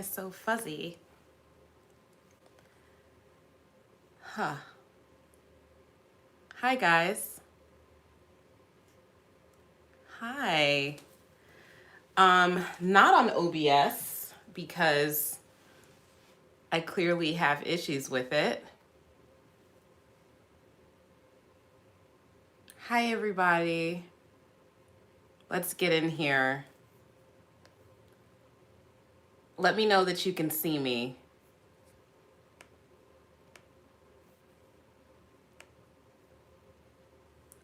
I so fuzzy? Huh. Hi, guys. Hi. Not on OBS because I clearly have issues with it. Hi, everybody. Let's get in here. Let me know that you can see me.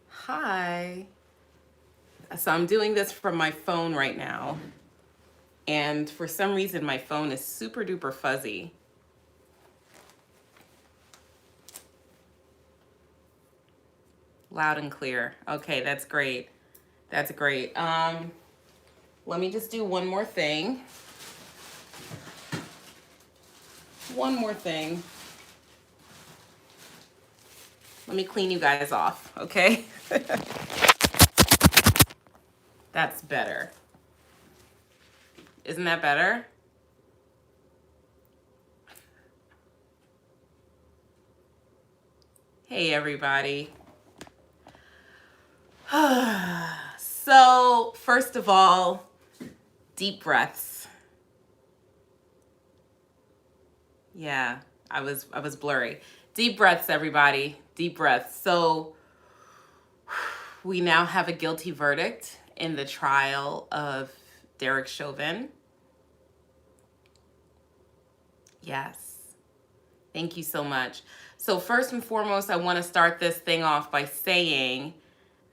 Hi. So I'm doing this from my phone right now. And for some reason, my phone is super duper fuzzy. Loud and clear. Okay, that's great. That's great. Let me just do one more thing. One more thing. Let me clean you guys off, okay? That's better. Isn't that better? Hey, everybody. So, first of all, deep breaths. Yeah, I was blurry. Deep breaths, everybody. Deep breaths. So, we now have a guilty verdict in the trial of Derek Chauvin. Yes. Thank you so much. So first and foremost, I want to start this thing off by saying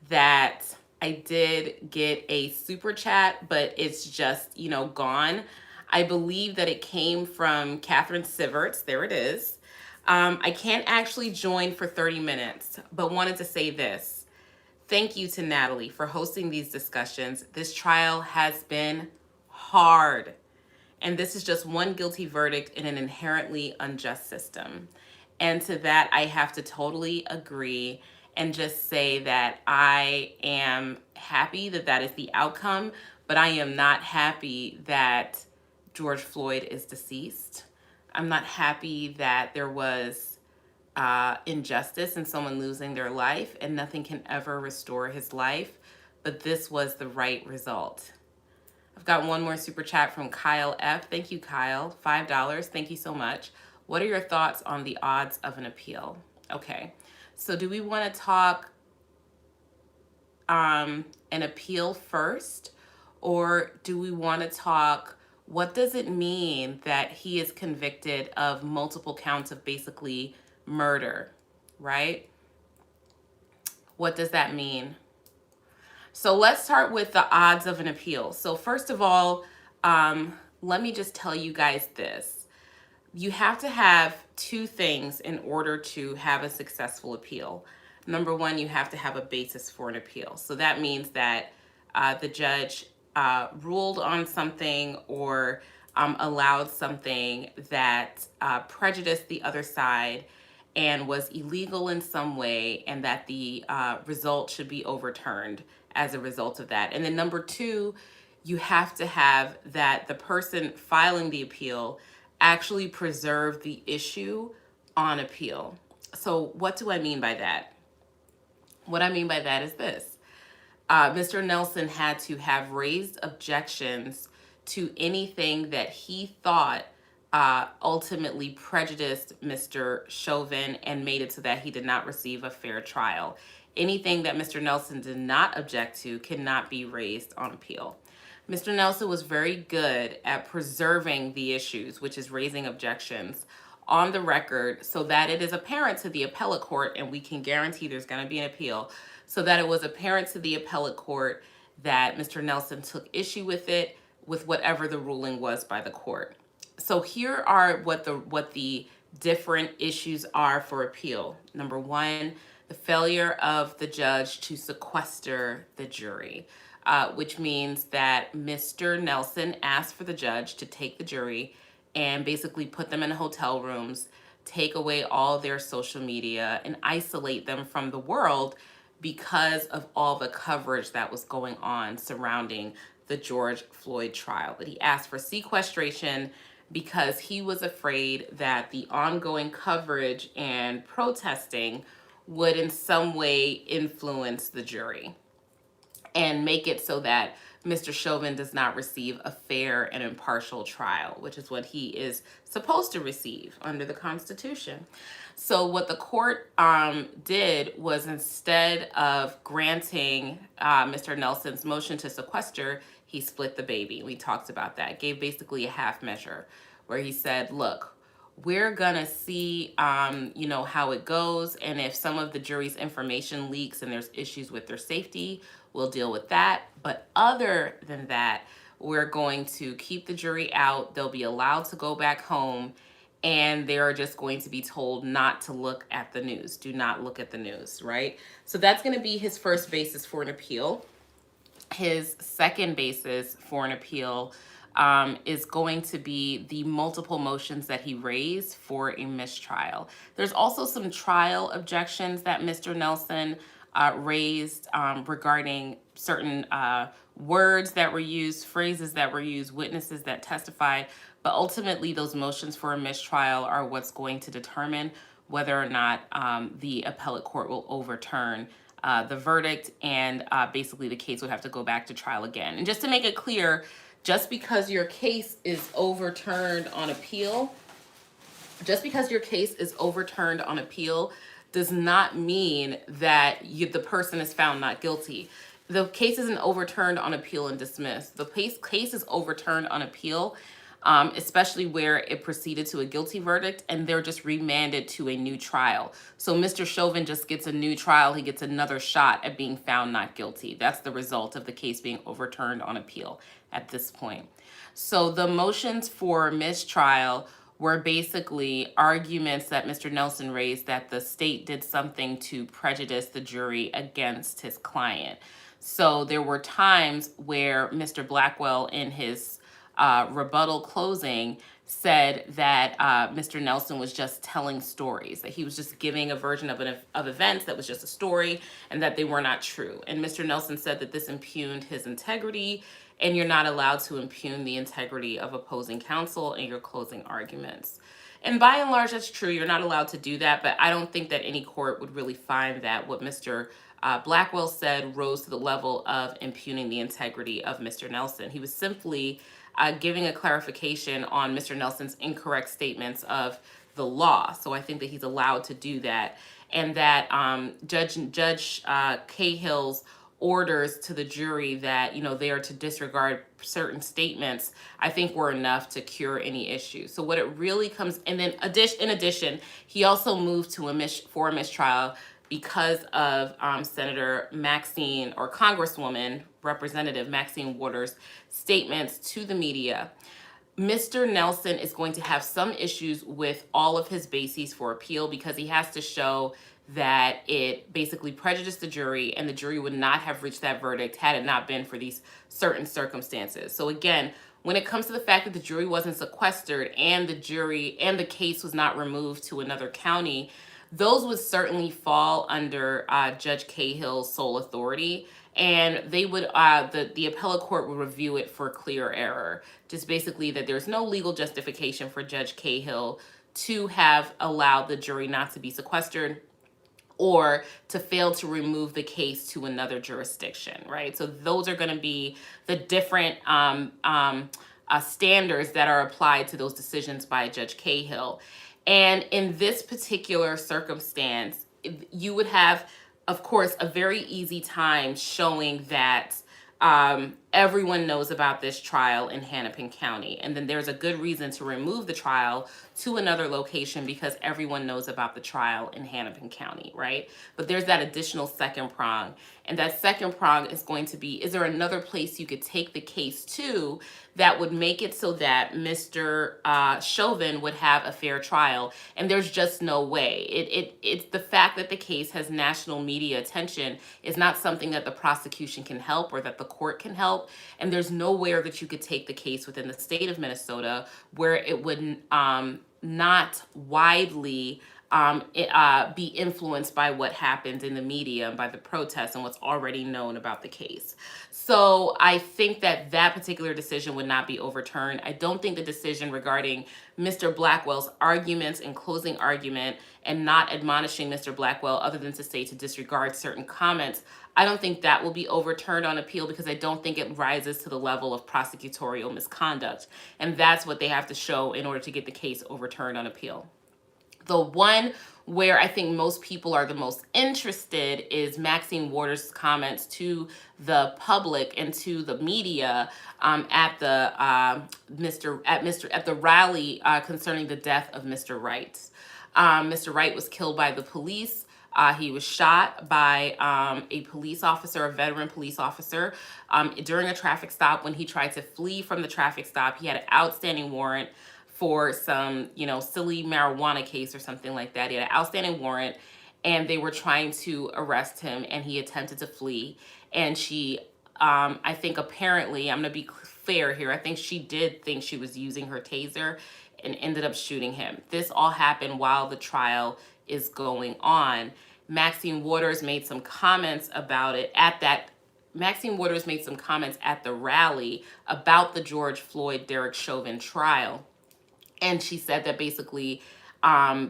that I did get a super chat, but it's just, gone. I believe that it came from Catherine Siverts. There it is. I can't actually join for 30 minutes, but wanted to say this. Thank you to Natalie for hosting these discussions. This trial has been hard. And this is just one guilty verdict in an inherently unjust system. And to that, I have to totally agree and just say that I am happy that that is the outcome, but I am not happy that George Floyd is deceased. I'm not happy that there was injustice and someone losing their life and nothing can ever restore his life, but this was the right result. I've got one more super chat from Kyle F. Thank you, Kyle. $5. Thank you so much. What are your thoughts on the odds of an appeal? Okay, so do we want to talk an appeal first, or do we want to talk what does it mean that he is convicted of multiple counts of basically murder, right? What does that mean? So let's start with the odds of an appeal. So first of all, let me just tell you guys this. You have to have two things in order to have a successful appeal. Number one, you have to have a basis for an appeal. So that means that the judge ruled on something or allowed something that prejudiced the other side and was illegal in some way, and that the result should be overturned as a result of that. And then number two, you have to have that the person filing the appeal actually preserve the issue on appeal. So what do I mean by that? What I mean by that is this. Mr. Nelson had to have raised objections to anything that he thought ultimately prejudiced Mr. Chauvin and made it so that he did not receive a fair trial. Anything that Mr. Nelson did not object to cannot be raised on appeal. Mr. Nelson was very good at preserving the issues, which is raising objections on the record so that it is apparent to the appellate court, and we can guarantee there's going to be an appeal, so that it was apparent to the appellate court that Mr. Nelson took issue with it, with whatever the ruling was by the court. So here are what the different issues are for appeal. Number one, the failure of the judge to sequester the jury, which means that Mr. Nelson asked for the judge to take the jury and basically put them in hotel rooms, take away all their social media, and isolate them from the world because of all the coverage that was going on surrounding the George Floyd trial. That he asked for sequestration because he was afraid that the ongoing coverage and protesting would in some way influence the jury and make it so that Mr. Chauvin does not receive a fair and impartial trial, which is what he is supposed to receive under the Constitution. So what the court did was, instead of granting Mr. Nelson's motion to sequester, he split the baby. We talked about that. Gave basically a half measure where he said, look, we're gonna see how it goes, and if some of the jury's information leaks and there's issues with their safety, we'll deal with that. But other than that, we're going to keep the jury out. They'll be allowed to go back home, and they're just going to be told not to look at the news. Do not look at the news, right? So that's going to be his first basis for an appeal. His second basis for an appeal is going to be the multiple motions that he raised for a mistrial. There's also some trial objections that Mr. Nelson raised regarding certain words that were used, phrases that were used, witnesses that testified. But ultimately, those motions for a mistrial are what's going to determine whether or not the appellate court will overturn the verdict, and basically the case would have to go back to trial again. And just to make it clear, just because your case is overturned on appeal, does not mean that the person is found not guilty. The case isn't overturned on appeal and dismissed. The case is overturned on appeal, especially where it proceeded to a guilty verdict, and they're just remanded to a new trial. So Mr. Chauvin just gets a new trial. He gets another shot at being found not guilty. That's the result of the case being overturned on appeal at this point. So the motions for mistrial were basically arguments that Mr. Nelson raised that the state did something to prejudice the jury against his client. So there were times where Mr. Blackwell, in his rebuttal closing, said that Mr. Nelson was just telling stories, that he was just giving a version of events that was just a story and that they were not true. And Mr. Nelson said that this impugned his integrity, and you're not allowed to impugn the integrity of opposing counsel in your closing arguments. And by and large, that's true. You're not allowed to do that, but I don't think that any court would really find that what Mr. Blackwell said rose to the level of impugning the integrity of Mr. Nelson. He was simply giving a clarification on Mr. Nelson's incorrect statements of the law. So I think that he's allowed to do that. And that Judge Cahill's orders to the jury that, they are to disregard certain statements, I think were enough to cure any issue. So what it really comes, and then in addition, he also moved to for a mistrial because of Senator Maxine, or Congresswoman Representative Maxine Waters' statements to the media. Mr. Nelson is going to have some issues with all of his bases for appeal because he has to show that it basically prejudiced the jury, and the jury would not have reached that verdict had it not been for these certain circumstances. So again, when it comes to the fact that the jury wasn't sequestered and the case was not removed to another county, those would certainly fall under Judge Cahill's sole authority, and they would the appellate court would review it for clear error. Just basically that there's no legal justification for Judge Cahill to have allowed the jury not to be sequestered or to fail to remove the case to another jurisdiction, right? So those are going to be the different standards that are applied to those decisions by Judge Cahill. And in this particular circumstance, you would have, of course, a very easy time showing that everyone knows about this trial in Hennepin County. And then there's a good reason to remove the trial to another location because everyone knows about the trial in Hennepin County, right? But there's that additional second prong. And that second prong is going to be, is there another place you could take the case to that would make it so that Mr. Chauvin would have a fair trial? And there's just no way. It's the fact that the case has national media attention is not something that the prosecution can help or that the court can help. And there's nowhere that you could take the case within the state of Minnesota where it would not widely be influenced by what happened in the media and by the protests and what's already known about the case. So I think that that particular decision would not be overturned. I don't think the decision regarding Mr. Blackwell's arguments and closing argument and not admonishing Mr. Blackwell other than to say to disregard certain comments, I don't think that will be overturned on appeal because I don't think it rises to the level of prosecutorial misconduct. And that's what they have to show in order to get the case overturned on appeal. The one where I think most people are the most interested is Maxine Waters' comments to the public and to the media at the rally concerning the death of Mr. Wright. Mr. Wright was killed by the police. He was shot by a police officer, a veteran police officer, during a traffic stop when he tried to flee from the traffic stop. He had an outstanding warrant for some, silly marijuana case or something like that. He had an outstanding warrant, and they were trying to arrest him, and he attempted to flee. And she, I think apparently, I'm going to be fair here, I think she did think she was using her taser and ended up shooting him. This all happened while the trial is going on. Maxine Waters made some comments about it Maxine Waters made some comments at the rally about the George Floyd, Derek Chauvin trial. And she said that basically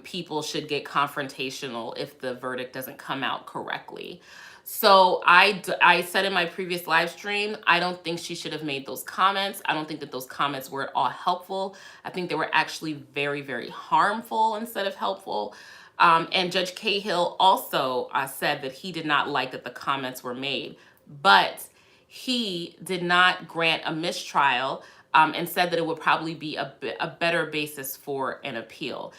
people should get confrontational if the verdict doesn't come out correctly. So I said in my previous live stream, I don't think she should have made those comments. I don't think that those comments were at all helpful. I think they were actually very, very harmful instead of helpful. And Judge Cahill also said that he did not like that the comments were made, but he did not grant a mistrial and said that it would probably be a better basis for an appeal.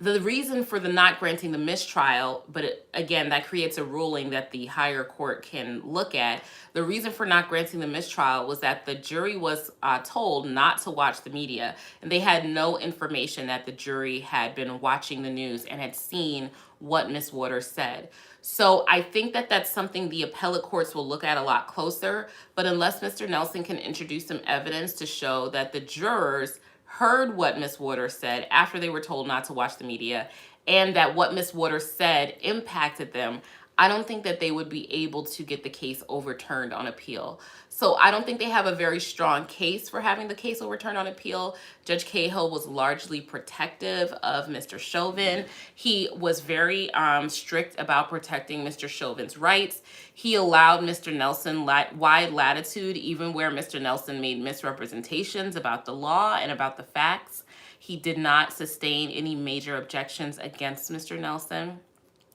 The reason for the not granting the mistrial, but again, that creates a ruling that the higher court can look at. The reason for not granting the mistrial was that the jury was told not to watch the media, and they had no information that the jury had been watching the news and had seen what Ms. Waters said. So I think that that's something the appellate courts will look at a lot closer, but unless Mr. Nelson can introduce some evidence to show that the jurors heard what Ms. Waters said after they were told not to watch the media, and that what Ms. Waters said impacted them, I don't think that they would be able to get the case overturned on appeal. So I don't think they have a very strong case for having the case overturned on appeal. Judge Cahill was largely protective of Mr. Chauvin. He was very strict about protecting Mr. Chauvin's rights. He allowed Mr. Nelson wide latitude, even where Mr. Nelson made misrepresentations about the law and about the facts. He did not sustain any major objections against Mr. Nelson.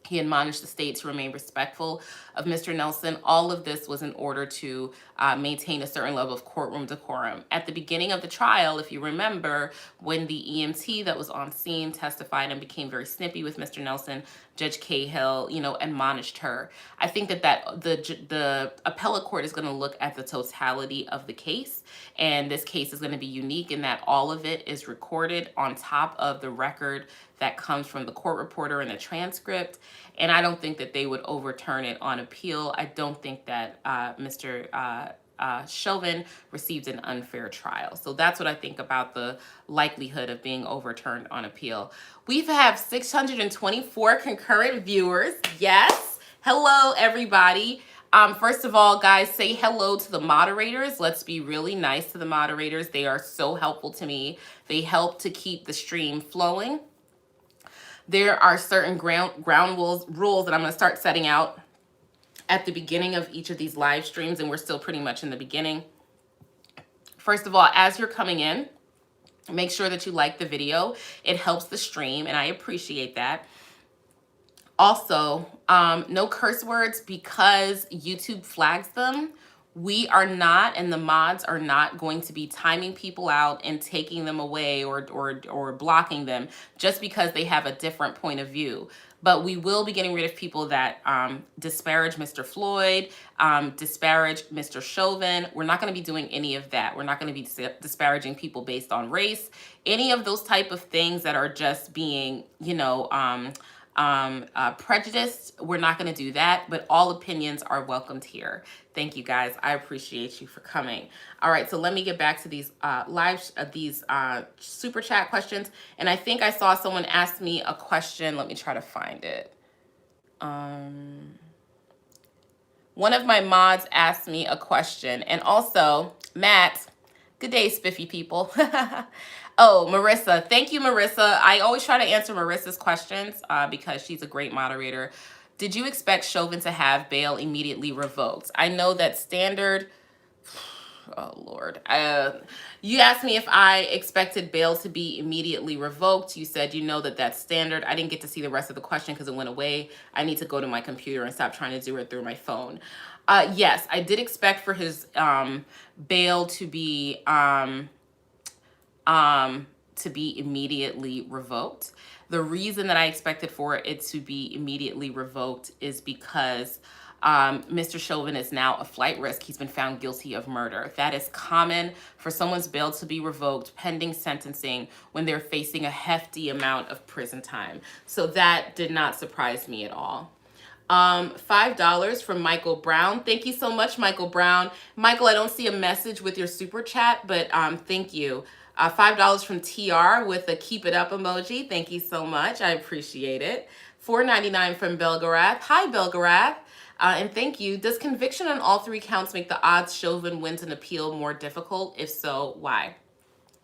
He admonished the state to remain respectful of Mr. Nelson. All of this was in order to maintain a certain level of courtroom decorum. At the beginning of the trial, if you remember, when the EMT that was on scene testified and became very snippy with Mr. Nelson, Judge Cahill, admonished her. I think that the appellate court is going to look at the totality of the case, and this case is going to be unique in that all of it is recorded on top of the record that comes from the court reporter and the transcript. And I don't think that they would overturn it on appeal. I don't think that Mr. Chauvin received an unfair trial. So that's what I think about the likelihood of being overturned on appeal. We have 624 concurrent viewers. Yes. Hello, everybody. First of all, guys, say hello to the moderators. Let's be really nice to the moderators. They are so helpful to me. They help to keep the stream flowing. There are certain ground rules that I'm going to start setting out at the beginning of each of these live streams, and we're still pretty much in the beginning. First of all, as you're coming in, make sure that you like the video. It helps the stream, and I appreciate that. Also, no curse words because YouTube flags them. We are not, and the mods are not going to be timing people out and taking them away or blocking them just because they have a different point of view. But we will be getting rid of people that disparage Mr. Floyd, disparage Mr. Chauvin. We're not going to be doing any of that. We're not going to be disparaging people based on race. Any of those type of things that are just being, prejudiced, we're not going to do that, but all opinions are welcomed here. Thank you guys. I appreciate you for coming. All right, so let me get back to these super chat questions. And I think I saw someone ask me a question. Let me try to find it. One of my mods asked me a question, and also Matt. Good day, spiffy people. Oh, Marissa. Thank you, Marissa. I always try to answer Marissa's questions because she's a great moderator. Did you expect Chauvin to have bail immediately revoked? I know that standard... Oh, Lord. You asked me if I expected bail to be immediately revoked. You said you know that that's standard. I didn't get to see the rest of the question because it went away. I need to go to my computer and stop trying to do it through my phone. Yes, I did expect for his bail to be immediately revoked. The reason that I expected for it to be immediately revoked is because Mr. Chauvin is now a flight risk. He's been found guilty of murder. That is common for someone's bail to be revoked pending sentencing when they're facing a hefty amount of prison time. So that did not surprise me at all. $5 from Michael Brown. Thank you so much, Michael Brown. Michael, I don't see a message with your super chat, but thank you. $5 from TR with a keep it up emoji. Thank you so much. I appreciate it. $4.99 from Belgarath. Hi, Belgarath. And thank you. Does conviction on all three counts make the odds Chauvin wins an appeal more difficult? If so, why?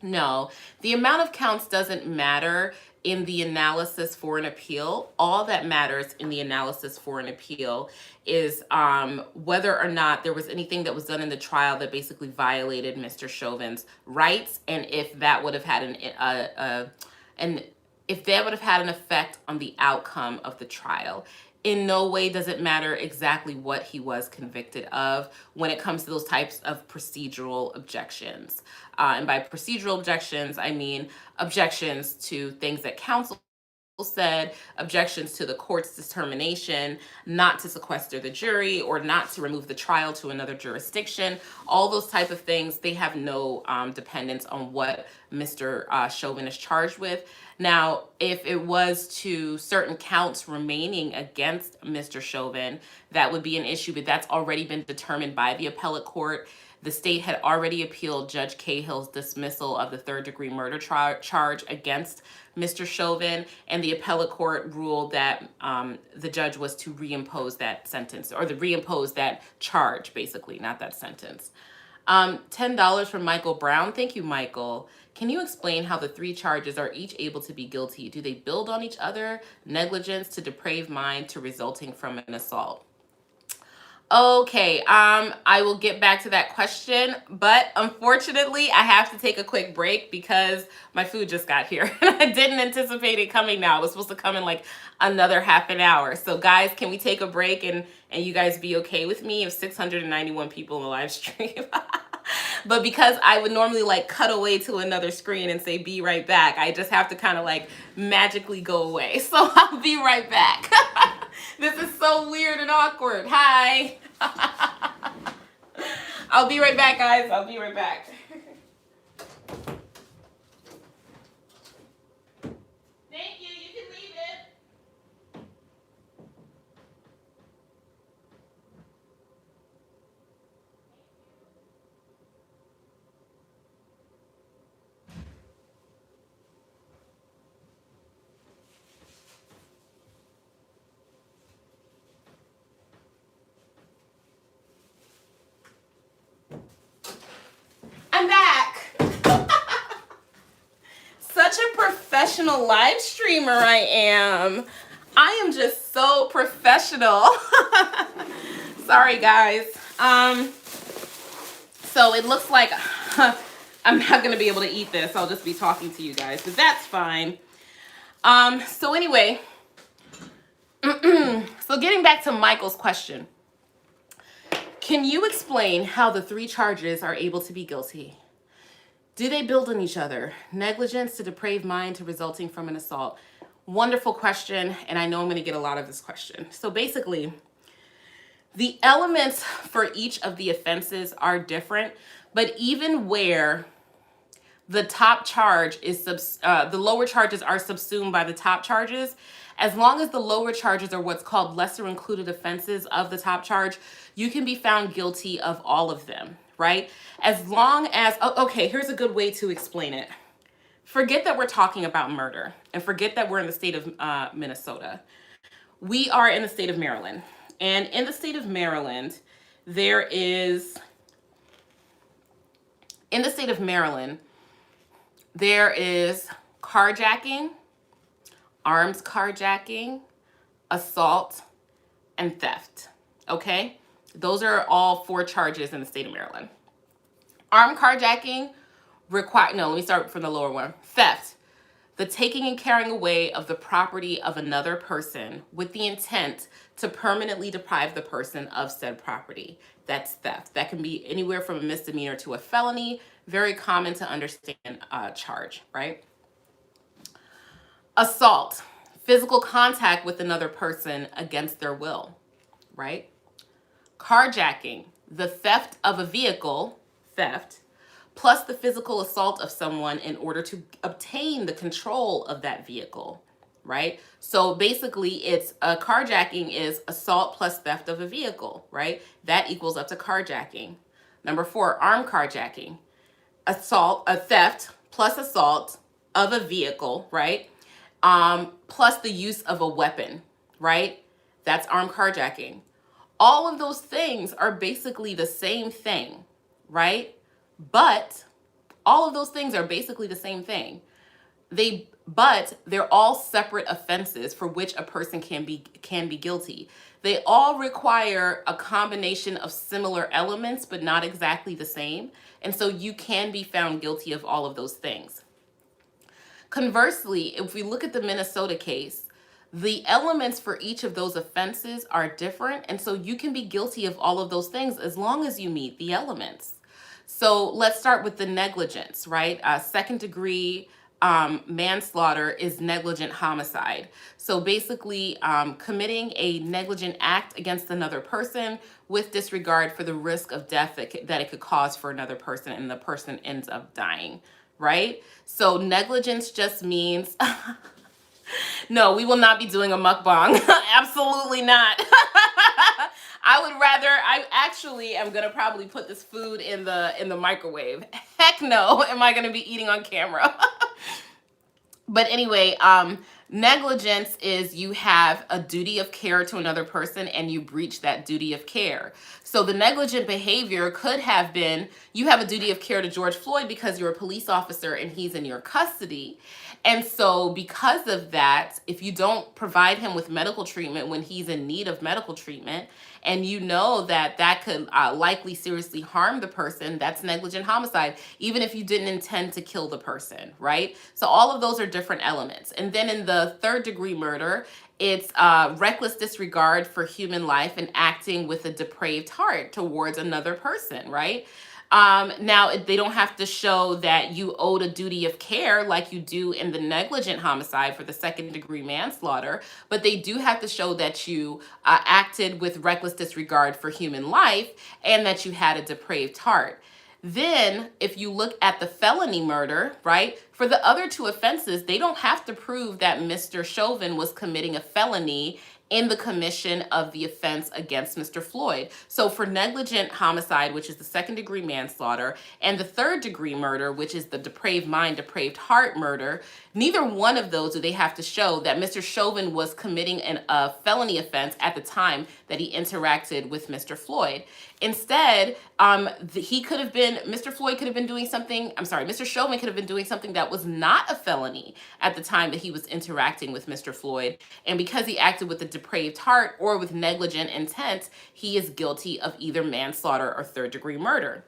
No, the amount of counts doesn't matter in the analysis for an appeal. All that matters in the analysis for an appeal is whether or not there was anything that was done in the trial that basically violated Mr. Chauvin's rights, and if that would have had an effect on the outcome of the trial. In no way does it matter exactly what he was convicted of when it comes to those types of procedural objections. And by procedural objections, I mean objections to things that counsel said, objections to the court's determination not to sequester the jury or not to remove the trial to another jurisdiction. All those type of things, they have no dependence on what Mr. Chauvin is charged with. Now, if it was to certain counts remaining against Mr. Chauvin, that would be an issue, but that's already been determined by the appellate court. The state had already appealed Judge Cahill's dismissal of the third-degree murder charge against Mr. Chauvin, and the appellate court ruled that the judge was to reimpose that sentence, or reimpose that charge, basically, not that sentence. $10 from Michael Brown. Thank you, Michael. Can you explain how the three charges are each able to be guilty? Do they build on each other? Negligence to depraved mind to resulting from an assault. Okay, I will get back to that question, but unfortunately, I have to take a quick break because my food just got here. I didn't anticipate it coming now. It was supposed to come in like another half an hour. So guys, can we take a break and you guys be okay with me if 691 people in the live stream? But because I would normally like cut away to another screen and say, be right back, I just have to kind of like magically go away. So I'll be right back. This is so weird and awkward. Hi. I'll be right back, guys. I'll be right back. Thank you. You can leave it. I'm back. Such a professional live streamer I am. I am just so professional. Sorry, guys. So it looks like I'm not going to be able to eat this. I'll just be talking to you guys, but that's fine. So anyway, so getting back to Michael's question. Can you explain how the three charges are able to be guilty? Do they build on each other? Negligence to depraved mind to resulting from an assault. Wonderful question, and I know I'm going to get a lot of this question. So basically, the elements for each of the offenses are different, but even where the top charge is, the lower charges are subsumed by the top charges, As long as the lower charges are what's called lesser included offenses of the top charge, you can be found guilty of all of them, right? As long as, okay, here's a good way to explain it. Forget that we're talking about murder and forget that we're in the state of Minnesota. We are in the state of Maryland. And in the state of Maryland, there is carjacking, armed carjacking, assault, and theft. Okay? Those are all 4 charges in the state of Maryland. Armed carjacking let me start from the lower one. Theft. The taking and carrying away of the property of another person with the intent to permanently deprive the person of said property. That's theft. That can be anywhere from a misdemeanor to a felony. Very common to understand charge, right? Assault. Physical contact with another person against their will, right? Carjacking. The theft of a vehicle, theft, plus the physical assault of someone in order to obtain the control of that vehicle, right? So basically it's carjacking is assault plus theft of a vehicle, right? That equals up to carjacking. Number 4, armed carjacking, theft plus assault of a vehicle, right? Plus the use of a weapon, right? That's armed carjacking. All of those things are basically the same thing, right? But all of those things are basically the same thing. But they're all separate offenses for which a person can be guilty. They all require a combination of similar elements, but not exactly the same. And so you can be found guilty of all of those things. Conversely, if we look at the Minnesota case, the elements for each of those offenses are different. And so you can be guilty of all of those things as long as you meet the elements. So let's start with the negligence, right? Second degree manslaughter is negligent homicide. So basically committing a negligent act against another person with disregard for the risk of death that it could cause for another person, and the person ends up dying, right? So negligence just means... No, we will not be doing a mukbang. Absolutely not. I actually am going to probably put this food in the microwave. Heck no, am I going to be eating on camera. But anyway, negligence is you have a duty of care to another person and you breach that duty of care. So the negligent behavior could have been, you have a duty of care to George Floyd because you're a police officer and he's in your custody. And so because of that, if you don't provide him with medical treatment when he's in need of medical treatment, and you know that that could likely seriously harm the person, that's negligent homicide, even if you didn't intend to kill the person, right? So all of those are different elements. And then in the third degree murder, it's reckless disregard for human life and acting with a depraved heart towards another person, right? Now, they don't have to show that you owed a duty of care like you do in the negligent homicide for the second degree manslaughter, but they do have to show that you acted with reckless disregard for human life and that you had a depraved heart. Then, if you look at the felony murder, right, for the other 2 offenses, they don't have to prove that Mr. Chauvin was committing a felony in the commission of the offense against Mr. Floyd. So for negligent homicide, which is the second degree manslaughter, and the third degree murder, which is the depraved mind, depraved heart murder, neither one of those do they have to show that Mr. Chauvin was committing a felony offense at the time that he interacted with Mr. Floyd. Instead, Mr. Floyd could have been doing something, Mr. Chauvin could have been doing something that was not a felony at the time that he was interacting with Mr. Floyd. And because he acted with a depraved heart or with negligent intent, he is guilty of either manslaughter or third degree murder.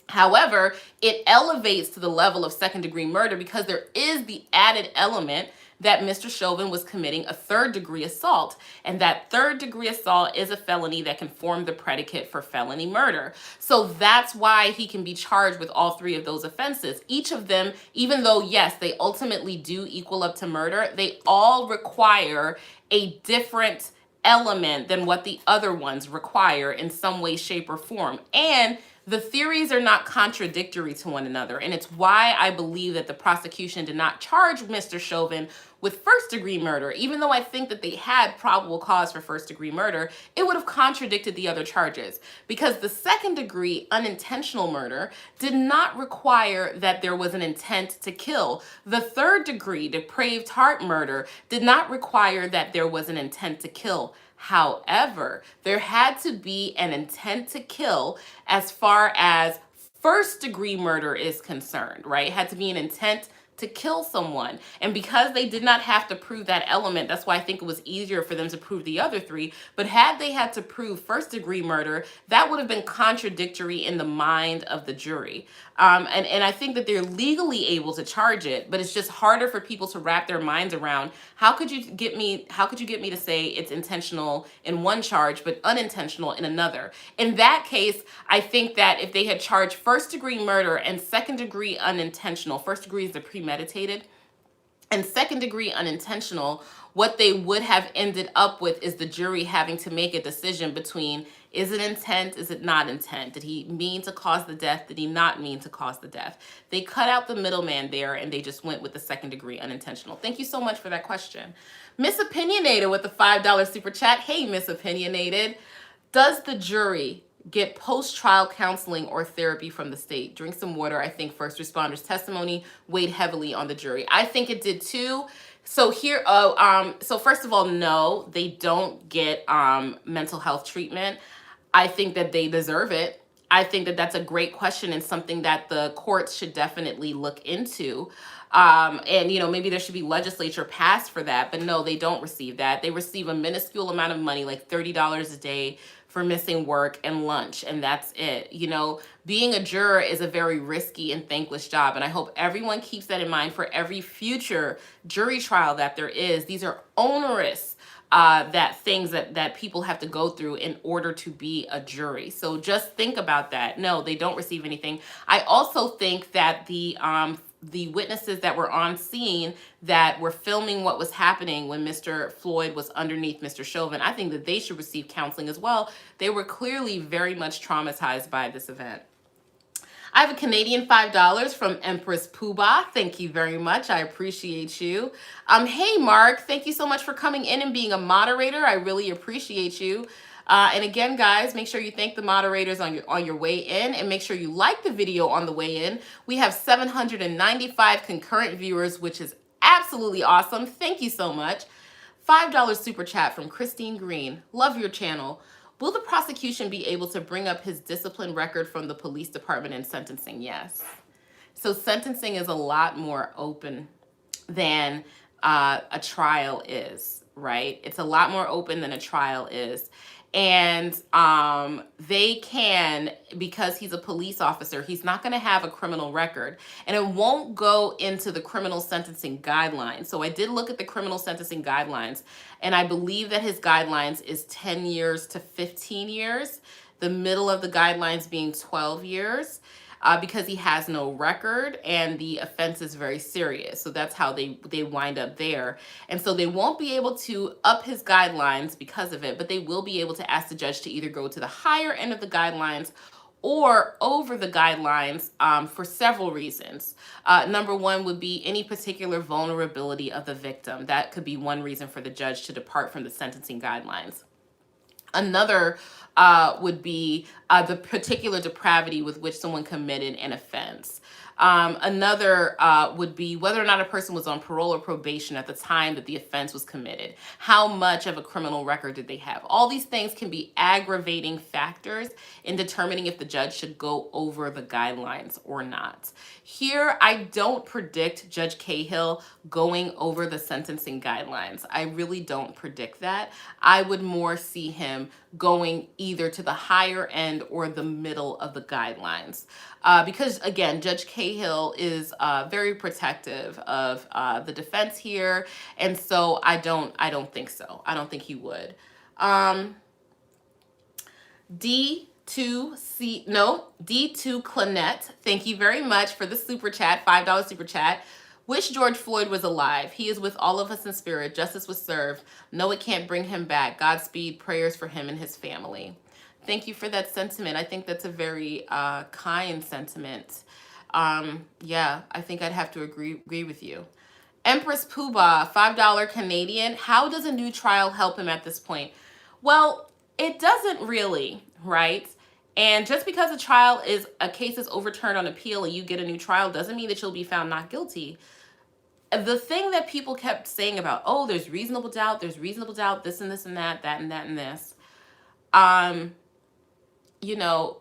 However, it elevates to the level of second degree murder because there is the added element that Mr. Chauvin was committing a third degree assault, and that third degree assault is a felony that can form the predicate for felony murder. So that's why he can be charged with all 3 of those offenses. Each of them, even though yes, they ultimately do equal up to murder, they all require a different element than what the other ones require in some way, shape, or form. And The theories are not contradictory to one another, and it's why I believe that the prosecution did not charge Mr. Chauvin with first-degree murder. Even though I think that they had probable cause for first-degree murder, it would have contradicted the other charges, because the second-degree unintentional murder did not require that there was an intent to kill. The third-degree depraved heart murder did not require that there was an intent to kill. However, there had to be an intent to kill as far as first degree murder is concerned, right? It had to be an intent to kill someone. And because they did not have to prove that element, that's why I think it was easier for them to prove the other three. But had they had to prove first degree murder, that would have been contradictory in the mind of the jury. And I think that they're legally able to charge it, but it's just harder for people to wrap their minds around. How could you get me to say it's intentional in one charge but unintentional in another? In that case, I think that if they had charged first degree murder and second degree unintentional, first degree is the premeditated, and second degree unintentional, what they would have ended up with is the jury having to make a decision between, is it intent, is it not intent? Did he mean to cause the death? Did he not mean to cause the death? They cut out the middleman there and they just went with the second degree unintentional. Thank you so much for that question. Miss Opinionated with the $5 super chat. Hey, Miss Opinionated. Does the jury get post-trial counseling or therapy from the state? Drink some water. I think first responders' testimony weighed heavily on the jury. I think it did too. So here, so first of all, no, they don't get mental health treatment. I think that they deserve it. I think that that's a great question and something that the courts should definitely look into. And, you know, maybe there should be legislature passed for that, but no, they don't receive that. They receive a minuscule amount of money, like $30 a day for missing work and lunch, and that's it. You know, being a juror is a very risky and thankless job, and I hope everyone keeps that in mind for every future jury trial that there is. These are onerous things that people have to go through in order to be a jury. So just think about that. No, they don't receive anything. I also think that the witnesses that were on scene that were filming what was happening when Mr. Floyd was underneath Mr. Chauvin, I think that they should receive counseling as well. They were clearly very much traumatized by this event. I have a Canadian $5 from Empress Poobah. Thank you very much. I appreciate you. Hey, Mark. Thank you so much for coming in and being a moderator. I really appreciate you. And again, guys, make sure you thank the moderators on your way in, and make sure you like the video on the way in. We have 795 concurrent viewers, which is absolutely awesome. Thank you so much. $5 super chat from Christine Green. Love your channel. Will the prosecution be able to bring up his discipline record from the police department in sentencing? Yes. So sentencing is a lot more open than a trial is, right? It's a lot more open than a trial is. And they can, because he's a police officer, he's not going to have a criminal record. And it won't go into the criminal sentencing guidelines. So I did look at the criminal sentencing guidelines, and I believe that his guidelines is 10 years to 15 years, the middle of the guidelines being 12 years. Because he has no record and the offense is very serious. So that's how they wind up there. And so they won't be able to up his guidelines because of it, but they will be able to ask the judge to either go to the higher end of the guidelines or over the guidelines for several reasons. Number one would be any particular vulnerability of the victim. That could be one reason for the judge to depart from the sentencing guidelines. Another would be the particular depravity with which someone committed an offense. Another would be whether or not a person was on parole or probation at the time that the offense was committed. How much of a criminal record did they have? All these things can be aggravating factors in determining if the judge should go over the guidelines or not. Here, I don't predict Judge Cahill going over the sentencing guidelines. I really don't predict that. I would more see him going either to the higher end or the middle of the guidelines. Because again, Judge Cahill is very protective of the defense here, and so I don't think so. I don't think he would. D2 Clanette, thank you very much for the super chat, $5 super chat. Wish George Floyd was alive. He is with all of us in spirit. Justice was served. No, it can't bring him back. Godspeed. Prayers for him and his family. Thank you for that sentiment. I think that's a very kind sentiment. Yeah, I think I'd have to agree with you. Empress Poobah, $5 Canadian. How does a new trial help him at this point? Well, it doesn't really, right? And just because a case is overturned on appeal and you get a new trial doesn't mean that you'll be found not guilty. The thing that people kept saying about, oh, there's reasonable doubt, this and this and that and that and this.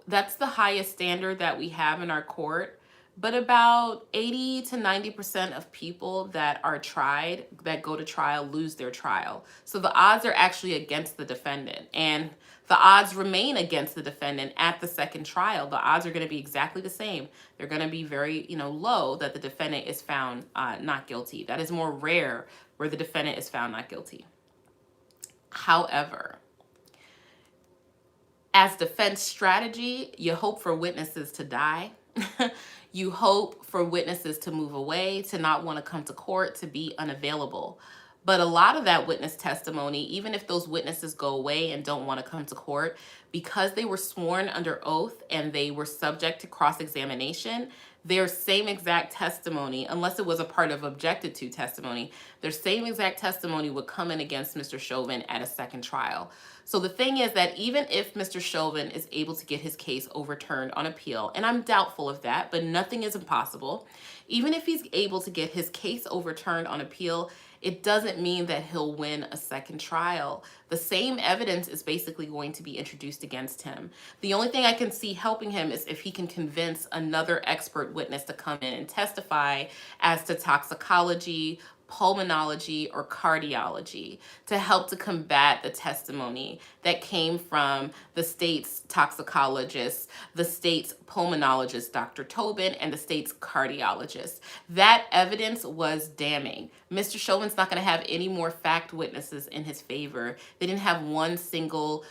That's the highest standard that we have in our court. But about 80 to 90% of people that go to trial, lose their trial. So the odds are actually against the defendant. And the odds remain against the defendant at the second trial. The odds are going to be exactly the same. They're going to be very, low that the defendant is found not guilty. That is more rare where the defendant is found not guilty. However, as defense strategy, you hope for witnesses to die. You hope for witnesses to move away, to not want to come to court, to be unavailable. But a lot of that witness testimony, even if those witnesses go away and don't want to come to court, because they were sworn under oath and they were subject to cross-examination, their same exact testimony, unless it was a part of objected to testimony, their same exact testimony would come in against Mr. Chauvin at a second trial. So the thing is that even if Mr. Chauvin is able to get his case overturned on appeal, and I'm doubtful of that, but nothing is impossible, even if he's able to get his case overturned on appeal, it doesn't mean that he'll win a second trial. The same evidence is basically going to be introduced against him. The only thing I can see helping him is if he can convince another expert witness to come in and testify as to toxicology, pulmonology, or cardiology to help to combat the testimony that came from the state's toxicologist, the state's pulmonologist, Dr. Tobin, and the state's cardiologist. That evidence was damning. Mr. Chauvin's not going to have any more fact witnesses in his favor. They didn't have one single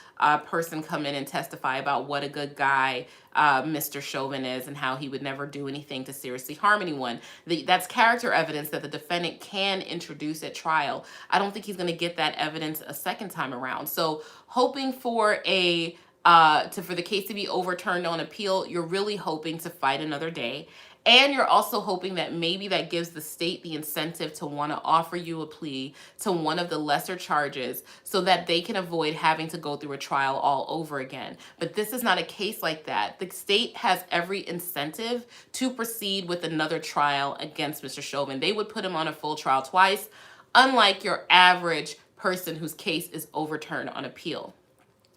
person come in and testify about what a good guy Mr. Chauvin is and how he would never do anything to seriously harm anyone. That's character evidence that the defendant can introduce at trial. I don't think he's going to get that evidence a second time around. So hoping for for the case to be overturned on appeal, you're really hoping to fight another day. And you're also hoping that maybe that gives the state the incentive to want to offer you a plea to one of the lesser charges so that they can avoid having to go through a trial all over again. But this is not a case like that. The state has every incentive to proceed with another trial against Mr. Chauvin. They would put him on a full trial twice, unlike your average person whose case is overturned on appeal.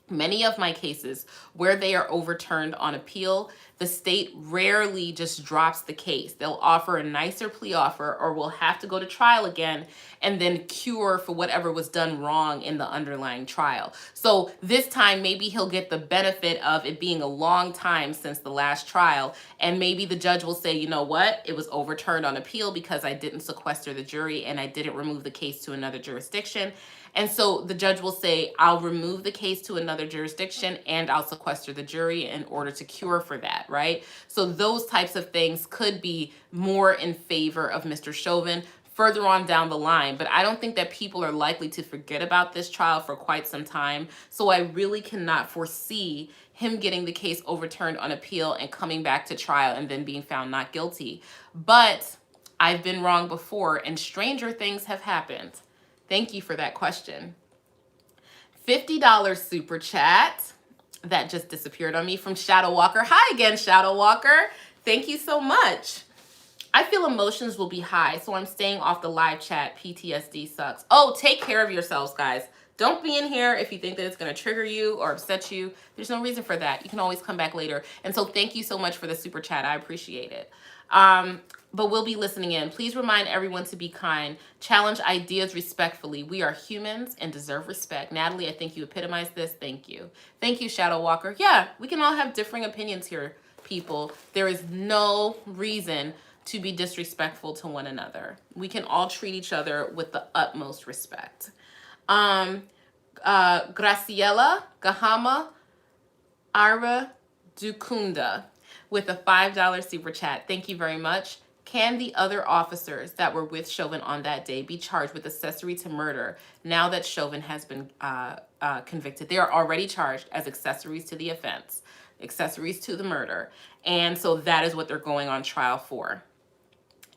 Many of my cases where they are overturned on appeal, the state rarely just drops the case. They'll offer a nicer plea offer or will have to go to trial again and then cure for whatever was done wrong in the underlying trial. So this time, maybe he'll get the benefit of it being a long time since the last trial. And maybe the judge will say, you know what? It was overturned on appeal because I didn't sequester the jury and I didn't remove the case to another jurisdiction. And so the judge will say, I'll remove the case to another jurisdiction and I'll sequester the jury in order to cure for that, right? So those types of things could be more in favor of Mr. Chauvin further on down the line. But I don't think that people are likely to forget about this trial for quite some time. So I really cannot foresee him getting the case overturned on appeal and coming back to trial and then being found not guilty. But I've been wrong before and stranger things have happened. Thank you for that question. $50 super chat that just disappeared on me from Shadow Walker. Hi again, Shadow Walker. Thank you so much. I feel emotions will be high, so I'm staying off the live chat. PTSD sucks. Oh, take care of yourselves, guys. Don't be in here if you think that it's going to trigger you or upset you. There's no reason for that. You can always come back later. And so thank you so much for the super chat. I appreciate it. But we'll be listening in. Please remind everyone to be kind. Challenge ideas respectfully. We are humans and deserve respect. Natalie, I think you epitomized this. Thank you. Thank you, Shadow Walker. Yeah, we can all have differing opinions here, people. There is no reason to be disrespectful to one another. We can all treat each other with the utmost respect. Graciela Gahama Ara Dukunda with a $5 super chat. Thank you very much. Can the other officers that were with Chauvin on that day be charged with accessory to murder now that Chauvin has been convicted? They are already charged as accessories to the offense, accessories to the murder. And so that is what they're going on trial for.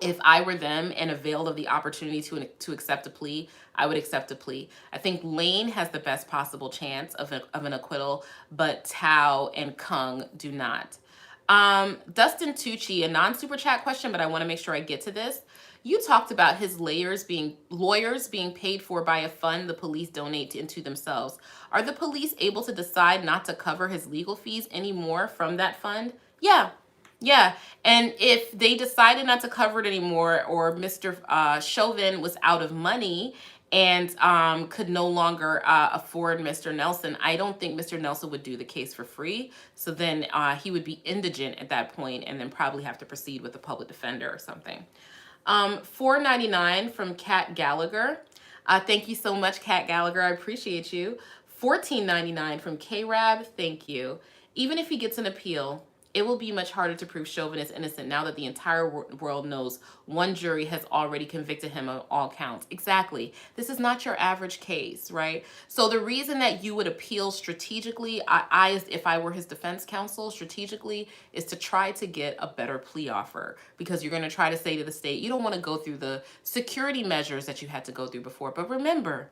If I were them and availed of the opportunity to accept a plea, I would accept a plea. I think Lane has the best possible chance of an acquittal, but Tao and Kung do not. Dustin Tucci, a non-super chat question, but I want to make sure I get to this. You talked about his lawyers being paid for by a fund the police donate into themselves. Are the police able to decide not to cover his legal fees anymore from that fund? Yeah. Yeah, and if they decided not to cover it anymore, or Mr. Chauvin was out of money and could no longer afford Mr. Nelson, I don't think Mr. Nelson would do the case for free. So then he would be indigent at that point, and then probably have to proceed with a public defender or something. $4.99 from Kat Gallagher. Thank you so much, Kat Gallagher. I appreciate you. $14.99 from K-Rab. Thank you. Even if he gets an appeal, it will be much harder to prove Chauvin is innocent now that the entire world knows one jury has already convicted him on all counts. Exactly. This is not your average case, right? So the reason that you would appeal strategically, if I were his defense counsel, strategically, is to try to get a better plea offer, because you're going to try to say to the state, you don't want to go through the security measures that you had to go through before. But remember,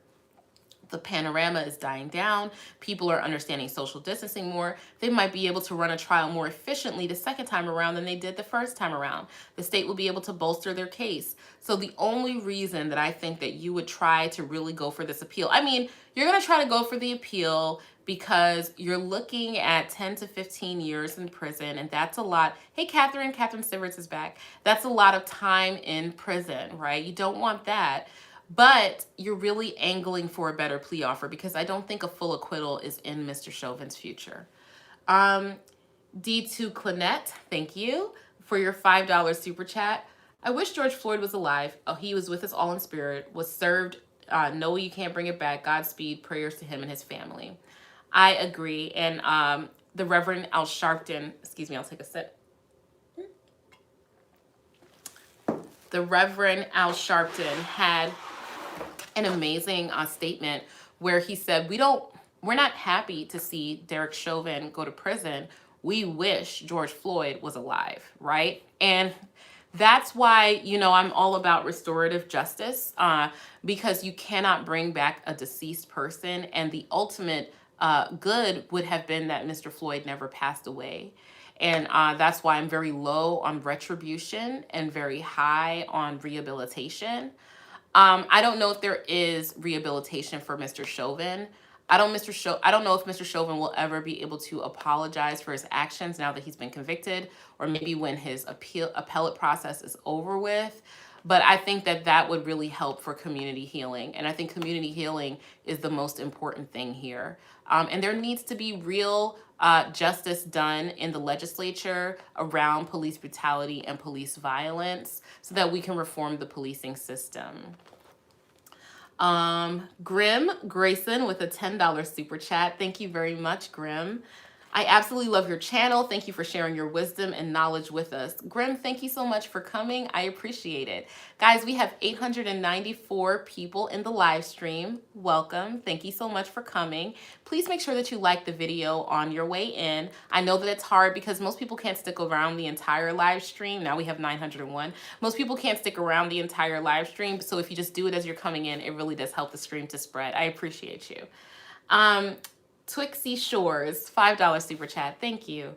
the panorama is dying down. People are understanding social distancing more. They might be able to run a trial more efficiently the second time around than they did the first time around. The state will be able to bolster their case. So the only reason that I think that you would try to really go for this appeal, I mean, you're going to try to go for the appeal because you're looking at 10 to 15 years in prison, and that's a lot. Hey, Catherine Siverts is back. That's a lot of time in prison, right? You don't want that. But you're really angling for a better plea offer, because I don't think a full acquittal is in Mr. Chauvin's future. D2 Clinette, thank you for your $5 super chat. I wish George Floyd was alive. Oh, he was with us all in spirit, was served. No, you can't bring it back. Godspeed, prayers to him and his family. I agree. And the Reverend Al Sharpton, excuse me, I'll take a sip. The Reverend Al Sharpton had an amazing statement where he said, we're not happy to see Derek Chauvin go to prison. We wish George Floyd was alive, right? And that's why, I'm all about restorative justice, because you cannot bring back a deceased person. And the ultimate good would have been that Mr. Floyd never passed away. And that's why I'm very low on retribution and very high on rehabilitation. I don't know if there is rehabilitation for Mr. Chauvin. I don't know if Mr. Chauvin will ever be able to apologize for his actions now that he's been convicted, or maybe when his appellate process is over with. But I think that would really help for community healing. And I think community healing is the most important thing here. And there needs to be real justice done in the legislature around police brutality and police violence, so that we can reform the policing system. Grim Grayson with a $10 super chat. Thank you very much, Grim. I absolutely love your channel. Thank you for sharing your wisdom and knowledge with us. Grim, thank you so much for coming. I appreciate it. Guys, we have 894 people in the live stream. Welcome. Thank you so much for coming. Please make sure that you like the video on your way in. I know that it's hard because most people can't stick around the entire live stream. Now we have 901. Most people can't stick around the entire live stream. So if you just do it as you're coming in, it really does help the stream to spread. I appreciate you. Twixie Shores, $5 super chat. Thank you.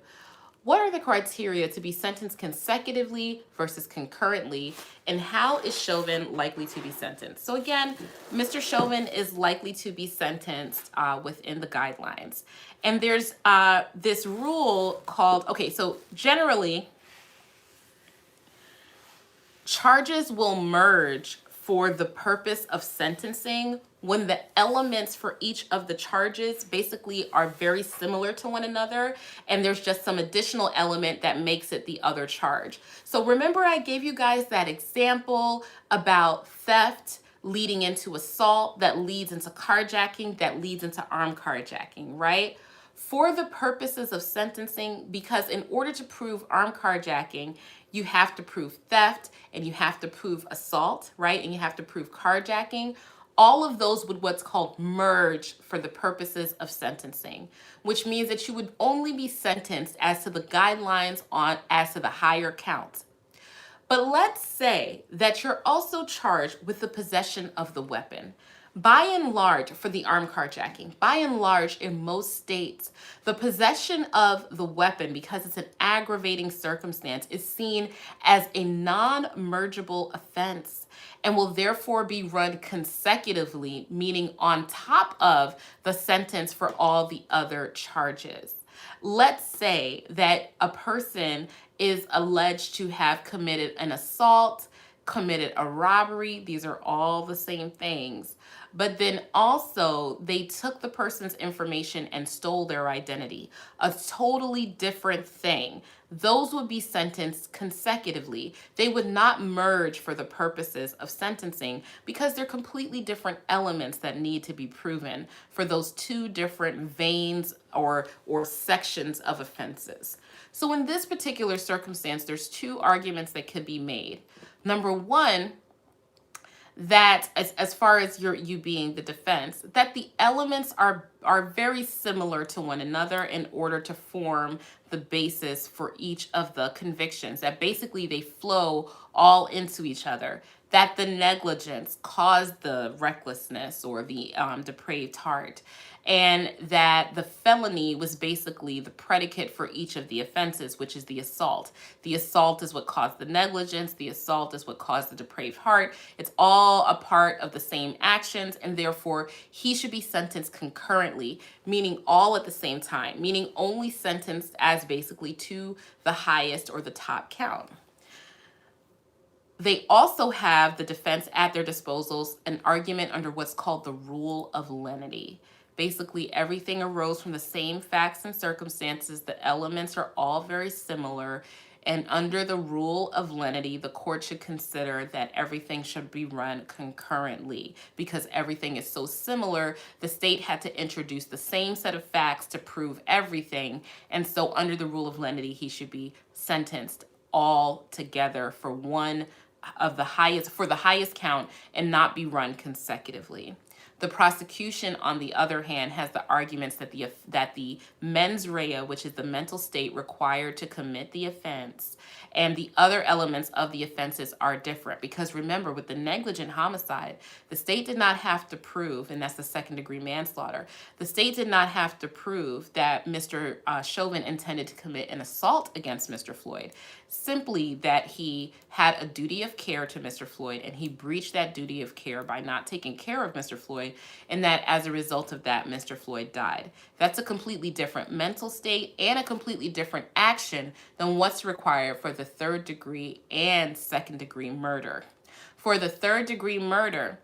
What are the criteria to be sentenced consecutively versus concurrently, and how is Chauvin likely to be sentenced? So again, Mr. Chauvin is likely to be sentenced within the guidelines. And there's this rule called, so generally, charges will merge for the purpose of sentencing when the elements for each of the charges basically are very similar to one another, and there's just some additional element that makes it the other charge. So remember I gave you guys that example about theft leading into assault, that leads into carjacking, that leads into armed carjacking, right? for the purposes of sentencing, because in order to prove armed carjacking, you have to prove theft and you have to prove assault, right? And you have to prove carjacking. All of those would what's called merge for the purposes of sentencing, which means that you would only be sentenced as to the guidelines on as to the higher counts. But let's say that you're also charged with the possession of the weapon. By and large, for the armed carjacking, by and large, in most states, the possession of the weapon, because it's an aggravating circumstance, is seen as a non-mergeable offense and will therefore be run consecutively, meaning on top of the sentence for all the other charges. Let's say that a person is alleged to have committed an assault, committed a robbery. These are all the same things. But then also they took the person's information and stole their identity, a totally different thing. Those would be sentenced consecutively. They would not merge for the purposes of sentencing because they're completely different elements that need to be proven for those two different veins or sections of offenses. So in this particular circumstance, there's two arguments that could be made. Number one, that as far as you being the defense, that the elements are very similar to one another in order to form the basis for each of the convictions, that basically they flow all into each other, that the negligence caused the recklessness or the depraved heart, and that the felony was basically the predicate for each of the offenses, which is the assault. The assault is what caused the negligence. The assault is what caused the depraved heart. It's all a part of the same actions, and therefore he should be sentenced concurrently, meaning all at the same time, meaning only sentenced as basically to the highest or the top count. They also have, the defense at their disposals, an argument under what's called the Rule of Lenity. Basically, everything arose from the same facts and circumstances. The elements are all very similar. And under the Rule of Lenity, the court should consider that everything should be run concurrently. Because everything is so similar, the state had to introduce the same set of facts to prove everything. And so under the Rule of Lenity, he should be sentenced all together for one of the highest count and not be run consecutively. The prosecution, on the other hand, has the arguments that the mens rea, which is the mental state required to commit the offense, and the other elements of the offenses are different. Because remember, with the negligent homicide, the state did not have to prove, and that's the second-degree manslaughter, the state did not have to prove that Mr. Chauvin intended to commit an assault against Mr. Floyd. Simply that he had a duty of care to Mr. Floyd, and he breached that duty of care by not taking care of Mr. Floyd, and that as a result of that, Mr. Floyd died. That's a completely different mental state and a completely different action than what's required for the third-degree and second-degree murder. For the third-degree murder,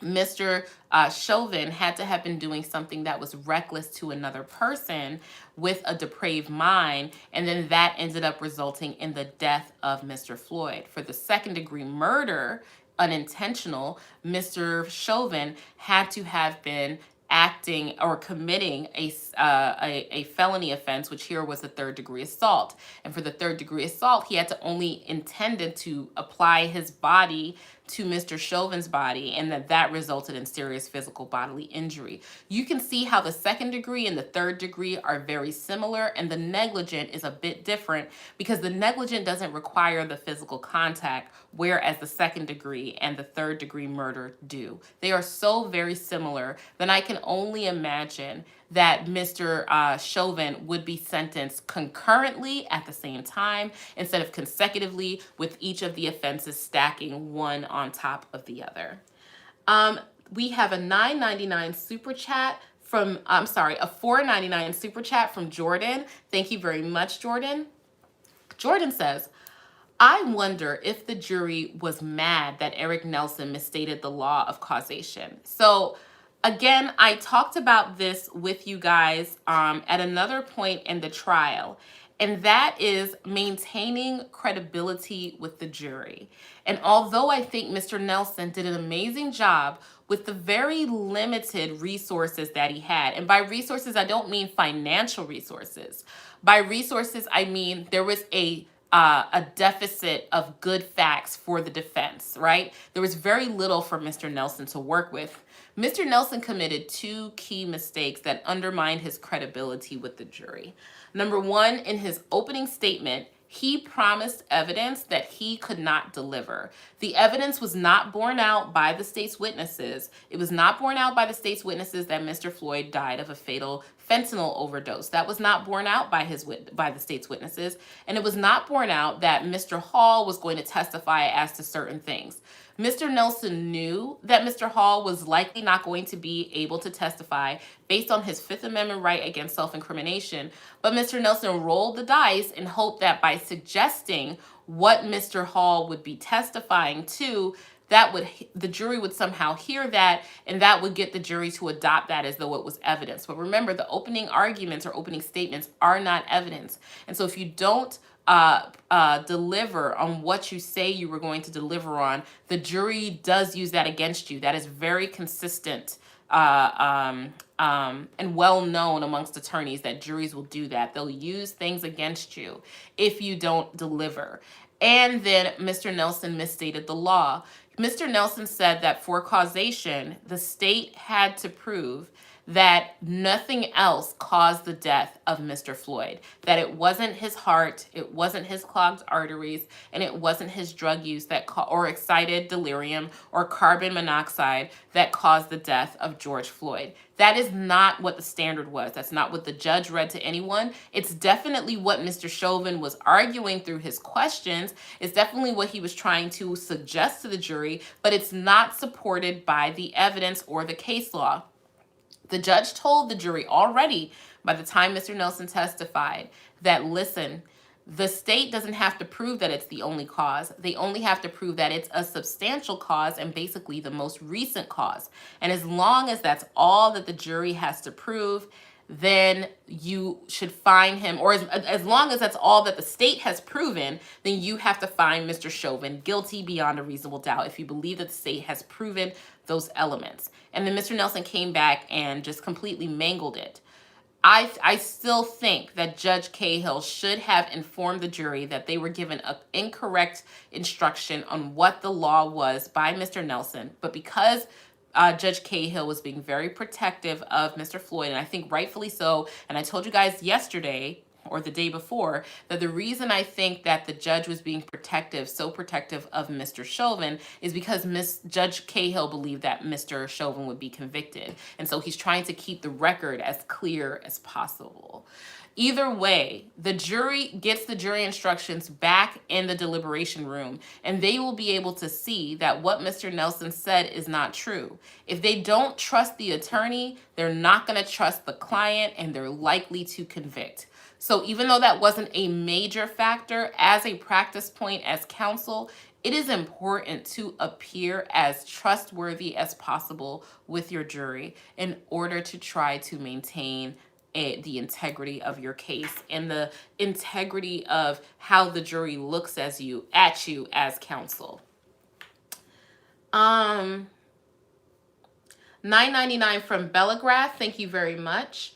Mr. Chauvin had to have been doing something that was reckless to another person with a depraved mind, and then that ended up resulting in the death of Mr. Floyd. For the second-degree murder, unintentional, Mr. Chauvin had to have been acting or committing a felony offense, which here was a third-degree assault. And for the third-degree assault, he had to only intended to apply his body to Mr. Chauvin's body, and that resulted in serious physical bodily injury. You can see how the second degree and the third degree are very similar, and the negligent is a bit different because the negligent doesn't require the physical contact, whereas the second degree and the third degree murder do. They are so very similar that I can only imagine that Mr. Chauvin would be sentenced concurrently at the same time instead of consecutively, with each of the offenses stacking one on top of the other. We have a $9.99 super chat from, a $4.99 super chat from Jordan. Thank you very much, Jordan. Jordan says, I wonder if the jury was mad that Eric Nelson misstated the law of causation. So again, I talked about this with you guys at another point in the trial. and that is maintaining credibility with the jury. And although I think Mr. Nelson did an amazing job with the very limited resources that he had, and by resources, I don't mean financial resources. By resources, I mean there was a deficit of good facts for the defense, right? There was very little for Mr. Nelson to work with. Mr. Nelson committed two key mistakes that undermined his credibility with the jury. Number one, in his opening statement, he promised evidence that he could not deliver. The evidence was not borne out by the state's witnesses. It was not borne out by the state's witnesses that Mr. Floyd died of a fatal fentanyl overdose. That was not borne out by the state's witnesses. And it was not borne out that Mr. Hall was going to testify as to certain things. Mr. Nelson knew that Mr. Hall was likely not going to be able to testify based on his Fifth Amendment right against self-incrimination, but Mr. Nelson rolled the dice and hoped that by suggesting what Mr. Hall would be testifying to, the jury would somehow hear that, and that would get the jury to adopt that as though it was evidence. But remember, the opening arguments or opening statements are not evidence. And so if you don't deliver on what you say you were going to deliver on, the jury does use that against you. That is very consistent and well known amongst attorneys that juries will do that. They'll use things against you if you don't deliver. And then Mr. Nelson misstated the law. Mr. Nelson said that for causation, the state had to prove that nothing else caused the death of Mr. Floyd, that it wasn't his heart, it wasn't his clogged arteries, and it wasn't his drug use or excited delirium or carbon monoxide that caused the death of George Floyd. That is not what the standard was. That's not what the judge read to anyone. It's definitely what Mr. Chauvin was arguing through his questions. It's definitely what he was trying to suggest to the jury, but it's not supported by the evidence or the case law. The judge told the jury already by the time Mr. Nelson testified that, listen, the state doesn't have to prove that it's the only cause. They only have to prove that it's a substantial cause and basically the most recent cause. And as long as that's all that the jury has to prove, then you should find him, or as long as that's all that the state has proven, then you have to find Mr. Chauvin guilty beyond a reasonable doubt if you believe that the state has proven those elements. And then Mr. Nelson came back and just completely mangled it. I still think that Judge Cahill should have informed the jury that they were given an incorrect instruction on what the law was by Mr. Nelson, but because Judge Cahill was being very protective of Mr. Floyd, and I think rightfully so. And I told you guys yesterday or the day before that the reason I think that the judge was being so protective of Mr. Chauvin is because Judge Cahill believed that Mr. Chauvin would be convicted. And so he's trying to keep the record as clear as possible. Either way, the jury gets the jury instructions back in the deliberation room, and they will be able to see that what Mr. Nelson said is not true. If they don't trust the attorney, they're not going to trust the client, and they're likely to convict. So even though that wasn't a major factor, as a practice point as counsel, it is important to appear as trustworthy as possible with your jury in order to try to maintain the integrity of your case and the integrity of how the jury looks at you as counsel. $9.99 from Bellagrath. Thank you very much.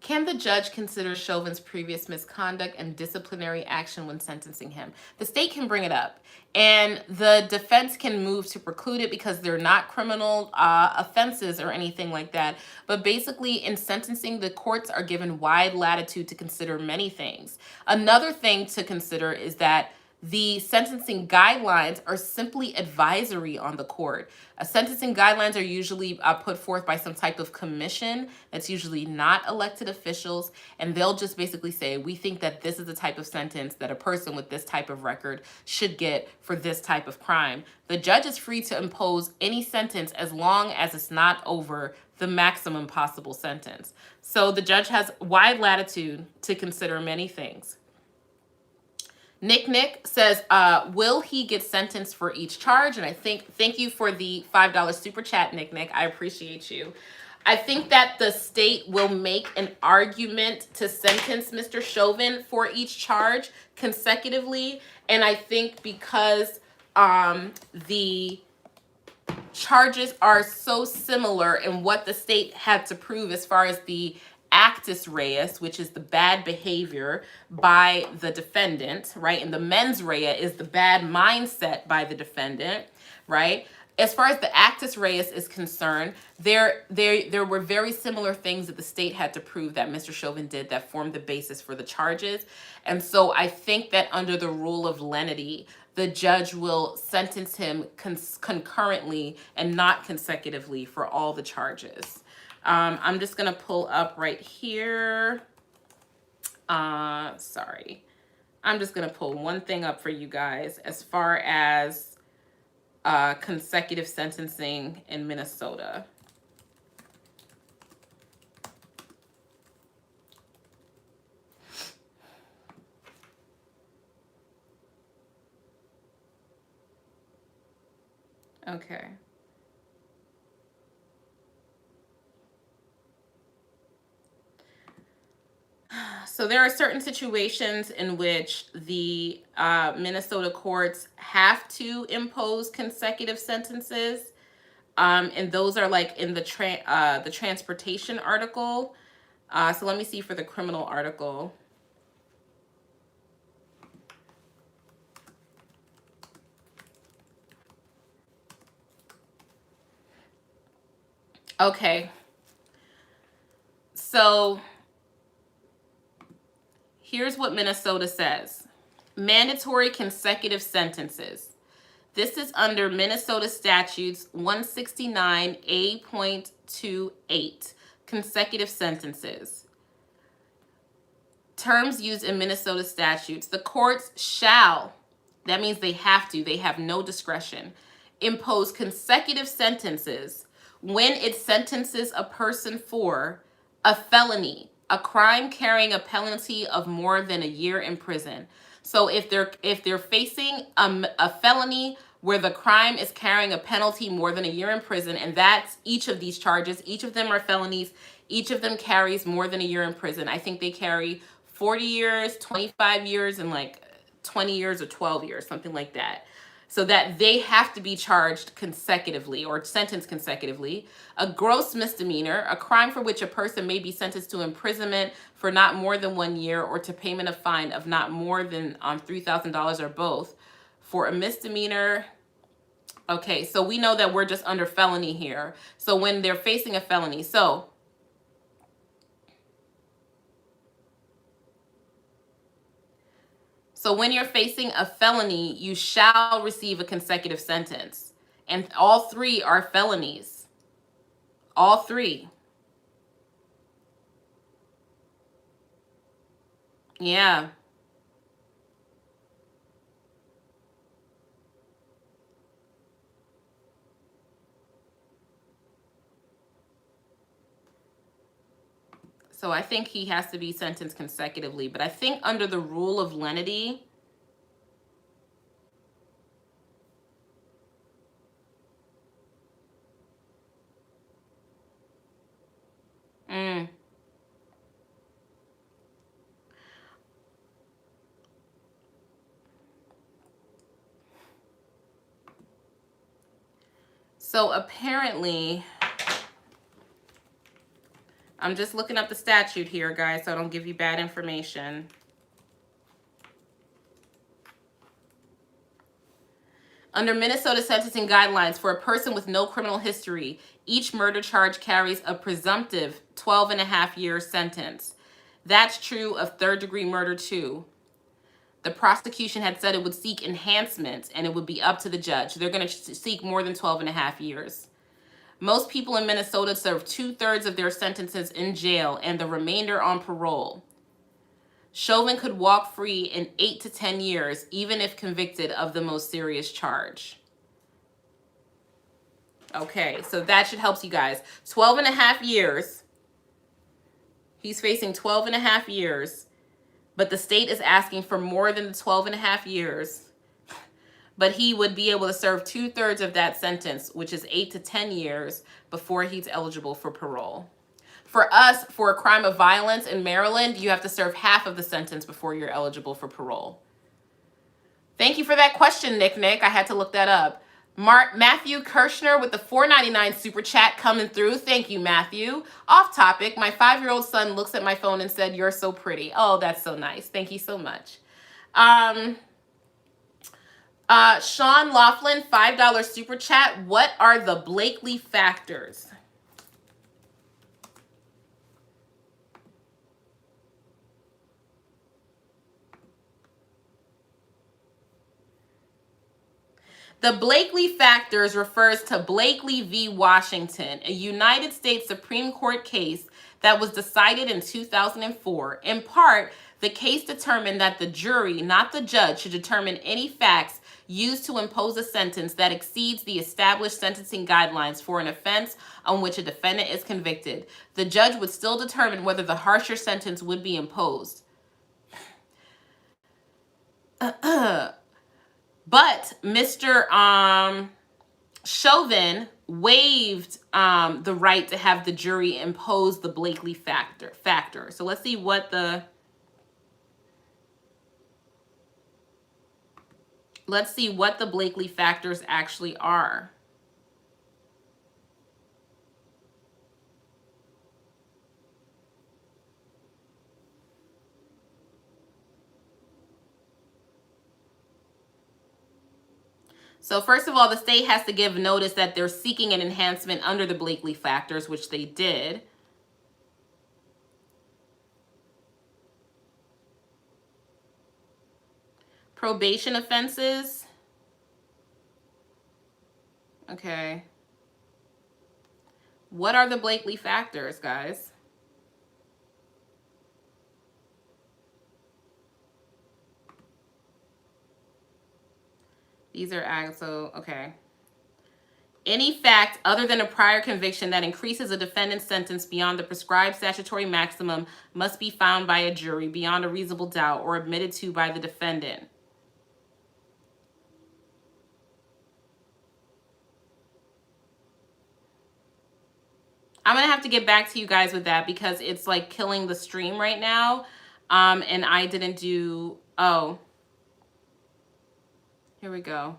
Can the judge consider Chauvin's previous misconduct and disciplinary action when sentencing him? The state can bring it up, and the defense can move to preclude it because they're not criminal offenses or anything like that. But basically, in sentencing, the courts are given wide latitude to consider many things. Another thing to consider is that the sentencing guidelines are simply advisory on the court. Sentencing guidelines are usually put forth by some type of commission that's usually not elected officials, and they'll just basically say, we think that this is the type of sentence that a person with this type of record should get for this type of crime. The judge is free to impose any sentence as long as it's not over the maximum possible sentence. So the judge has wide latitude to consider many things. Nick says, will he get sentenced for each charge? And thank you for the $5 super chat, Nick. I appreciate you. I think that the state will make an argument to sentence Mr. Chauvin for each charge consecutively. And I think because the charges are so similar in what the state had to prove as far as the actus reus, which is the bad behavior by the defendant, right? And the mens rea is the bad mindset by the defendant, right? As far as the actus reus is concerned, there were very similar things that the state had to prove that Mr. Chauvin did that formed the basis for the charges. And so I think that under the rule of lenity, the judge will sentence him concurrently and not consecutively for all the charges. I'm just going to pull up right here. Sorry. I'm just going to pull one thing up for you guys as far as consecutive sentencing in Minnesota. Okay. So there are certain situations in which the Minnesota courts have to impose consecutive sentences. And those are like in the transportation article. So let me see for the criminal article. Okay. So here's what Minnesota says. Mandatory consecutive sentences. This is under Minnesota statutes 169A.28, consecutive sentences. Terms used in Minnesota statutes. The courts shall, that means they have to, they have no discretion, impose consecutive sentences when it sentences a person for a felony, a crime carrying a penalty of more than a year in prison. So if they're facing a felony where the crime is carrying a penalty more than a year in prison, and that's each of these charges, each of them are felonies, each of them carries more than a year in prison. I think they carry 40 years, 25 years, and like 20 years or 12 years, something like that. So that they have to be charged consecutively or sentenced consecutively. A gross misdemeanor, a crime for which a person may be sentenced to imprisonment for not more than 1 year or to payment of fine of not more than $3,000 or both. For a misdemeanor, okay, so we know that we're just under felony here. So when they're facing a felony, so when you're facing a felony, you shall receive a consecutive sentence. And all three are felonies. All three. Yeah. So I think he has to be sentenced consecutively. But I think under the rule of lenity, so apparently, I'm just looking up the statute here, guys, so I don't give you bad information. Under Minnesota sentencing guidelines, for a person with no criminal history, each murder charge carries a presumptive 12.5-year sentence. That's true of third-degree murder, too. The prosecution had said it would seek enhancement, and it would be up to the judge. They're going to seek more than 12.5 years. Most people in Minnesota serve 2/3 of their sentences in jail and the remainder on parole. Chauvin could walk free in 8 to 10 years, even if convicted of the most serious charge. Okay, so that should help you guys. 12.5 years. He's facing 12.5 years, but the state is asking for more than the 12.5 years. but he would be able to serve 2/3 of that sentence, which is 8 to 10 years, before he's eligible for parole. For us, for a crime of violence in Maryland, you have to serve half of the sentence before you're eligible for parole. Thank you for that question, Nick. I had to look that up. Matthew Kirshner with the $4.99 super chat coming through. Thank you, Matthew. Off topic, my 5-year-old son looks at my phone and said, "You're so pretty." Oh, that's so nice. Thank you so much. Sean Laughlin, $5 super chat. What are the Blakely factors? The Blakely factors refers to Blakely v. Washington, a United States Supreme Court case that was decided in 2004. In part, the case determined that the jury, not the judge, should determine any facts used to impose a sentence that exceeds the established sentencing guidelines for an offense on which a defendant is convicted. The judge would still determine whether the harsher sentence would be imposed. But Mr. Chauvin waived the right to have the jury impose the Blakely factor. So let's see what the Blakely factors actually are. So first of all, the state has to give notice that they're seeking an enhancement under the Blakely factors, which they did. Probation offenses. Okay. What are the Blakely factors, guys? These are also, okay. Any fact other than a prior conviction that increases a defendant's sentence beyond the prescribed statutory maximum must be found by a jury beyond a reasonable doubt or admitted to by the defendant. I'm going to have to get back to you guys with that because it's like killing the stream right now. And I didn't do, oh. Here we go.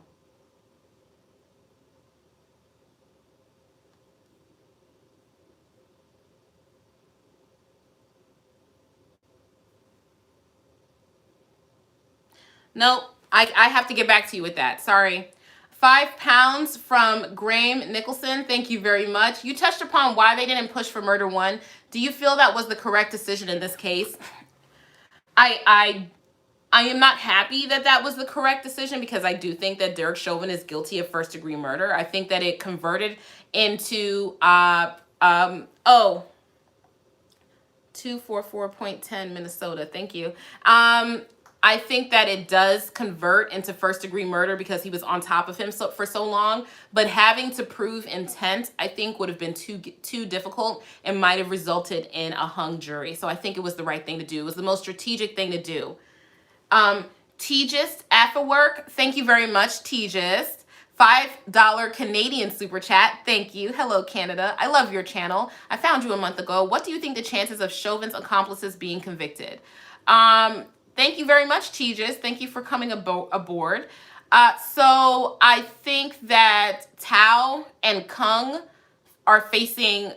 Nope, I have to get back to you with that. Sorry. £5 from Graham Nicholson. Thank you very much. You touched upon why they didn't push for murder 1. Do you feel that was the correct decision in this case? I am not happy that that was the correct decision because I do think that Derek Chauvin is guilty of first-degree murder. I think that it converted into 244.10 Minnesota. Thank you. I think that it does convert into first-degree murder because he was on top of him for so long. But having to prove intent, I think, would have been too difficult and might have resulted in a hung jury. So I think it was the right thing to do. It was the most strategic thing to do. Tejas Afterwork, thank you very much, Tejas. $5 Canadian super chat. Thank you. Hello, Canada. I love your channel. I found you a month ago. What do you think the chances of Chauvin's accomplices being convicted? Thank you very much, Tejas. Thank you for coming aboard. So I think that Tao and Kung are facing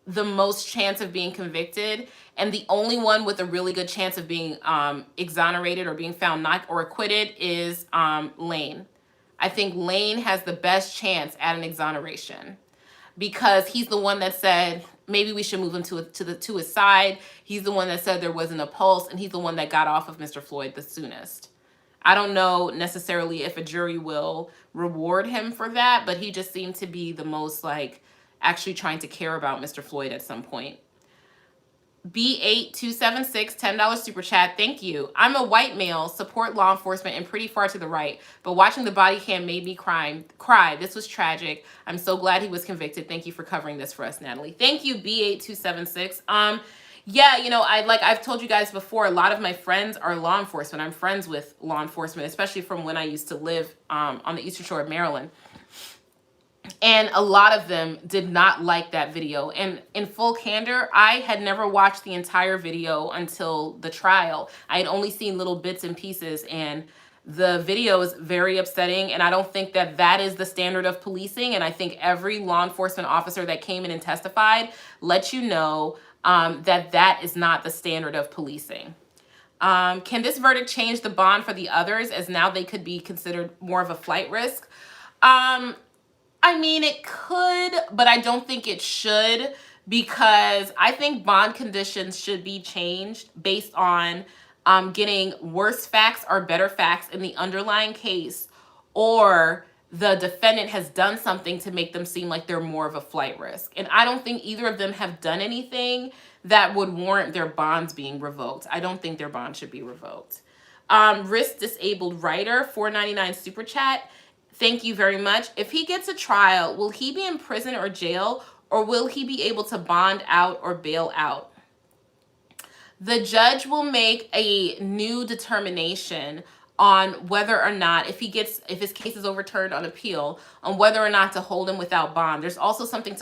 the most chance of being convicted, and the only one with a really good chance of being exonerated or being found not or acquitted is Lane. I think Lane has the best chance at an exoneration because he's the one that said maybe we should move him to his side. He's the one that said there wasn't a pulse, and he's the one that got off of Mr. Floyd the soonest. I don't know necessarily if a jury will reward him for that, but he just seemed to be the most like actually trying to care about Mr. Floyd at some point. B8276, $10 super chat. Thank you. I'm a white male, support law enforcement, and pretty far to the right. But watching the body cam made me cry. This was tragic. I'm so glad he was convicted. Thank you for covering this for us, Natalie. Thank you, B8276. Yeah, I've told you guys before, a lot of my friends are law enforcement. I'm friends with law enforcement, especially from when I used to live on the Eastern Shore of Maryland. And a lot of them did not like that video. And in full candor, I had never watched the entire video until the trial. I had only seen little bits and pieces, and the video is very upsetting. And I don't think that that is the standard of policing. And I think every law enforcement officer that came in and testified let you know that that is not the standard of policing. Can this verdict change the bond for the others, as now they could be considered more of a flight risk? I mean, it could, but I don't think it should, because I think bond conditions should be changed based on getting worse facts or better facts in the underlying case, or the defendant has done something to make them seem like they're more of a flight risk. And I don't think either of them have done anything that would warrant their bonds being revoked. I don't think their bond should be revoked. Risk Disabled Writer, $4.99 super chat. Thank you very much. If he gets a trial, will he be in prison or jail, or will he be able to bond out or bail out? The judge will make a new determination on whether or not, if his case is overturned on appeal, on whether or not to hold him without bond. There's also something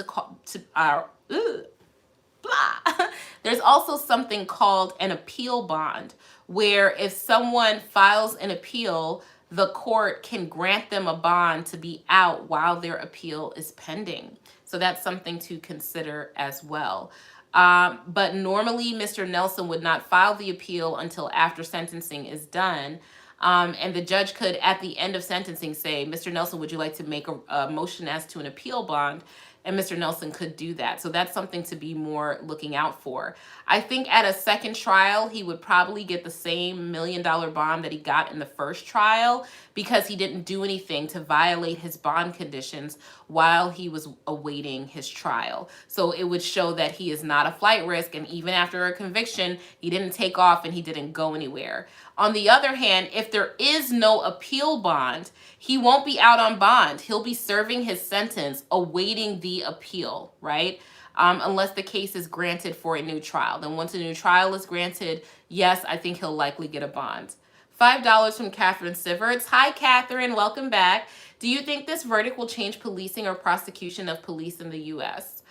There's also something called an appeal bond, where if someone files an appeal, the court can grant them a bond to be out while their appeal is pending. So that's something to consider as well. But normally, Mr. Nelson would not file the appeal until after sentencing is done. And the judge could, at the end of sentencing, say, Mr. Nelson, would you like to make a motion as to an appeal bond? And Mr. Nelson could do that. So that's something to be more looking out for. I think at a second trial, he would probably get the same $1 million bond that he got in the first trial, because he didn't do anything to violate his bond conditions while he was awaiting his trial. So it would show that he is not a flight risk, and even after a conviction, he didn't take off and he didn't go anywhere. On the other hand, if there is no appeal bond, he won't be out on bond. He'll be serving his sentence awaiting the appeal, right? Unless the case is granted for a new trial. Then once a new trial is granted, yes, I think he'll likely get a bond. $5 from Catherine Siverts. Hi, Catherine. Welcome back. Do you think this verdict will change policing or prosecution of police in the U.S.?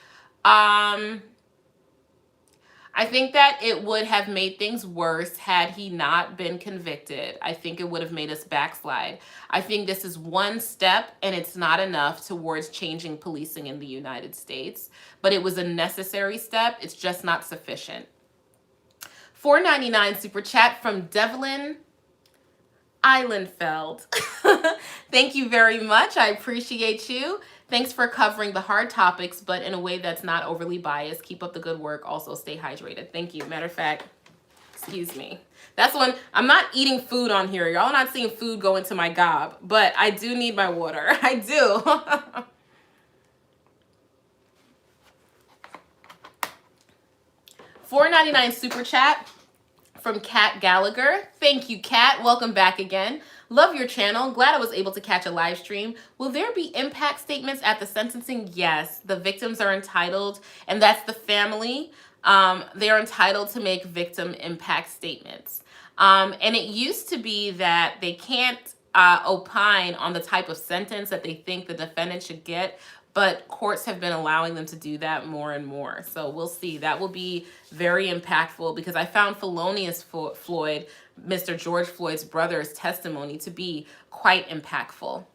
I think that it would have made things worse had he not been convicted. I think it would have made us backslide. I think this is one step, and it's not enough towards changing policing in the United States. But it was a necessary step. It's just not sufficient. $4.99 super chat from Devlin Islandfeld. Thank you very much. I appreciate you. Thanks for covering the hard topics, but in a way that's not overly biased. Keep up the good work. Also, stay hydrated. Thank you. Matter of fact, excuse me. That's when I'm not eating food on here. Y'all not seeing food go into my gob, but I do need my water. I do. $4.99 super chat from Kat Gallagher. Thank you, Kat. Welcome back again. Love your channel. Glad I was able to catch a live stream. Will there be impact statements at the sentencing? Yes. The victims are entitled, and that's the family. They're entitled to make victim impact statements. And it used to be that they can't opine on the type of sentence that they think the defendant should get, but courts have been allowing them to do that more and more. So we'll see. That will be very impactful, because I found Felonious Floyd, Mr. George Floyd's brother's testimony, to be quite impactful.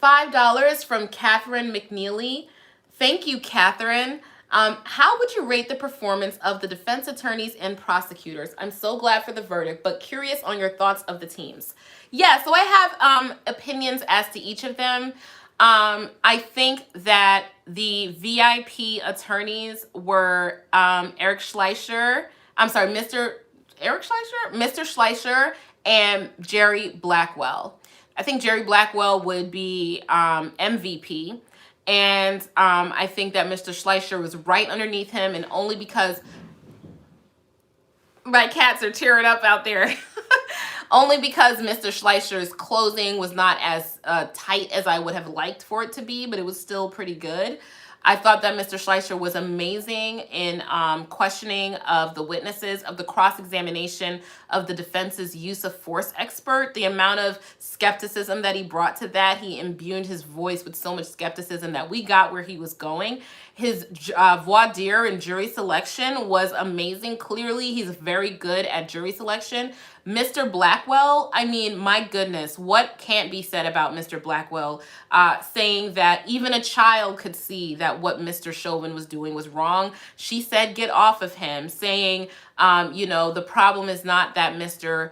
$5 from Catherine McNeely. Thank you, Catherine. How would you rate the performance of the defense attorneys and prosecutors? I'm so glad for the verdict, but curious on your thoughts of the teams. Yeah, so I have opinions as to each of them. I think that the VIP attorneys were Mr. Schleicher and Jerry Blackwell. I think Jerry Blackwell would be MVP. And I think that Mr. Schleicher was right underneath him, and only because my cats are tearing up out there. Only because Mr. Schleicher's closing was not as tight as I would have liked for it to be, but it was still pretty good. I thought that Mr. Schleicher was amazing in questioning of the witnesses, of the cross-examination of the defense's use of force expert. The amount of skepticism that he brought to that, he imbued his voice with so much skepticism that we got where he was going. His voir dire and jury selection was amazing. Clearly, he's very good at jury selection. Mr. Blackwell, I mean, my goodness, what can't be said about Mr. Blackwell, saying that even a child could see that what Mr. Chauvin was doing was wrong. She said, get off of him, saying, the problem is not that Mr.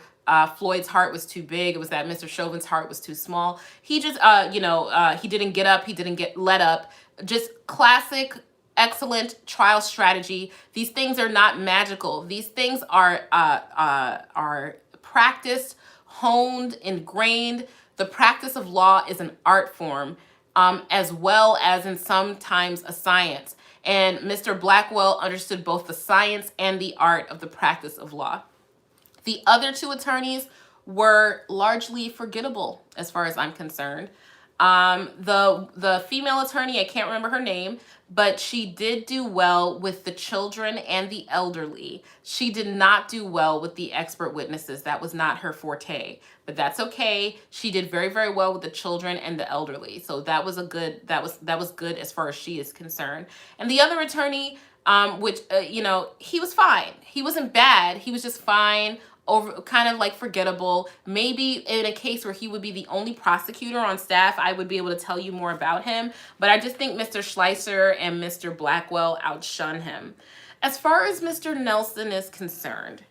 Floyd's heart was too big. It was that Mr. Chauvin's heart was too small. He just, he didn't get up. He didn't get let up. Just classic, excellent trial strategy. These things are not magical. These things are practiced, honed, ingrained. The practice of law is an art form, as well as in sometimes a science. And Mr. Blackwell understood both the science and the art of the practice of law. The other two attorneys were largely forgettable as far as I'm concerned. The female attorney, I can't remember her name, but she did do well with the children and the elderly. She did not do well with the expert witnesses. That was not her forte, but that's okay. She did very, very well with the children and the elderly. So that was that was good as far as she is concerned. And the other attorney, he was fine. He wasn't bad. He was just fine. Over kind of like forgettable. Maybe in a case where he would be the only prosecutor on staff, I would be able to tell you more about him. But I just think Mr. Schleicher and Mr. Blackwell outshone him. As far as Mr. Nelson is concerned,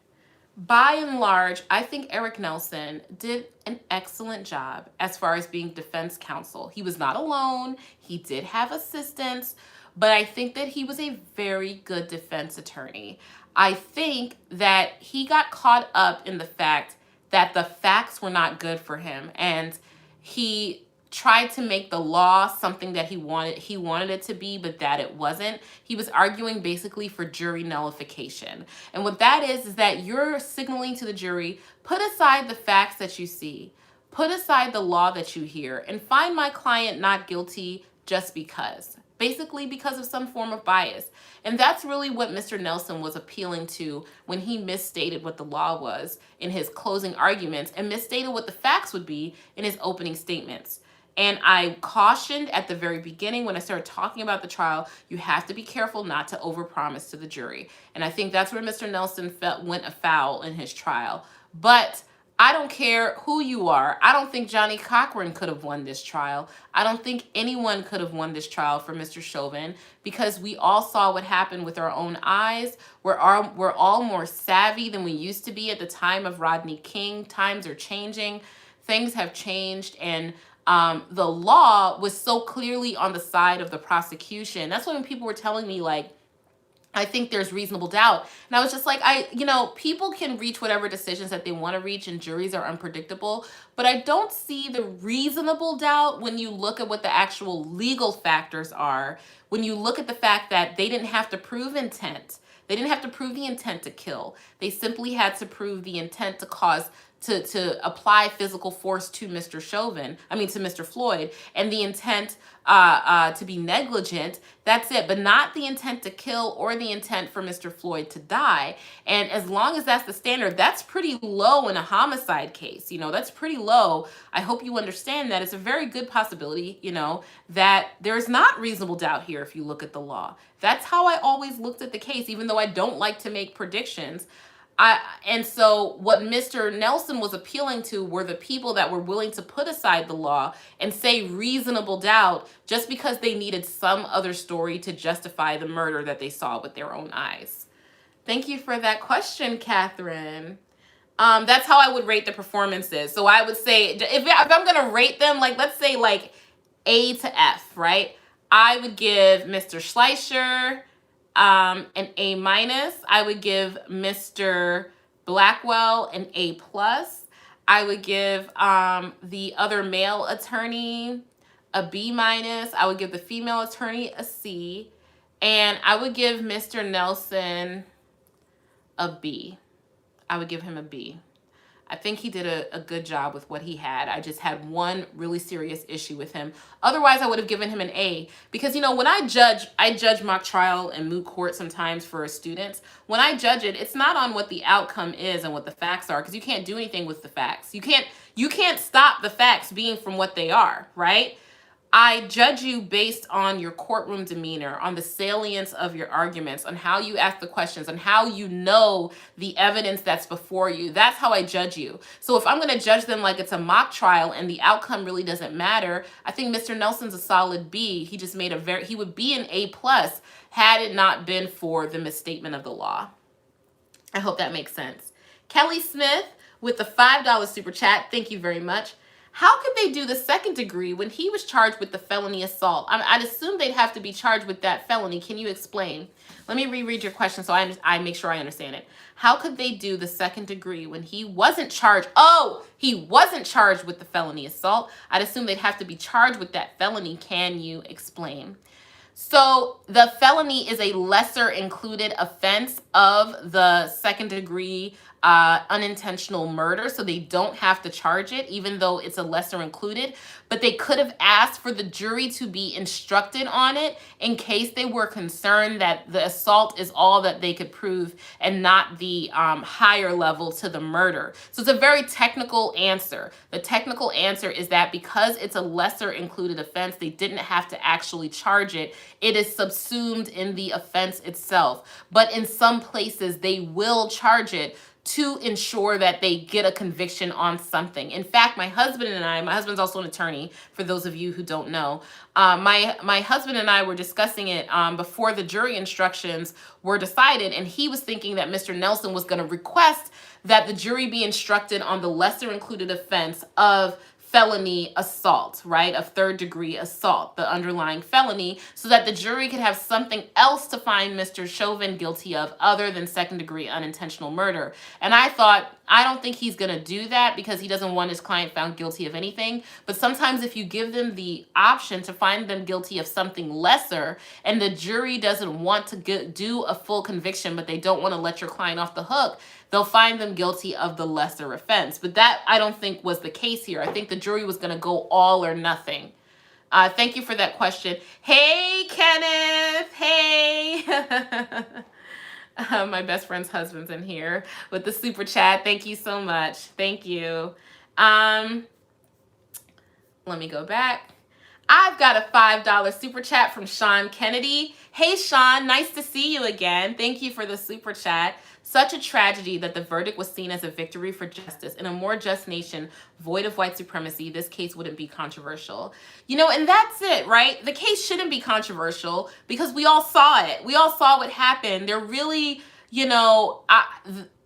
by and large, I think Eric Nelson did an excellent job as far as being defense counsel. He was not alone. He did have assistants, but I think that he was a very good defense attorney. I think that he got caught up in the fact that the facts were not good for him, and he tried to make the law something that he wanted it to be, but that it wasn't. He was arguing basically for jury nullification. And what that is that you're signaling to the jury, put aside the facts that you see, put aside the law that you hear, and find my client not guilty just because. Basically because of some form of bias. And that's really what Mr. Nelson was appealing to when he misstated what the law was in his closing arguments and misstated what the facts would be in his opening statements. And I cautioned at the very beginning when I started talking about the trial, you have to be careful not to overpromise to the jury. And I think that's where Mr. Nelson went afoul in his trial. But I don't care who you are. I don't think Johnny Cochran could have won this trial. I don't think anyone could have won this trial for Mr. Chauvin because we all saw what happened with our own eyes. We're all more savvy than we used to be at the time of Rodney King. Times are changing. Things have changed, and the law was so clearly on the side of the prosecution. That's when people were telling me, like, I think there's reasonable doubt. And I was just like, people can reach whatever decisions that they want to reach, and juries are unpredictable. But I don't see the reasonable doubt when you look at what the actual legal factors are. When you look at the fact that they didn't have to prove intent. They didn't have to prove the intent to kill. They simply had to prove the intent to cause to apply physical force to Mr. Floyd, and the intent to be negligent. That's it, but not the intent to kill or the intent for Mr. Floyd to die. And as long as that's the standard, that's pretty low in a homicide case. That's pretty low. I hope you understand that. It's a very good possibility, that there's not reasonable doubt here if you look at the law. That's how I always looked at the case, even though I don't like to make predictions. And so what Mr. Nelson was appealing to were the people that were willing to put aside the law and say reasonable doubt just because they needed some other story to justify the murder that they saw with their own eyes. Thank you for that question, Catherine. That's how I would rate the performances. So I would say, if I'm going to rate them, let's say A to F, right? I would give Mr. Schleicher an A-. I would give Mr. Blackwell an A+. I would give the other male attorney a B-. I would give the female attorney a C. And I would give Mr. Nelson a B. I would give him a B. I think he did a good job with what he had. I just had one really serious issue with him. Otherwise, I would have given him an A. Because, you know, when I judge mock trial and moot court sometimes for students. When I judge it, it's not on what the outcome is and what the facts are, because you can't do anything with the facts. You can't stop the facts being from what they are, right? I judge you based on your courtroom demeanor, on the salience of your arguments, on how you ask the questions, on how you know the evidence that's before you. That's how I judge you. So if I'm going to judge them like it's a mock trial and the outcome really doesn't matter, I think Mr. Nelson's a solid B. He just made he would be an A+ had it not been for the misstatement of the law. I hope that makes sense. Kelly Smith with the $5 super chat. Thank you very much. How could they do the second degree when he was charged with the felony assault? I'd assume they'd have to be charged with that felony. Can you explain? Let me reread your question so I make sure I understand it. How could they do the second degree when he wasn't charged? Oh, he wasn't charged with the felony assault. I'd assume they'd have to be charged with that felony. Can you explain? So the felony is a lesser included offense of the second degree unintentional murder. So they don't have to charge it, even though it's a lesser included. But they could have asked for the jury to be instructed on it in case they were concerned that the assault is all that they could prove and not the higher level to the murder. So it's a very technical answer. The technical answer is that because it's a lesser included offense, they didn't have to actually charge it. It is subsumed in the offense itself. But in some places, they will charge it to ensure that they get a conviction on something. In fact, my husband's also an attorney, for those of you who don't know. My husband and I were discussing it before the jury instructions were decided, and he was thinking that Mr. Nelson was going to request that the jury be instructed on the lesser included offense of felony assault, right? Of third degree assault, the underlying felony, so that the jury could have something else to find Mr. Chauvin guilty of other than second degree unintentional murder. And I thought, I don't think he's going to do that because he doesn't want his client found guilty of anything. But sometimes if you give them the option to find them guilty of something lesser and the jury doesn't want to do a full conviction, but they don't want to let your client off the hook, they'll find them guilty of the lesser offense. But that, I don't think, was the case here. I think the jury was going to go all or nothing. Thank you for that question. Hey, Kenneth. Hey. My best friend's husband's in here with the super chat. Thank you so much. Thank you. Let me go back. I've got a $5 super chat from Sean Kennedy. Hey, Sean, nice to see you again. Thank you for the super chat. Such a tragedy that the verdict was seen as a victory for justice. In a more just nation, void of white supremacy, this case wouldn't be controversial. You know, and that's it, right? The case shouldn't be controversial because we all saw it. We all saw what happened. There really, you know,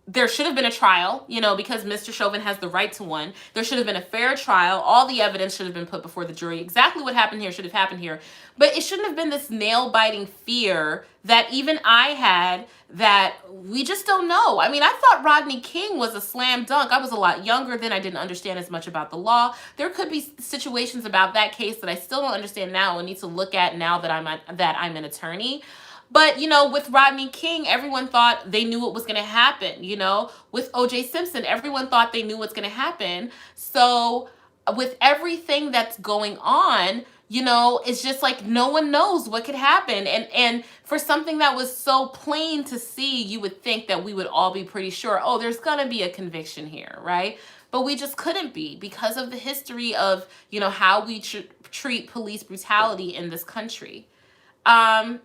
there should have been a trial, you know, because Mr. Chauvin has the right to one. There should have been a fair trial. All the evidence should have been put before the jury. Exactly what happened here should have happened here. But it shouldn't have been this nail-biting fear that even I had that we just don't know. I mean, I thought Rodney King was a slam dunk. I was a lot younger then. I didn't understand as much about the law. There could be situations about that case that I still don't understand now and need to look at now that I'm an attorney. But, you know, with Rodney King, everyone thought they knew what was going to happen. You know, with O.J. Simpson, everyone thought they knew what's going to happen. So with everything that's going on, you know, it's just like no one knows what could happen. And for something that was so plain to see, you would think that we would all be pretty sure, oh, there's going to be a conviction here, right? But we just couldn't be because of the history of, you know, how we treat police brutality in this country. Belgarath,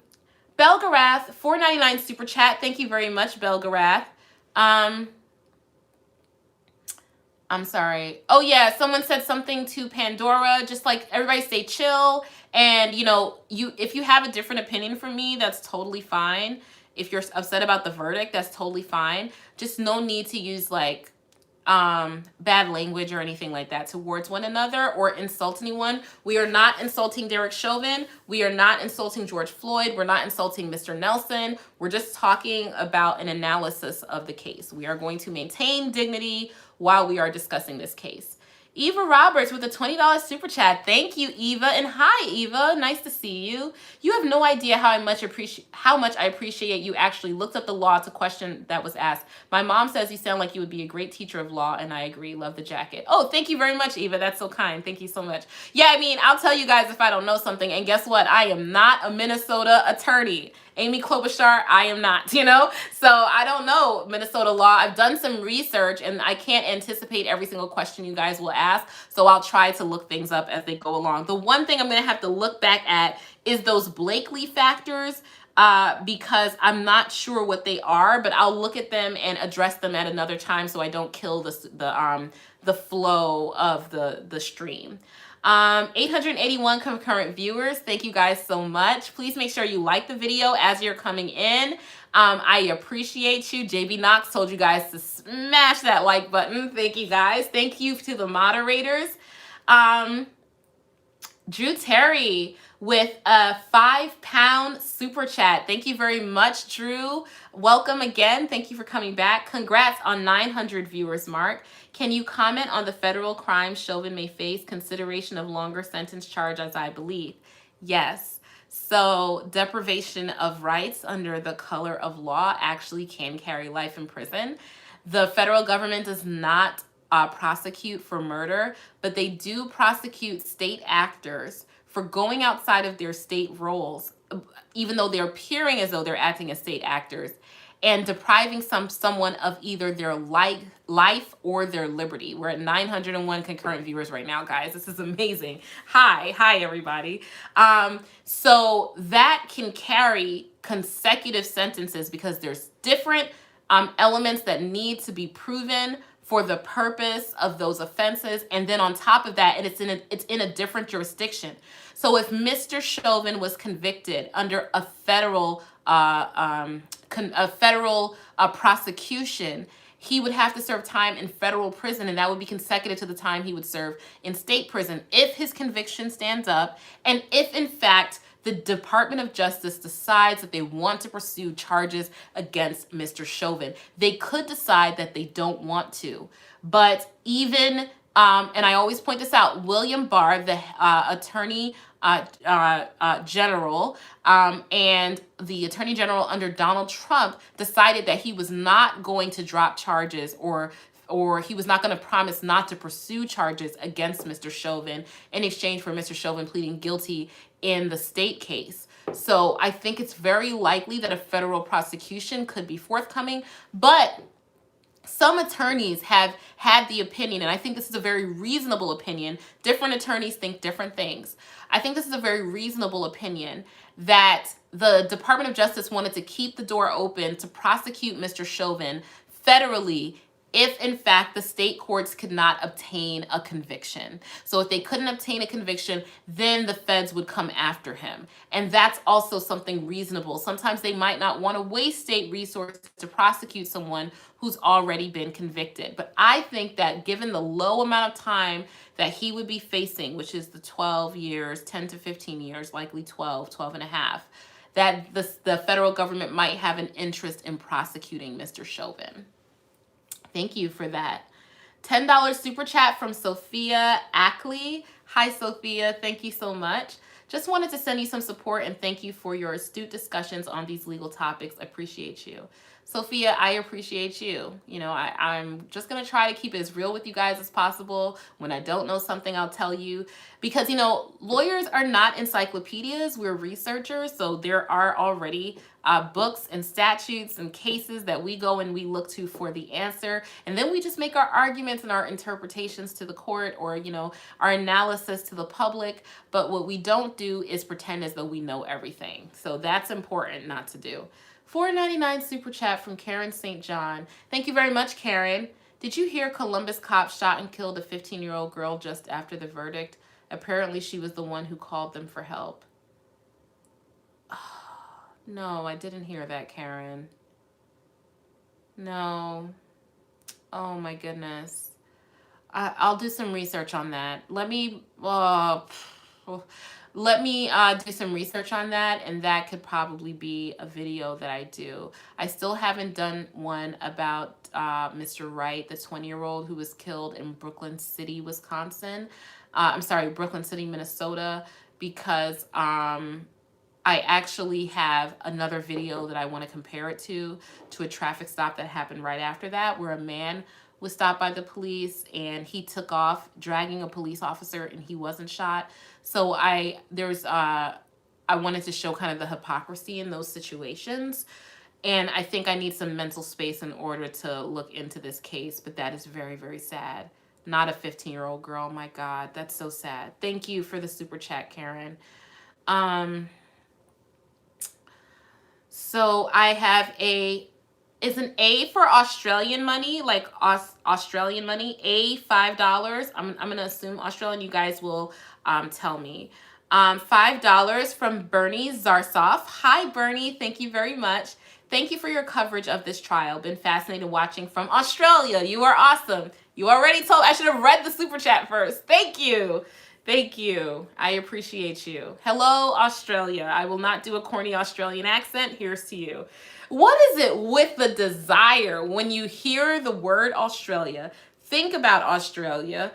$4.99 super chat. Thank you very much, Belgarath. I'm sorry. Oh, yeah, someone said something to Pandora. Just like everybody stay chill. And, you know, if you have a different opinion from me, that's totally fine. If you're upset about the verdict, that's totally fine. Just no need to use, like, bad language or anything like that towards one another or insult anyone. We are not insulting Derek Chauvin. We are not insulting George Floyd. We're not insulting Mr. Nelson. We're just talking about an analysis of the case. We are going to maintain dignity while we are discussing this case. Eva Roberts with a $20 super chat. Thank you, Eva. And hi, Eva. Nice to see you. You have no idea how much I appreciate you actually looked up the law to question that was asked. My mom says you sound like you would be a great teacher of law, and I agree. Love the jacket. Oh, thank you very much, Eva. That's so kind. Thank you so much. Yeah, I mean, I'll tell you guys if I don't know something. And guess what? I am not a Minnesota attorney. Amy Klobuchar, I am not, you know? So I don't know Minnesota law. I've done some research and I can't anticipate every single question you guys will ask. So I'll try to look things up as they go along. The one thing I'm going to have to look back at is those Blakely factors, because I'm not sure what they are, but I'll look at them and address them at another time so I don't kill the flow of the stream. 881 concurrent viewers. Thank you guys so much. Please make sure you like the video as you're coming in. I appreciate you. JB Knox told you guys to smash that like button. Thank you guys. Thank you to the moderators. Drew Terry with a £5 super chat. Thank you very much, Drew. Welcome again. Thank you for coming back. Congrats on 900 viewers mark. Can you comment on the federal crime Chauvin may face consideration of longer sentence charge, as I believe? Yes. So deprivation of rights under the color of law actually can carry life in prison. The federal government does not prosecute for murder, but they do prosecute state actors for going outside of their state roles, even though they're appearing as though they're acting as state actors, and depriving someone of either their life or their liberty. We're at 901 concurrent viewers right now, guys. This is amazing. Hi, everybody. So that can carry consecutive sentences because there's different elements that need to be proven for the purpose of those offenses, and then on top of that, it's in a different jurisdiction. So if Mr. Chauvin was convicted under a federal prosecution, he would have to serve time in federal prison, and that would be consecutive to the time he would serve in state prison if his conviction stands up, and if in fact the Department of Justice decides that they want to pursue charges against Mr. Chauvin. They could decide that they don't want to, but even, and I always point this out, William Barr, the Attorney General, and the Attorney General under Donald Trump decided that he was not going to drop charges or he was not going to promise not to pursue charges against Mr. Chauvin in exchange for Mr. Chauvin pleading guilty in the state case. So I think it's very likely that a federal prosecution could be forthcoming, but some attorneys have had the opinion, and I think this is a very reasonable opinion. Different attorneys think different things. I think this is a very reasonable opinion that the Department of Justice wanted to keep the door open to prosecute Mr. Chauvin federally if in fact the state courts could not obtain a conviction. So if they couldn't obtain a conviction, then the feds would come after him. And that's also something reasonable. Sometimes they might not want to waste state resources to prosecute someone who's already been convicted. But I think that given the low amount of time that he would be facing, which is the 12 years, 10 to 15 years, likely 12 and a half, that the federal government might have an interest in prosecuting Mr. Chauvin. Thank you for that. $10 super chat from Sophia Ackley. Hi, Sophia. Thank you so much. Just wanted to send you some support and thank you for your astute discussions on these legal topics. I appreciate you. Sophia, I appreciate you. You know, I'm just going to try to keep it as real with you guys as possible. When I don't know something, I'll tell you. Because, you know, lawyers are not encyclopedias. We're researchers. So there are already books and statutes and cases that we go and we look to for the answer. And then we just make our arguments and our interpretations to the court or, you know, our analysis to the public. But what we don't do is pretend as though we know everything. So that's important not to do. $4.99 super chat from Karen St. John. Thank you very much, Karen. Did you hear Columbus cops shot and killed a 15-year-old girl just after the verdict? Apparently, she was the one who called them for help. Oh, no, I didn't hear that, Karen. No. Oh, my goodness. I'll do some research on that. Let me... Let me do some research on that, and that could probably be a video that I do. I still haven't done one about Mr. Wright, the 20-year-old who was killed in Brooklyn City, Wisconsin. I'm sorry, Brooklyn City, Minnesota, because I actually have another video that I want to compare it to a traffic stop that happened right after that, where a man was stopped by the police and he took off dragging a police officer and he wasn't shot. So I wanted to show kind of the hypocrisy in those situations. And I think I need some mental space in order to look into this case, but that is very, very sad. Not a 15-year-old girl. My God, that's so sad. Thank you for the super chat, Karen. So I have is an A for Australian money, like Australian money, A, $5. I'm going to assume Australian. You guys will tell me. $5 from Bernie Zarsoff. Hi, Bernie. Thank you very much. Thank you for your coverage of this trial. Been fascinated watching from Australia. You are awesome. You already told, I should have read the super chat first. Thank you. Thank you. I appreciate you. Hello, Australia. I will not do a corny Australian accent. Here's to you. What is it with the desire when you hear the word Australia? Think about Australia.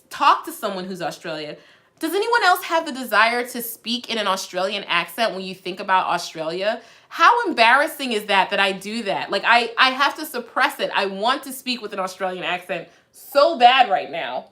Talk to someone who's Australia. Does anyone else have the desire to speak in an Australian accent when you think about Australia? How embarrassing is that I do that? Like, I have to suppress it. I want to speak with an Australian accent so bad right now.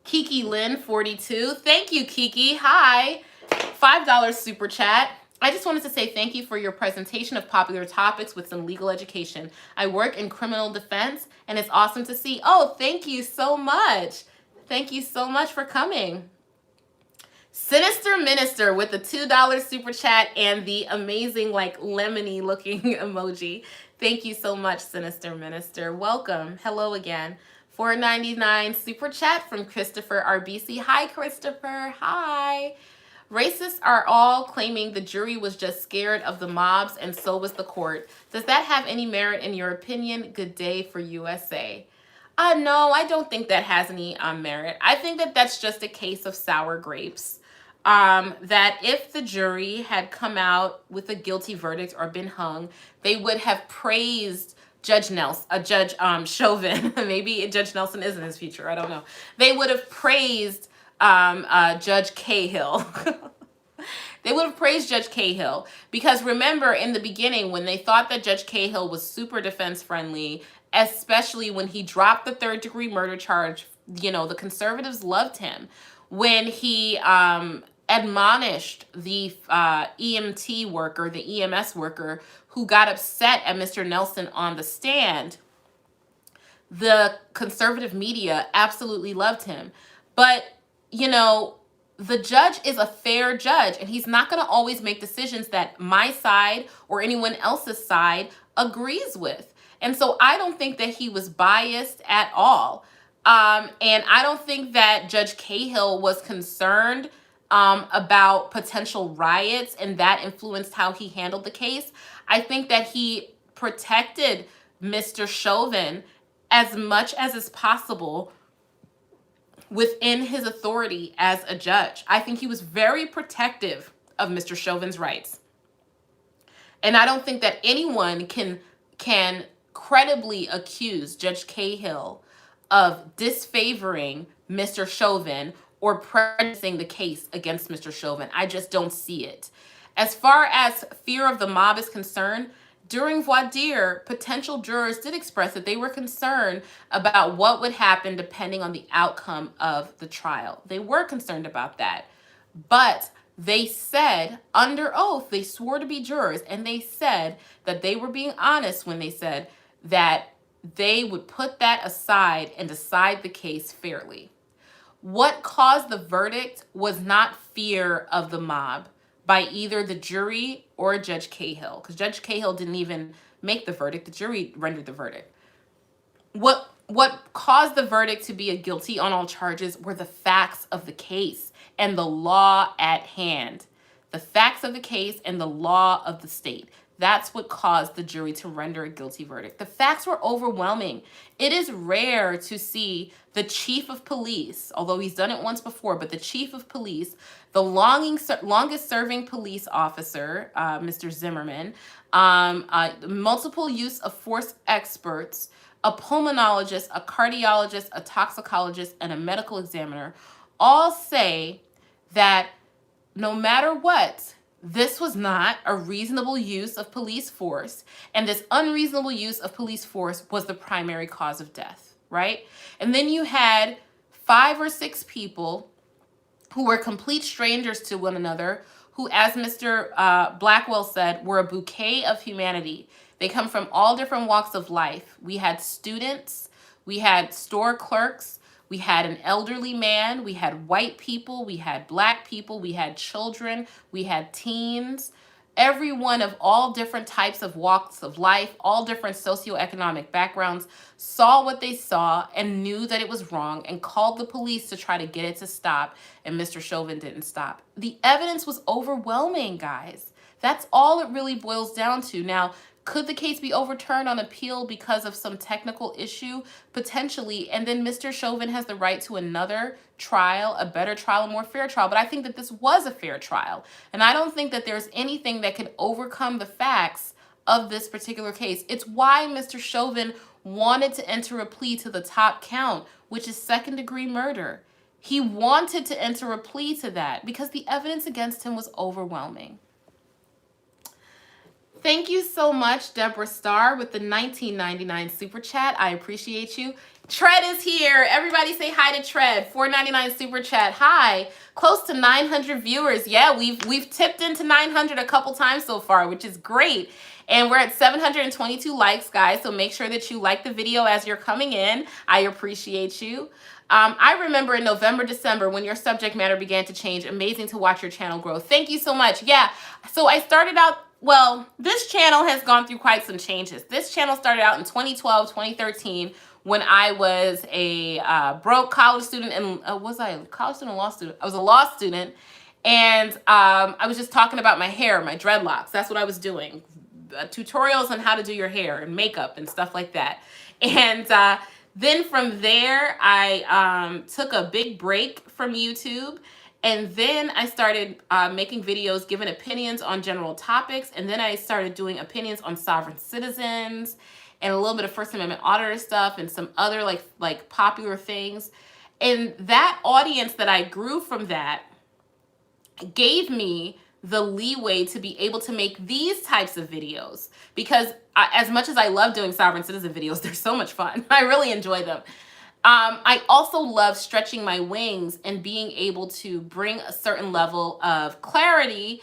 Kiki Lynn 42. Thank you, Kiki. Hi. $5 super chat. I just wanted to say thank you for your presentation of popular topics with some legal education. I work in criminal defense, and it's awesome to see. Oh, thank you so much. Thank you so much for coming. Sinister Minister with the $2 super chat and the amazing, like, lemony looking emoji. Thank you so much, Sinister Minister. Welcome. Hello again. $4.99 super chat from Christopher RBC. Hi, Christopher. Hi. Racists are all claiming the jury was just scared of the mobs and so was the court. Does that have any merit in your opinion? Good day for USA. No, I don't think that has any merit. I think that that's just a case of sour grapes. That if the jury had come out with a guilty verdict or been hung, they would have praised Judge Chauvin. Maybe Judge Nelson is in his future. I don't know. They would have praised Judge Cahill. They would have praised Judge Cahill because remember in the beginning when they thought that Judge Cahill was super defense friendly, especially when he dropped the third-degree murder charge, you know, the conservatives loved him. When he admonished the EMT worker, the EMS worker, who got upset at Mr. Nelson on the stand, the conservative media absolutely loved him. But, you know, the judge is a fair judge, and he's not going to always make decisions that my side or anyone else's side agrees with. And so I don't think that he was biased at all. And I don't think that Judge Cahill was concerned about potential riots and that influenced how he handled the case. I think that he protected Mr. Chauvin as much as is possible within his authority as a judge. I think he was very protective of Mr. Chauvin's rights. And I don't think that anyone can credibly accuse Judge Cahill of disfavoring Mr. Chauvin or prejudicing the case against Mr. Chauvin. I just don't see it. As far as fear of the mob is concerned, during voir dire, potential jurors did express that they were concerned about what would happen depending on the outcome of the trial. They were concerned about that. But they said, under oath, they swore to be jurors, and they said that they were being honest when they said that they would put that aside and decide the case fairly. What caused the verdict was not fear of the mob by either the jury or Judge Cahill, because Judge Cahill didn't even make the verdict. The jury rendered the verdict. What caused the verdict to be a guilty on all charges were the facts of the case and the law at hand. The facts of the case and the law of the state. That's what caused the jury to render a guilty verdict. The facts were overwhelming. It is rare to see the chief of police, although he's done it once before, but the chief of police, the longest serving police officer, Mr. Zimmerman, multiple use of force experts, a pulmonologist, a cardiologist, a toxicologist, and a medical examiner all say that no matter what, this was not a reasonable use of police force, and this unreasonable use of police force was the primary cause of death, right? And then you had 5 or 6 people who were complete strangers to one another, who, as Mr. Blackwell said, were a bouquet of humanity. They come from all different walks of life. We had students, we had store clerks, we had an elderly man, we had white people, we had black people, we had children, we had teens. Everyone of all different types of walks of life, all different socioeconomic backgrounds, saw what they saw and knew that it was wrong and called the police to try to get it to stop, and Mr. Chauvin didn't stop. The evidence was overwhelming, guys. That's all it really boils down to. Now, could the case be overturned on appeal because of some technical issue? Potentially. And then Mr. Chauvin has the right to another trial, a better trial, a more fair trial. But I think that this was a fair trial. And I don't think that there's anything that could overcome the facts of this particular case. It's why Mr. Chauvin wanted to enter a plea to the top count, which is second-degree murder. He wanted to enter a plea to that because the evidence against him was overwhelming. Thank you so much, Deborah Starr, with the $19.99 super chat. I appreciate you. Tread is here. Everybody say hi to Tread. $4.99 super chat. Hi. Close to 900 viewers. Yeah, we've tipped into 900 a couple times so far, which is great. And we're at 722 likes, guys. So make sure that you like the video as you're coming in. I appreciate you. I remember in November, December, when your subject matter began to change. Amazing to watch your channel grow. Thank you so much. Yeah. So I started out. Well, this channel has gone through quite some changes. This channel started out in 2012, 2013, when I was a broke college student. And was I a college student or law student? I was a law student. And I was just talking about my hair, my dreadlocks. That's what I was doing. Tutorials on how to do your hair and makeup and stuff like that. And then from there, I took a big break from YouTube. And then I started making videos, giving opinions on general topics. And then I started doing opinions on sovereign citizens and a little bit of First Amendment auditor stuff and some other like popular things. And that audience that I grew from that gave me the leeway to be able to make these types of videos. Because as much as I love doing sovereign citizen videos, they're so much fun. I really enjoy them. I also love stretching my wings and being able to bring a certain level of clarity,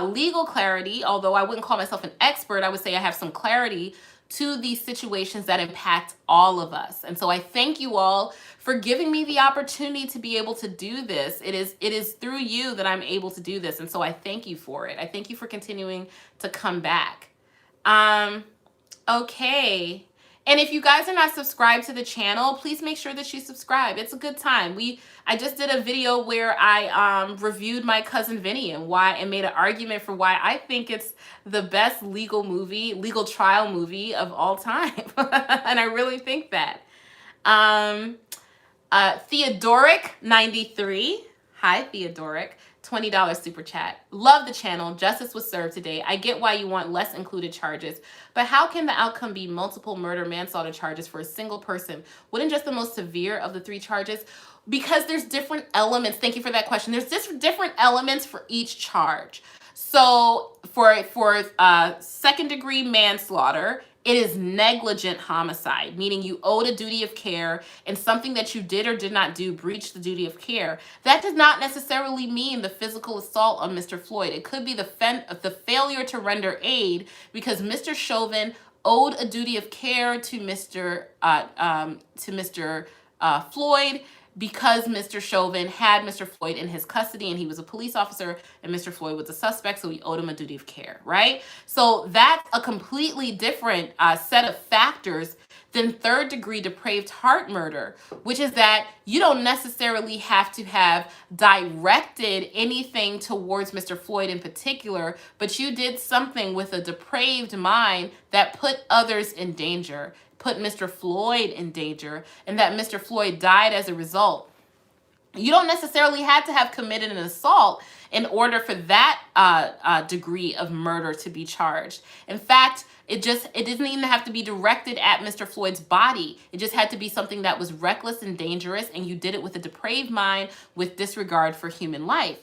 legal clarity, although I wouldn't call myself an expert. I would say I have some clarity to these situations that impact all of us. And so I thank you all for giving me the opportunity to be able to do this. It is through you that I'm able to do this. And so I thank you for it. I thank you for continuing to come back. Okay. And if you guys are not subscribed to the channel, please make sure that you subscribe. It's a good time. I just did a video where I reviewed My Cousin Vinny and made an argument for why I think it's the best legal trial movie of all time. And I really think that. Theodoric 93. Hi, Theodoric. $20 super chat. Love the channel. Justice was served today. I get why you want less included charges, but how can the outcome be multiple murder manslaughter charges for a single person? Wouldn't just the most severe of the 3 charges? Because there's different elements. Thank you for that question. There's just different elements for each charge. So for second degree manslaughter, it is negligent homicide, meaning you owed a duty of care and something that you did or did not do breached the duty of care. That does not necessarily mean the physical assault on Mr. Floyd. It could be the failure to render aid because Mr. Chauvin owed a duty of care to Mr. Floyd because Mr. Chauvin had Mr. Floyd in his custody and he was a police officer and Mr. Floyd was a suspect, so he owed him a duty of care, right? So that's a completely different set of factors than third degree depraved heart murder, which is that you don't necessarily have to have directed anything towards Mr. Floyd in particular, but you did something with a depraved mind that put others in danger, put Mr. Floyd in danger, and that Mr. Floyd died as a result. You don't necessarily have to have committed an assault in order for that degree of murder to be charged. In fact, it doesn't even have to be directed at Mr. Floyd's body. It just had to be something that was reckless and dangerous, and you did it with a depraved mind with disregard for human life.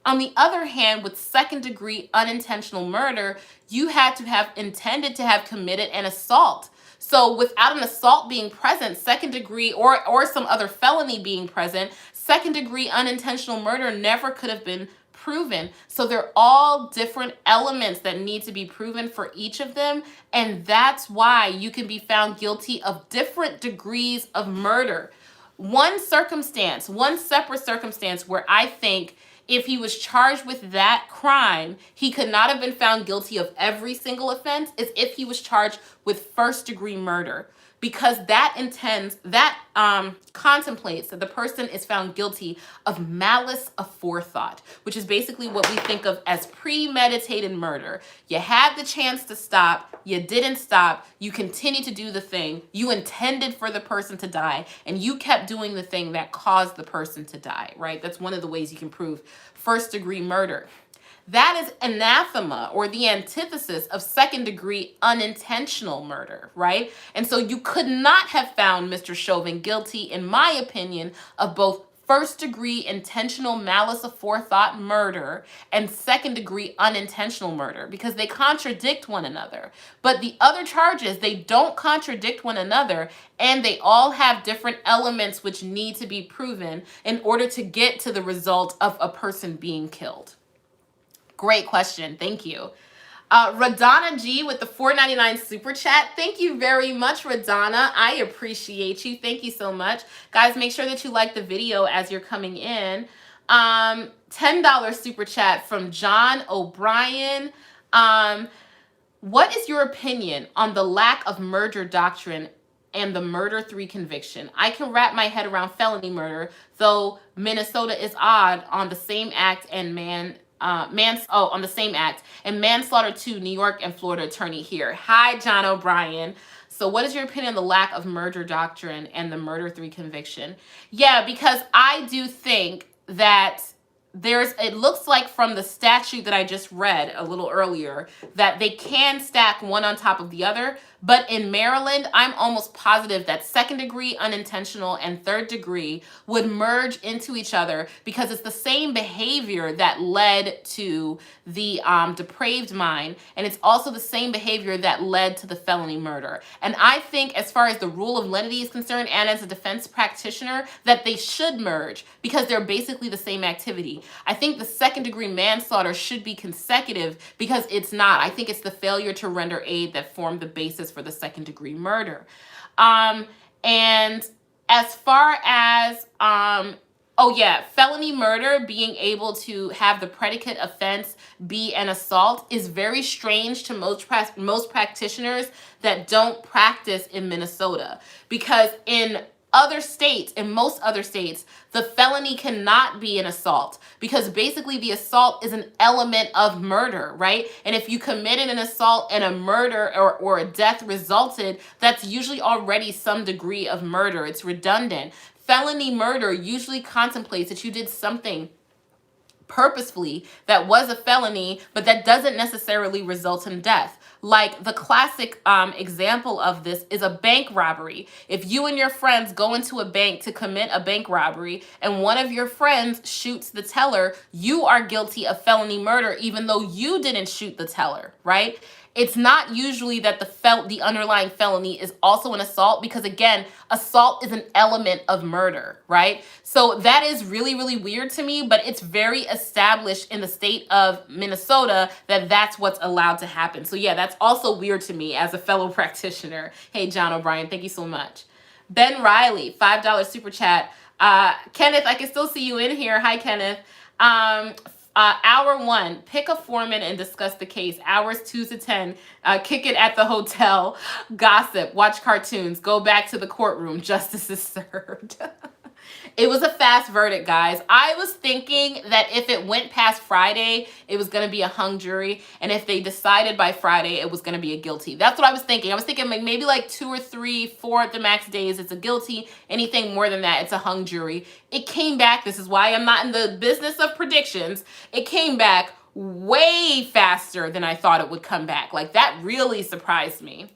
On the other hand, with second degree unintentional murder, you had to have intended to have committed an assault. So without an assault being present, second degree or some other felony being present, second degree unintentional murder never could have been proven. So they're all different elements that need to be proven for each of them. And that's why you can be found guilty of different degrees of murder. One separate circumstance where I think if he was charged with that crime, he could not have been found guilty of every single offense is if he was charged with first degree murder, because that contemplates that the person is found guilty of malice aforethought, which is basically what we think of as premeditated murder. You had the chance to stop, you didn't stop, you continued to do the thing, you intended for the person to die, and you kept doing the thing that caused the person to die, right? That's one of the ways you can prove first degree murder. That is anathema, or the antithesis of second degree unintentional murder, right? And so you could not have found Mr. Chauvin guilty, in my opinion, of both first degree intentional malice aforethought murder and second degree unintentional murder, because they contradict one another. But the other charges, they don't contradict one another, and they all have different elements which need to be proven in order to get to the result of a person being killed. Great question. Thank you. Radana G with the $4.99 super chat. Thank you very much, Radana. I appreciate you. Thank you so much. Guys, make sure that you like the video as you're coming in. $10 super chat from John O'Brien. What is your opinion on the lack of merger doctrine and the murder 3 conviction? I can wrap my head around felony murder, though Minnesota is odd on the same act and on the same act, and manslaughter 2, New York and Florida attorney here. Hi, John O'Brien. So what is your opinion on the lack of murder doctrine and the murder 3 conviction? Yeah, because I do think that it looks like from the statute that I just read a little earlier that they can stack one on top of the other. But in Maryland, I'm almost positive that second degree unintentional and third degree would merge into each other, because it's the same behavior that led to the depraved mind. And it's also the same behavior that led to the felony murder. And I think, as far as the rule of lenity is concerned, and as a defense practitioner, that they should merge because they're basically the same activity. I think the second degree manslaughter should be consecutive, because it's not. I think it's the failure to render aid that formed the basis for the second degree murder. And as far as, felony murder being able to have the predicate offense be an assault is very strange to most practitioners that don't practice in Minnesota, because in most other states, the felony cannot be an assault, because basically the assault is an element of murder, right? And if you committed an assault and a murder or a death resulted, that's usually already some degree of murder. It's redundant. Felony murder usually contemplates that you did something purposefully that was a felony, but that doesn't necessarily result in death. Like the classic example of this is a bank robbery. If you and your friends go into a bank to commit a bank robbery and one of your friends shoots the teller, you are guilty of felony murder even though you didn't shoot the teller, right? It's not usually that the underlying felony is also an assault, because again, assault is an element of murder, right? So that is really, really weird to me, but it's very established in the state of Minnesota that that's what's allowed to happen. So yeah, that's also weird to me as a fellow practitioner. Hey, John O'Brien, thank you so much. Ben Riley, $5 super chat. Kenneth, I can still see you in here. Hi, Kenneth. Hour 1, pick a foreman and discuss the case. Hours 2 to 10, kick it at the hotel, gossip, watch cartoons, go back to the courtroom, justice is served. It was a fast verdict, guys. I was thinking that if it went past Friday, it was going to be a hung jury. And if they decided by Friday, it was going to be a guilty. That's what I was thinking. I was thinking maybe like 2 or 3, 4 at the max days, it's a guilty. Anything more than that, it's a hung jury. It came back. This is why I'm not in the business of predictions. It came back way faster than I thought it would come back. Like, that really surprised me.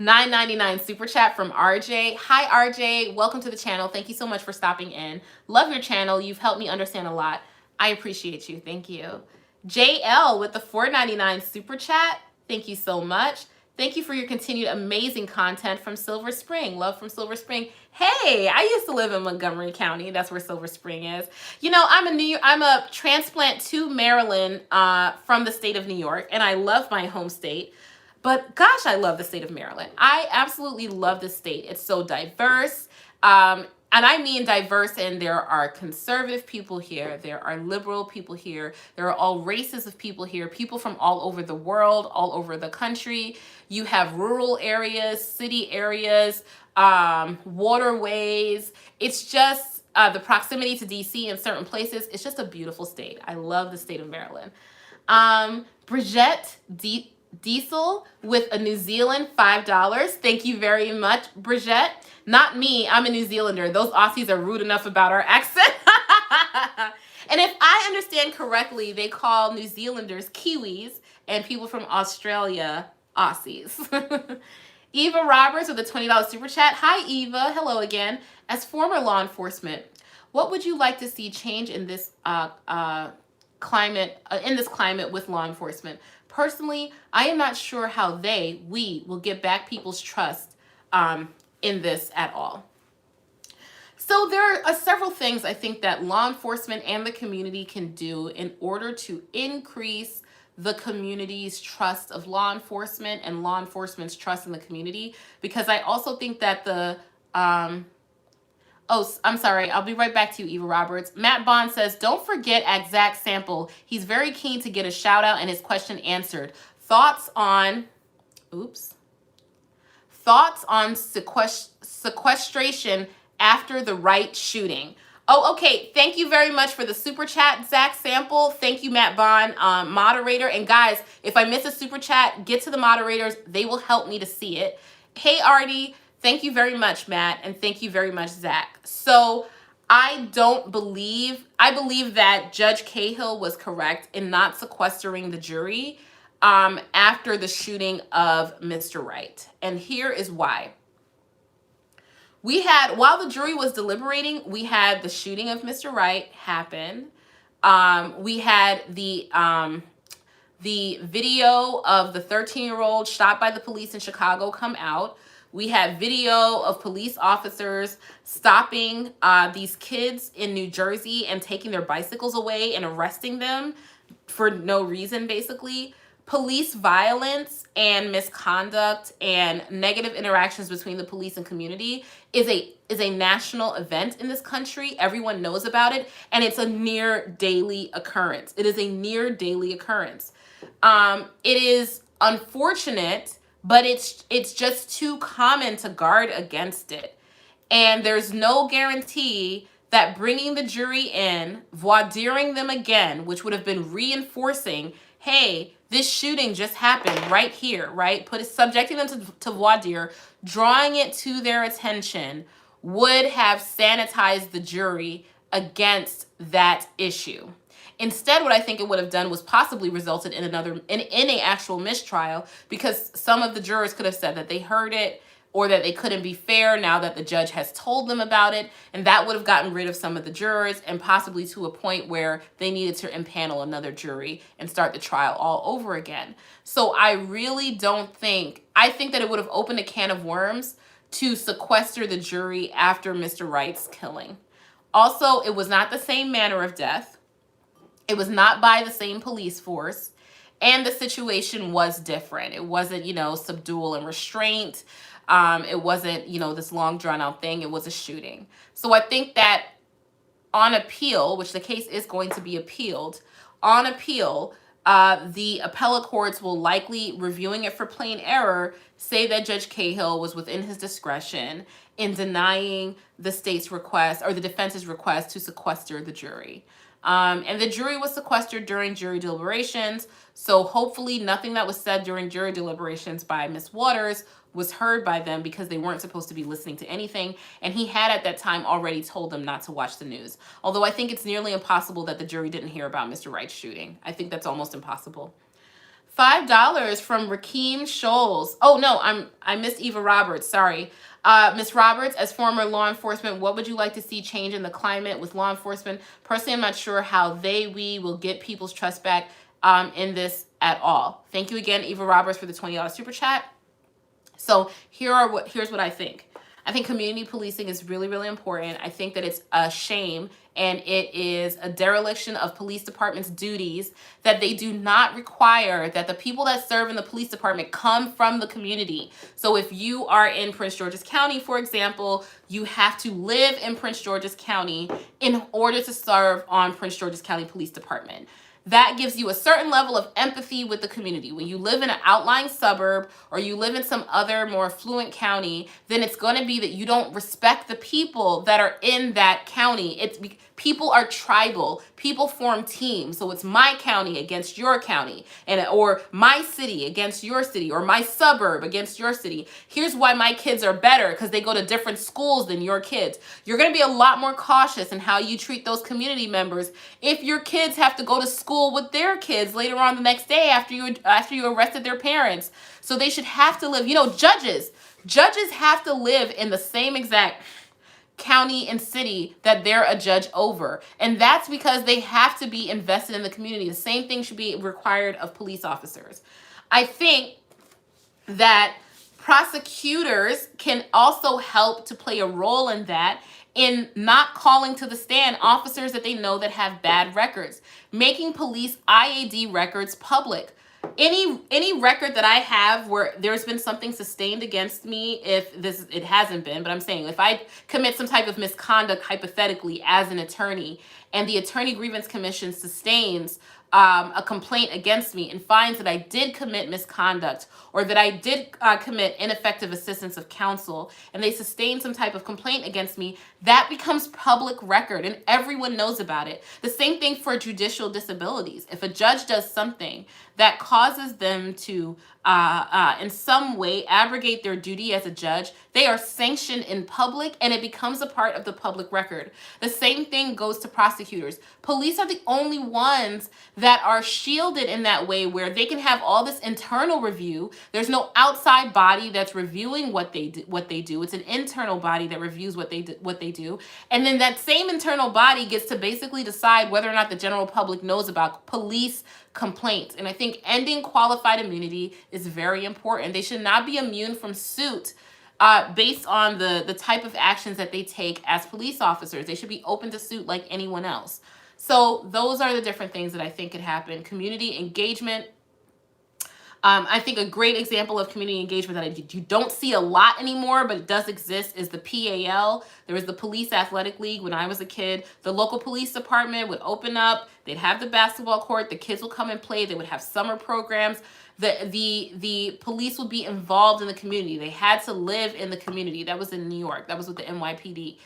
$9.99 super chat from RJ. Hi, RJ. Welcome to the channel. Thank you so much for stopping in. Love your channel. You've helped me understand a lot. I appreciate you. Thank you. JL with the $4.99 super chat. Thank you so much. Thank you for your continued amazing content from Silver Spring. Love from Silver Spring. Hey, I used to live in Montgomery County. That's where Silver Spring is. You know, I'm a transplant to Maryland from the state of New York, and I love my home state. But gosh, I love the state of Maryland. I absolutely love the state. It's so diverse. And I mean diverse, and there are conservative people here. There are liberal people here. There are all races of people here, people from all over the world, all over the country. You have rural areas, city areas, waterways. It's just the proximity to DC in certain places. It's just a beautiful state. I love the state of Maryland. Bridget Diesel with a New Zealand $5. Thank you very much, Bridget. Not me. I'm a New Zealander. Those Aussies are rude enough about our accent. And if I understand correctly, they call New Zealanders Kiwis and people from Australia Aussies. Eva Roberts with a $20 super chat. Hi, Eva. Hello again. As former law enforcement, what would you like to see change in this climate with law enforcement? Personally, I am not sure how we will get back people's trust in this at all. So there are several things I think that law enforcement and the community can do in order to increase the community's trust of law enforcement and law enforcement's trust in the community. Because I also think that oh, I'm sorry. I'll be right back to you, Eva Roberts. Matt Bond says, don't forget Exact Sample. He's very keen to get a shout out and his question answered. Thoughts on sequestration after the Wright shooting. Oh, okay. Thank you very much for the super chat, Zach Sample. Thank you, Matt Bond, moderator. And guys, if I miss a super chat, get to the moderators. They will help me to see it. Hey, Artie. Thank you very much, Matt, and thank you very much, Zach. So I believe that Judge Cahill was correct in not sequestering the jury after the shooting of Mr. Wright. And here is why. While the jury was deliberating, we had the shooting of Mr. Wright happen. We had the video of the 13-year-old shot by the police in Chicago come out. We had video of police officers stopping these kids in New Jersey and taking their bicycles away and arresting them for no reason, basically. Police violence and misconduct and negative interactions between the police and community is a national event in this country. Everyone knows about it, and it's a near daily occurrence. It is a near daily occurrence. It is unfortunate, but it's just too common to guard against it. And there's no guarantee that bringing the jury in, voir direing them again, which would have been reinforcing, hey, this shooting just happened right here, right? Subjecting them to voir dire, drawing it to their attention, would have sanitized the jury against that issue. Instead, what I think it would have done was possibly resulted in an actual mistrial, because some of the jurors could have said that they heard it or that they couldn't be fair now that the judge has told them about it. And that would have gotten rid of some of the jurors and possibly to a point where they needed to impanel another jury and start the trial all over again. So I really I think that it would have opened a can of worms to sequester the jury after Mr. Wright's killing. Also, it was not the same manner of death. It was not by the same police force. And the situation was different. It wasn't, subdual and restraint. It wasn't, this long drawn out thing. It was a shooting. So I think that on appeal, which the case is going to be appealed, on appeal, the appellate courts will likely, reviewing it for plain error, say that Judge Cahill was within his discretion in denying the state's request or the defense's request to sequester the jury. And the jury was sequestered during jury deliberations, so hopefully nothing that was said during jury deliberations by Ms. Waters was heard by them because they weren't supposed to be listening to anything, and he had at that time already told them not to watch the news. Although I think it's nearly impossible that the jury didn't hear about Mr. Wright's shooting. I think that's almost impossible. $5 from Rakeem Scholes. Oh no, I missed Eva Roberts, sorry. Ms. Roberts, as former law enforcement, what would you like to see change in the climate with law enforcement? Personally, I'm not sure how we will get people's trust back in this at all. Thank you again, Eva Roberts, for the $20 super chat. So here's what I think. I think community policing is really, really important. I think that it's a shame and it is a dereliction of police departments' duties that they do not require that the people that serve in the police department come from the community. So if you are in Prince George's County, for example, you have to live in Prince George's County in order to serve on Prince George's County Police Department. That gives you a certain level of empathy with the community. When you live in an outlying suburb or you live in some other more affluent county, then it's going to be that you don't respect the people that are in that county. People are tribal. People form teams. So it's my county against your county, or my city against your city, or my suburb against your city. Here's why my kids are better, because they go to different schools than your kids. You're going to be a lot more cautious in how you treat those community members if your kids have to go to school with their kids later on the next day after you arrested their parents. So they should have to live, judges have to live in the same exact county and city that they're a judge over. And that's because they have to be invested in the community. The same thing should be required of police officers. I think that prosecutors can also help to play a role in that, in not calling to the stand officers that they know that have bad records, making police IAD records public. Any record that I have where there's been something sustained against me, it hasn't been, but I'm saying if I commit some type of misconduct hypothetically as an attorney, and the Attorney Grievance Commission sustains a complaint against me and finds that I did commit misconduct or that I did commit ineffective assistance of counsel, and they sustain some type of complaint against me, that becomes public record and everyone knows about it. The same thing for judicial disabilities. If a judge does something that causes them to in some way abrogate their duty as a judge, they are sanctioned in public and it becomes a part of the public record. The same thing goes to prosecutors. Police are the only ones that are shielded in that way, where they can have all this internal review. There's no outside body that's reviewing what they do. It's an internal body that reviews what they do. And then that same internal body gets to basically decide whether or not the general public knows about police complaints. And I think ending qualified immunity is very important. They should not be immune from suit based on the type of actions that they take as police officers. They should be open to suit like anyone else. So those are the different things that I think could happen. Community engagement. I think a great example of community engagement that you don't see a lot anymore, but it does exist, is the PAL. There was the Police Athletic League when I was a kid. The local police department would open up. They'd have the basketball court. The kids would come and play. They would have summer programs. The police would be involved in the community. They had to live in the community. That was in New York. That was with the NYPD.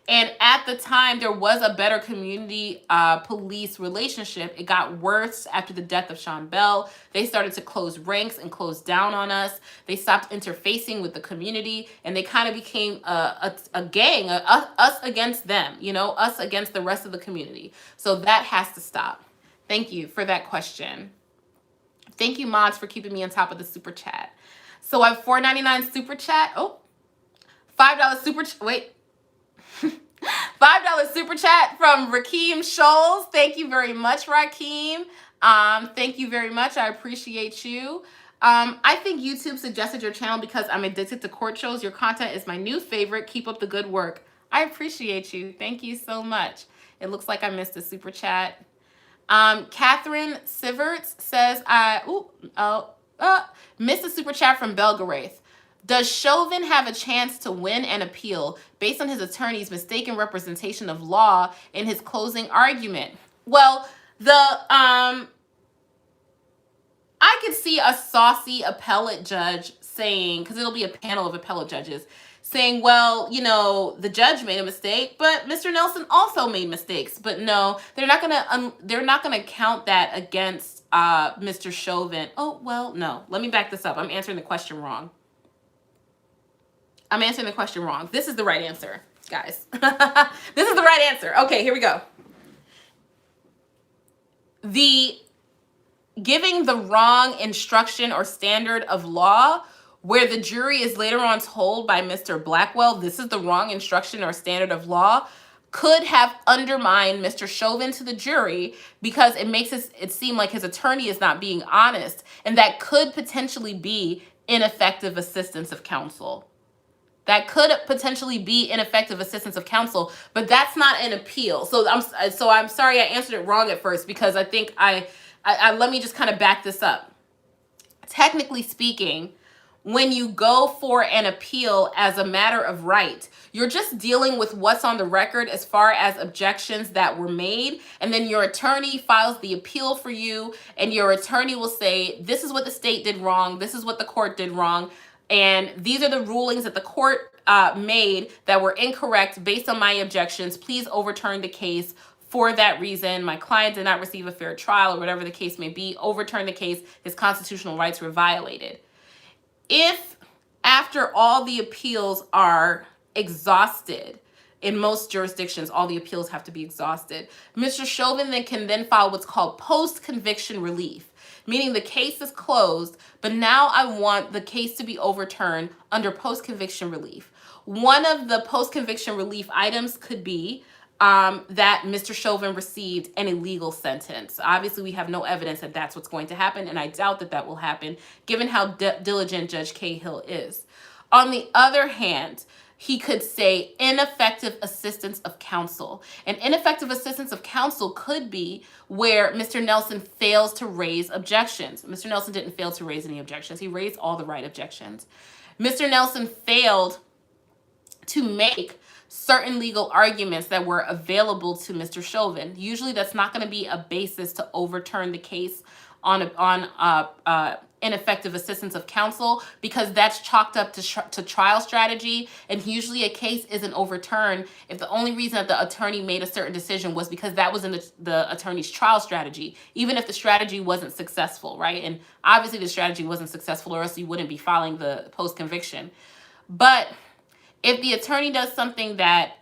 And at the time, there was a better community police relationship. It got worse after the death of Sean Bell. They started to close ranks and close down on us. They stopped interfacing with the community, and they kind of became a gang, us against them, us against the rest of the community. So that has to stop. Thank you for that question. Thank you, mods, for keeping me on top of the super chat. So I have $4.99 super chat. Oh, $5 super chat. Wait. $5 super chat from Rakeem Scholes. Thank you very much, Rakeem. Thank you very much. I appreciate you. I think YouTube suggested your channel because I'm addicted to court shows. Your content is my new favorite. Keep up the good work. I appreciate you. Thank you so much. It looks like I missed a super chat. Catherine Siverts says, missed a super chat from Belgarath. Does Chauvin have a chance to win an appeal based on his attorney's mistaken representation of law in his closing argument? Well, I could see a saucy appellate judge saying, because it'll be a panel of appellate judges, saying, well, you know, the judge made a mistake, but Mr. Nelson also made mistakes. But no, they're not gonna count that against Mr. Chauvin. Oh, well, no. Let me back this up. I'm answering the question wrong. This is the right answer, guys. This is the right answer. Okay, here we go. The giving the wrong instruction or standard of law, where the jury is later on told by Mr. Blackwell, this is the wrong instruction or standard of law, could have undermined Mr. Chauvin to the jury, because it makes it seem like his attorney is not being honest, and that could potentially be ineffective assistance of counsel. That could potentially be ineffective assistance of counsel, but that's not an appeal. So I'm sorry I answered it wrong at first, because I think I let me just kind of back this up. Technically speaking, when you go for an appeal as a matter of right, you're just dealing with what's on the record as far as objections that were made, and then your attorney files the appeal for you, and your attorney will say, this is what the state did wrong, this is what the court did wrong, and these are the rulings that the court made that were incorrect based on my objections. Please overturn the case. For that reason, my client did not receive a fair trial, or whatever the case may be. Overturn the case. His constitutional rights were violated. If after all the appeals are exhausted, in most jurisdictions, all the appeals have to be exhausted, Mr. Chauvin can then file what's called post-conviction relief, meaning the case is closed, but now I want the case to be overturned under post-conviction relief. One of the post-conviction relief items could be that Mr. Chauvin received an illegal sentence. Obviously, we have no evidence that that's what's going to happen, and I doubt that that will happen, given how diligent Judge Cahill is. On the other hand, he could say ineffective assistance of counsel. And ineffective assistance of counsel could be where Mr. Nelson fails to raise objections. Mr. Nelson didn't fail to raise any objections. He raised all the right objections. Mr. Nelson failed to make certain legal arguments that were available to Mr. Chauvin. Usually that's not going to be a basis to overturn the case on ineffective assistance of counsel, because that's chalked up to trial strategy, and usually a case isn't overturned if the only reason that the attorney made a certain decision was because that was in the attorney's trial strategy, even if the strategy wasn't successful, right? And obviously the strategy wasn't successful, or else you wouldn't be filing the post-conviction. But if the attorney does something that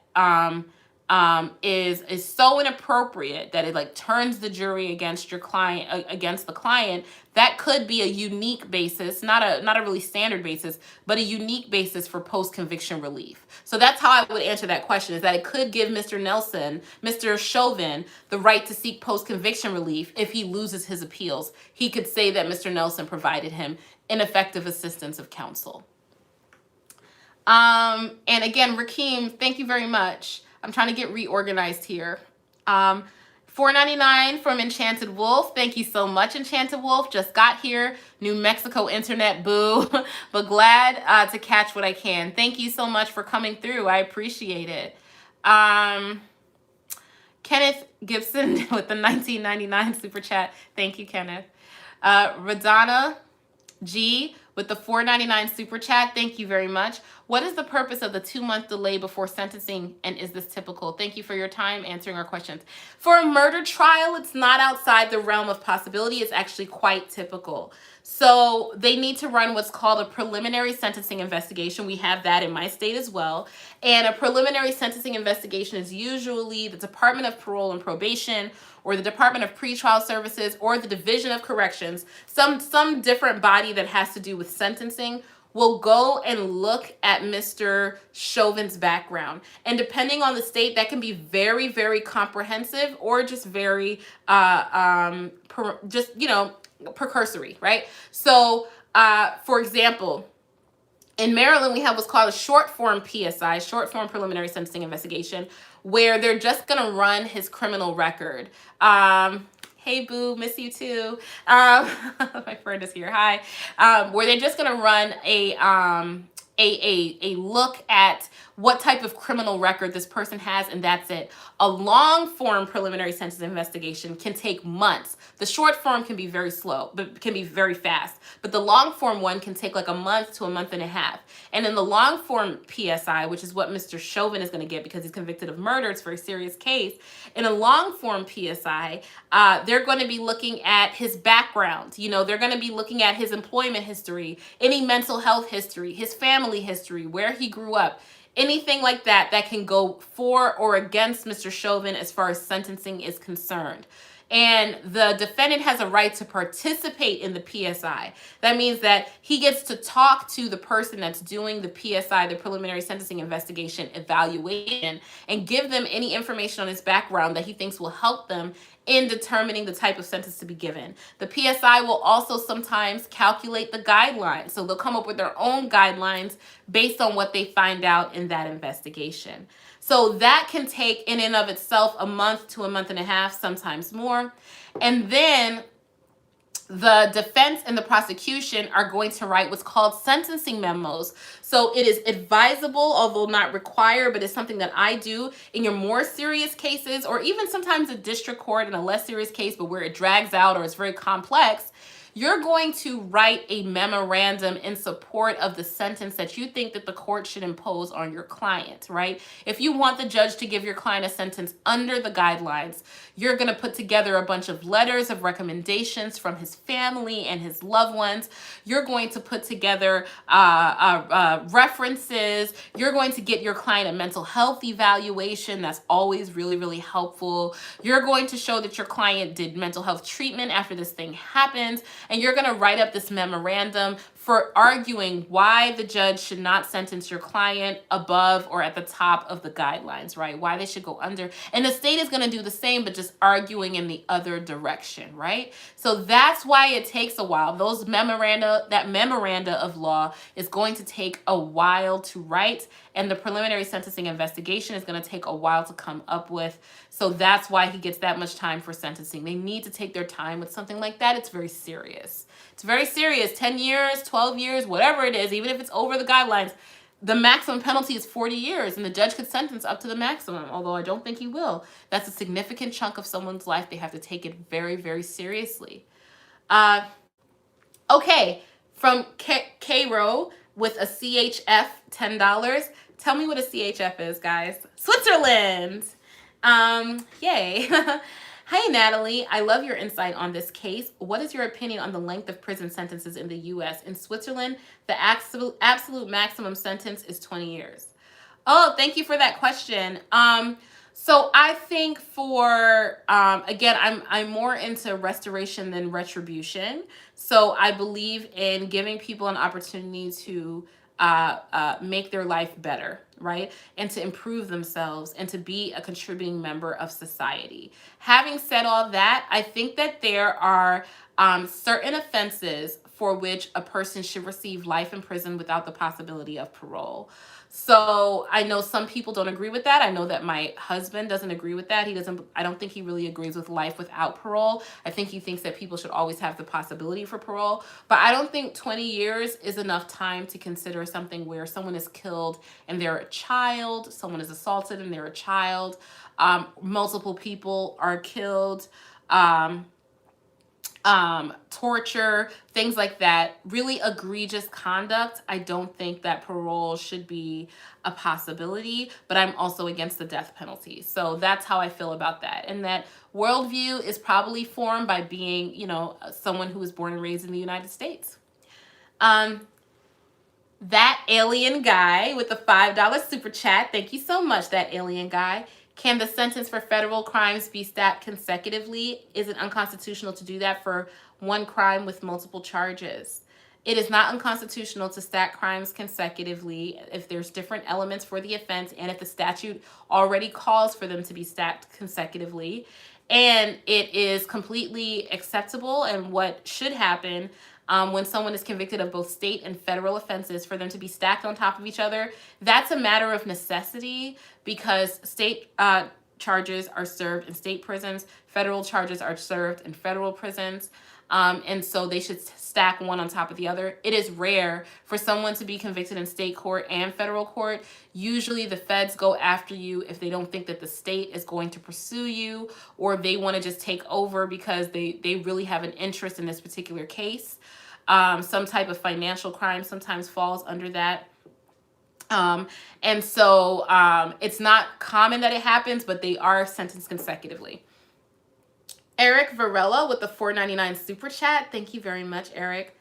is so inappropriate that it like turns the jury against your client, against the client, that could be a unique basis, not a really standard basis, but a unique basis for post-conviction relief. So that's how I would answer that question, is that it could give Mr. Chauvin, the right to seek post-conviction relief if he loses his appeals. He could say that Mr. Nelson provided him ineffective assistance of counsel. And again, Rakeem, thank you very much. I'm trying to get reorganized here. $4.99 from Enchanted Wolf. Thank you so much, Enchanted Wolf. Just got here. New Mexico internet, boo. But glad to catch what I can. Thank you so much for coming through. I appreciate it. Kenneth Gibson with the $19.99 super chat. Thank you, Kenneth. Radana G with the $4.99 super chat. Thank you very much. What is the purpose of the 2-month delay before sentencing, and is this typical? Thank you for your time answering our questions. For a murder trial, it's not outside the realm of possibility. It's actually quite typical. So they need to run what's called a preliminary sentencing investigation. We have that in my state as well. And a preliminary sentencing investigation is usually the Department of Parole and Probation, or the Department of Pretrial Services, or the Division of Corrections, some different body that has to do with sentencing, will go and look at Mr. Chauvin's background. And depending on the state, that can be very, very comprehensive, or just very, precursory, right? So, for example, in Maryland, we have what's called a short form PSI, short form preliminary sentencing investigation, where they're just going to run his criminal record. Hey, boo, miss you too. My friend is here. Hi. Where they're just gonna run a look at what type of criminal record this person has, and that's it. A long form preliminary sentence investigation can take months. The short form can be very slow, but can be very fast. But the long form one can take like a month to a month and a half. And in the long form PSI, which is what Mr. Chauvin is going to get because he's convicted of murder, it's a very serious case. In a long form PSI, they're going to be looking at his background. You know, they're going to be looking at his employment history, any mental health history, his family history, where he grew up. Anything like that that can go for or against Mr. Chauvin as far as sentencing is concerned. And the defendant has a right to participate in the PSI. That means that he gets to talk to the person that's doing the PSI, the preliminary sentencing investigation evaluation, and give them any information on his background that he thinks will help them in determining the type of sentence to be given. The PSI will also sometimes calculate the guidelines. So they'll come up with their own guidelines based on what they find out in that investigation. So that can take in and of itself a month to a month and a half, sometimes more. And then the defense and the prosecution are going to write what's called sentencing memos. So it is advisable, although not required, but it's something that I do in your more serious cases, or even sometimes a district court in a less serious case, but where it drags out or it's very complex. You're going to write a memorandum in support of the sentence that you think that the court should impose on your client, right? If you want the judge to give your client a sentence under the guidelines, you're going to put together a bunch of letters of recommendations from his family and his loved ones. You're going to put together references. You're going to get your client a mental health evaluation. That's always really, really helpful. You're going to show that your client did mental health treatment after this thing happened. And you're going to write up this memorandum for arguing why the judge should not sentence your client above or at the top of the guidelines, right? Why they should go under. And the state is going to do the same, but just arguing in the other direction, right? So that's why it takes a while. Those memoranda, that memoranda of law is going to take a while to write, and the preliminary sentencing investigation is going to take a while to come up with. So that's why he gets that much time for sentencing. They need to take their time with something like that. It's very serious. It's very serious. 10 years, 12 years, whatever it is, even if it's over the guidelines, the maximum penalty is 40 years, and the judge could sentence up to the maximum, although I don't think he will. That's a significant chunk of someone's life. They have to take it very, very seriously. Okay, from Cairo with a CHF, $10. Tell me what a CHF is, guys. Switzerland. Yay. Hi, Natalie. I love your insight on this case. What is your opinion on the length of prison sentences in the U.S.? In Switzerland, the absolute maximum sentence is 20 years. Oh, thank you for that question. So I think for, again, I'm more into restoration than retribution. So I believe in giving people an opportunity to make their life better, right? And to improve themselves and to be a contributing member of society. Having said all that, I think that there are certain offenses for which a person should receive life in prison without the possibility of parole. So I know some people don't agree with that. I know that my husband doesn't agree with that. I don't think he really agrees with life without parole. I think he thinks that people should always have the possibility for parole. But I don't think 20 years is enough time to consider something where someone is killed and they're a child, someone is assaulted and they're a child, multiple people are killed, torture, things like that, really egregious conduct. I don't think that parole should be a possibility, but I'm also against the death penalty. So that's how I feel about that. And that worldview is probably formed by being, you know, someone who was born and raised in the United States. That alien guy with the $5 super chat. Thank you so much, that alien guy. Can the sentence for federal crimes be stacked consecutively? Is it unconstitutional to do that for one crime with multiple charges? It is not unconstitutional to stack crimes consecutively if there's different elements for the offense and if the statute already calls for them to be stacked consecutively. And it is completely acceptable, and what should happen when someone is convicted of both state and federal offenses for them to be stacked on top of each other. That's a matter of necessity because state charges are served in state prisons. Federal charges are served in federal prisons. And so they should stack one on top of the other. It is rare for someone to be convicted in state court and federal court. Usually the feds go after you if they don't think that the state is going to pursue you, or they want to just take over because they really have an interest in this particular case. Some type of financial crime sometimes falls under that. And so it's not common that it happens, but they are sentenced consecutively. Eric Varela with the $4.99 super chat. Thank you very much, Eric.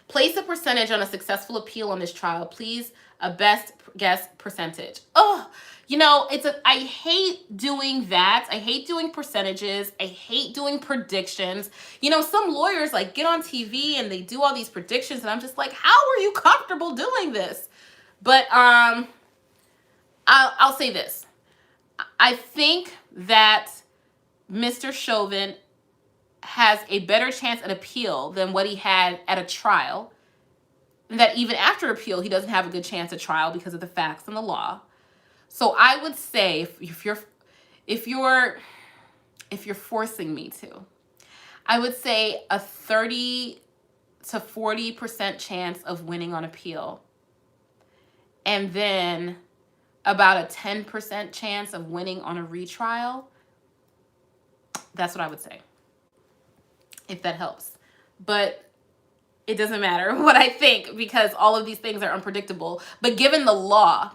Place a percentage on a successful appeal on this trial, please. A best guess percentage. Oh, you know, I hate doing that. I hate doing percentages. I hate doing predictions. You know, some lawyers like get on TV and they do all these predictions, and I'm just like, how are you comfortable doing this? But I'll say this. I think that Mr. Chauvin has a better chance at appeal than what he had at a trial. And that even after appeal, he doesn't have a good chance at trial because of the facts and the law. So I would say, if you're forcing me to, I would say a 30 to 40% chance of winning on appeal. And then about a 10% chance of winning on a retrial. That's what I would say, if that helps. But it doesn't matter what I think, because all of these things are unpredictable. But given the law,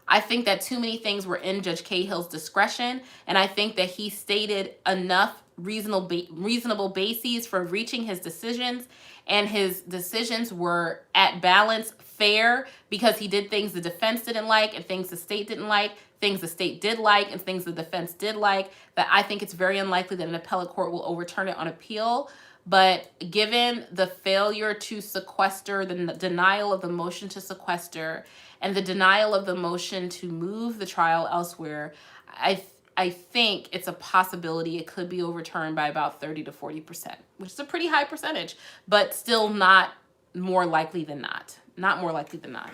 I think that too many things were in Judge Cahill's discretion, and I think that he stated enough reasonable bases for reaching his decisions, and his decisions were at balance fair, because he did things the defense didn't like and things the state didn't like, things the state did like and things the defense did like, that I think it's very unlikely that an appellate court will overturn it on appeal. But given the failure to sequester, the denial of the motion to sequester, and the denial of the motion to move the trial elsewhere, I think it's a possibility it could be overturned by about 30 to 40%, which is a pretty high percentage, but still not more likely than not. Not more likely than not.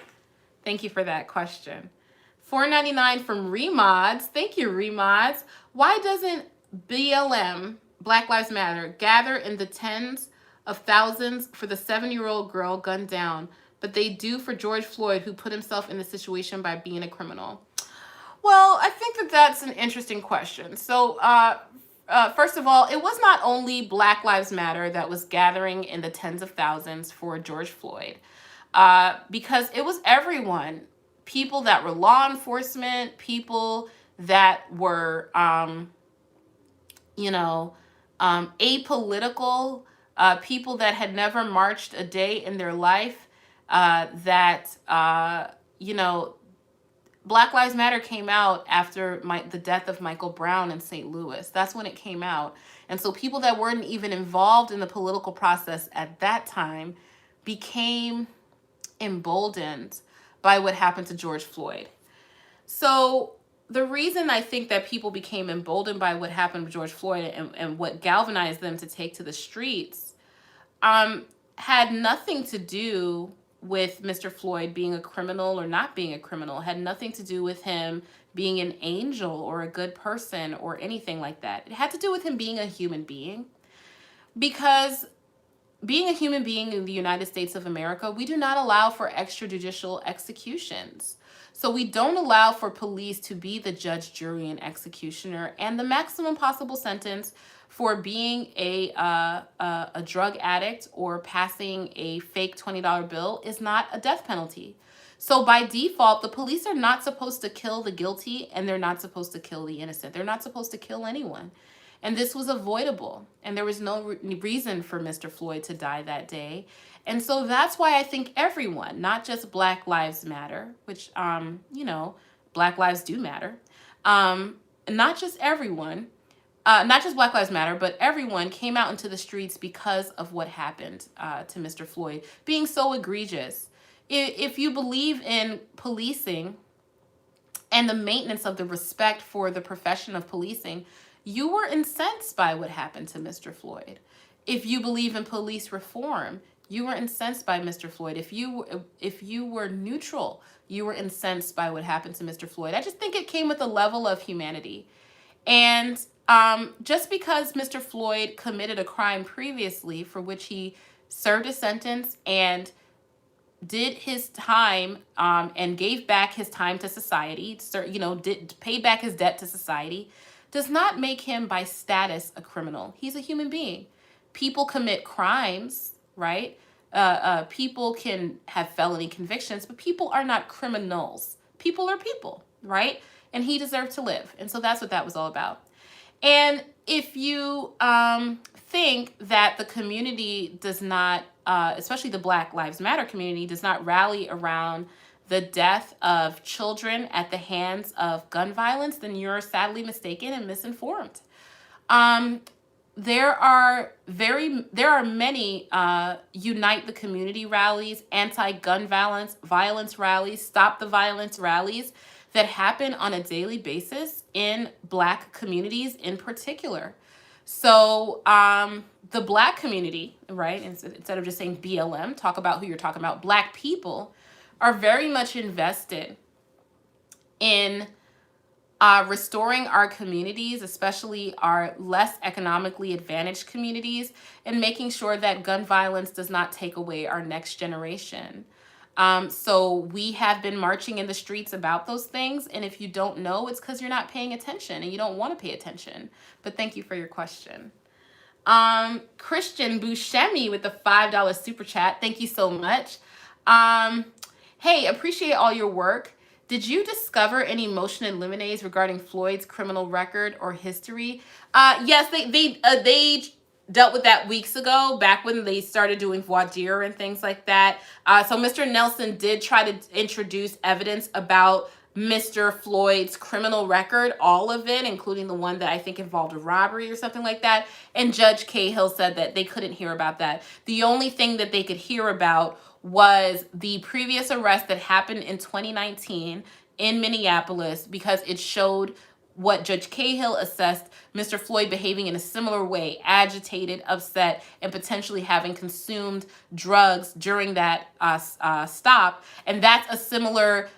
Thank you for that question. $4.99 from Remods. Thank you, Remods. Why doesn't BLM, Black Lives Matter, gather in the tens of thousands for the 7-year-old girl gunned down, but they do for George Floyd, who put himself in the situation by being a criminal? Well, I think that that's an interesting question. So, first of all, it was not only Black Lives Matter that was gathering in the tens of thousands for George Floyd, because it was everyone. People that were law enforcement, people that were, apolitical, people that had never marched a day in their life, Black Lives Matter came out after the death of Michael Brown in St. Louis. That's when it came out. And so people that weren't even involved in the political process at that time became emboldened by what happened to George Floyd. So the reason I think that people became emboldened by what happened to George Floyd and what galvanized them to take to the streets had nothing to do with Mr. Floyd being a criminal or not being a criminal, had nothing to do with him being an angel or a good person or anything like that. It had to do with him being a human being, because being a human being in the United States of America, we do not allow for extrajudicial executions. So we don't allow for police to be the judge, jury, and executioner, and the maximum possible sentence for being a drug addict or passing a fake $20 bill is not a death penalty. So by default, the police are not supposed to kill the guilty, and they're not supposed to kill the innocent. They're not supposed to kill anyone. And this was avoidable, and there was no reason for Mr. Floyd to die that day. And so that's why I think everyone, not just Black Lives Matter, which, Black lives do matter, not just everyone, not just Black Lives Matter, but everyone came out into the streets because of what happened to Mr. Floyd being so egregious. If you believe in policing and the maintenance of the respect for the profession of policing, you were incensed by what happened to Mr. Floyd. If you believe in police reform, You were incensed by Mr. Floyd. If you were neutral, you were incensed by what happened to Mr. Floyd. I just think it came with a level of humanity. And just because Mr. Floyd committed a crime previously for which he served a sentence and did his time and gave back his time to society, did pay back his debt to society, does not make him by status a criminal. He's a human being. People commit crimes, right? People can have felony convictions, but people are not criminals. People are people, right? And he deserved to live. And so that's what that was all about. And if you think that the community does not, especially the Black Lives Matter community, does not rally around the death of children at the hands of gun violence, then you're sadly mistaken and misinformed. There are many Unite the Community rallies, anti-gun violence rallies, stop the violence rallies that happen on a daily basis in Black communities in particular. So the Black community, right, instead of just saying BLM, talk about who you're talking about, Black people are very much invested in restoring our communities, especially our less economically advantaged communities, and making sure that gun violence does not take away our next generation. So we have been marching in the streets about those things. And if you don't know, it's because you're not paying attention and you don't want to pay attention. But thank you for your question. Christian Buscemi with the $5 super chat. Thank you so much. Hey, appreciate all your work. Did you discover any motion in limines regarding Floyd's criminal record or history? Yes, they dealt with that weeks ago, back when they started doing voir dire and things like that. So Mr. Nelson did try to introduce evidence about Mr. Floyd's criminal record, all of it, including the one that I think involved a robbery or something like that. And Judge Cahill said that they couldn't hear about that. The only thing that they could hear about was the previous arrest that happened in 2019 in Minneapolis, because it showed what Judge Cahill assessed Mr. Floyd behaving in a similar way, agitated, upset, and potentially having consumed drugs during that stop. And that's a similar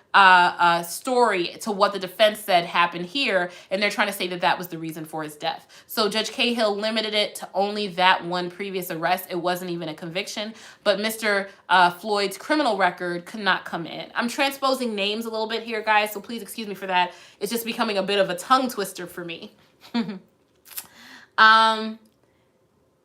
story to what the defense said happened here, and they're trying to say that that was the reason for his death. So Judge Cahill limited it to only that one previous arrest. It wasn't even a conviction, but Mr. Floyd's criminal record could not come in. I'm transposing names a little bit here, guys, so please excuse me for that. It's just becoming a bit of a tongue twister for me.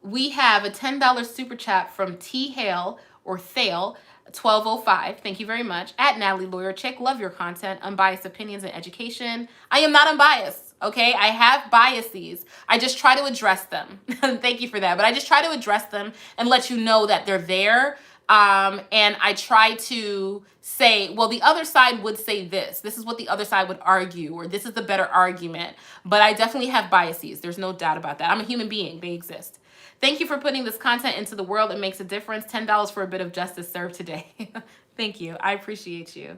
We have a $10 super chat from T. Hale or Thale 1205. Thank you very much. At Natalie Lawyer Chick, love your content, unbiased opinions and education. I am not unbiased, okay? I have biases. I just try to address them. Thank you for that. But I just try to address them and let you know that they're there. And I try to say, well, the other side would say this. This is what the other side would argue, or this is the better argument. But I definitely have biases. There's no doubt about that. I'm a human being. They exist. Thank you for putting this content into the world. It makes a difference. $10 for a bit of justice served today. Thank you. I appreciate you.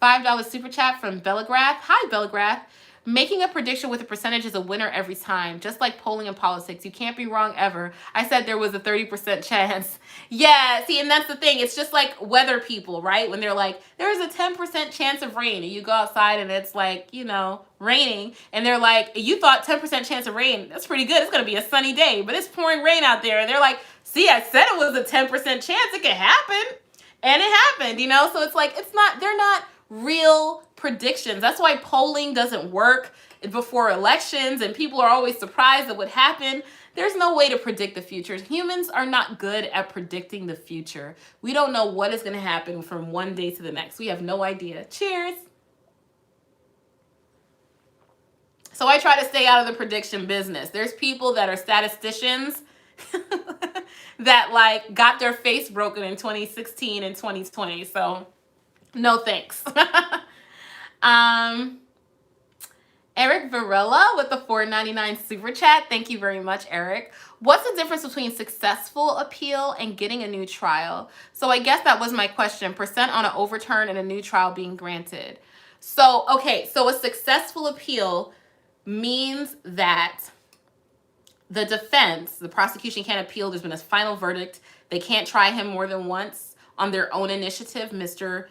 $5 super chat from Bellagrath. Hi, Bellagrath. Making a prediction with a percentage is a winner every time. Just like polling in politics. You can't be wrong ever. I said there was a 30% chance. Yeah, see, and that's the thing. It's just like weather people, right? When they're like, there's a 10% chance of rain. And you go outside and it's like, you know, raining. And they're like, you thought 10% chance of rain. That's pretty good. It's going to be a sunny day. But it's pouring rain out there. And they're like, see, I said it was a 10% chance. It could happen. And it happened, you know? So it's like, they're not real predictions. That's why polling doesn't work before elections, and people are always surprised at what happened. There's no way to predict the future. Humans are not good at predicting the future. We don't know what is going to happen from one day to the next. We have no idea. Cheers. So I try to stay out of the prediction business. There's people that are statisticians that like got their face broken in 2016 and 2020. So no thanks. Eric Varela with the $4.99 super chat. Thank you very much, Eric. What's the difference between successful appeal and getting a new trial? So I guess that was my question. Percent on an overturn and a new trial being granted. So, okay, so a successful appeal means that the defense, the prosecution can't appeal. There's been a final verdict. They can't try him more than once on their own initiative. Mr.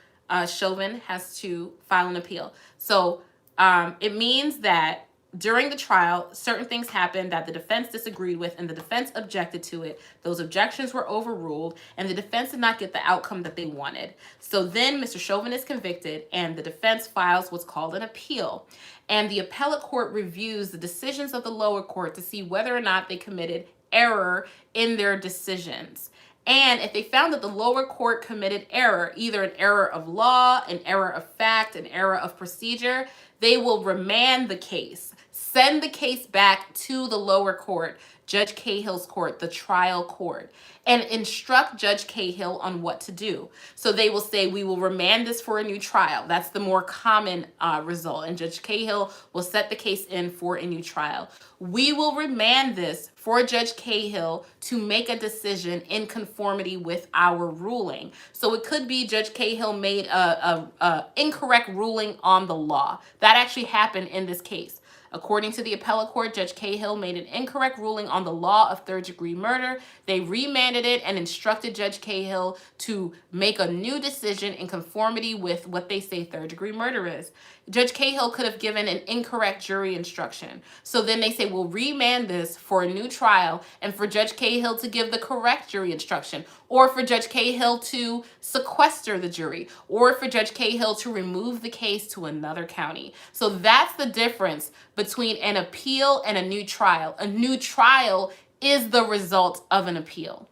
Chauvin has to file an appeal. So it means that during the trial, certain things happened that the defense disagreed with, and the defense objected to it. Those objections were overruled, and the defense did not get the outcome that they wanted. So then Mr. Chauvin is convicted, and the defense files what's called an appeal. And the appellate court reviews the decisions of the lower court to see whether or not they committed error in their decisions. And if they found that the lower court committed error, either an error of law, an error of fact, an error of procedure, they will remand the case, send the case back to the lower court, Judge Cahill's court, the trial court, and instruct Judge Cahill on what to do. So they will say, we will remand this for a new trial. That's the more common result. And Judge Cahill will set the case in for a new trial. We will remand this for Judge Cahill to make a decision in conformity with our ruling. So it could be Judge Cahill made a incorrect ruling on the law. That actually happened in this case. According to the appellate court, Judge Cahill made an incorrect ruling on the law of third-degree murder. They remanded it and instructed Judge Cahill to make a new decision in conformity with what they say third-degree murder is. Judge Cahill could have given an incorrect jury instruction. So then they say, we'll remand this for a new trial and for Judge Cahill to give the correct jury instruction, or for Judge Cahill to sequester the jury, or for Judge Cahill to remove the case to another county. So that's the difference between an appeal and a new trial. A new trial is the result of an appeal.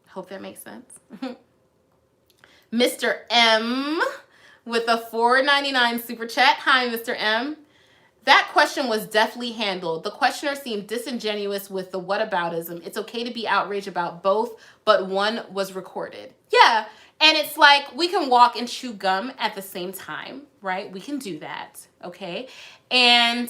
Hope that makes sense. Mr. M with a $4.99 super chat. Hi, Mr. M. That question was deftly handled. The questioner seemed disingenuous with the whataboutism. It's okay to be outraged about both, but one was recorded. Yeah, and it's like we can walk and chew gum at the same time, right? We can do that, okay? And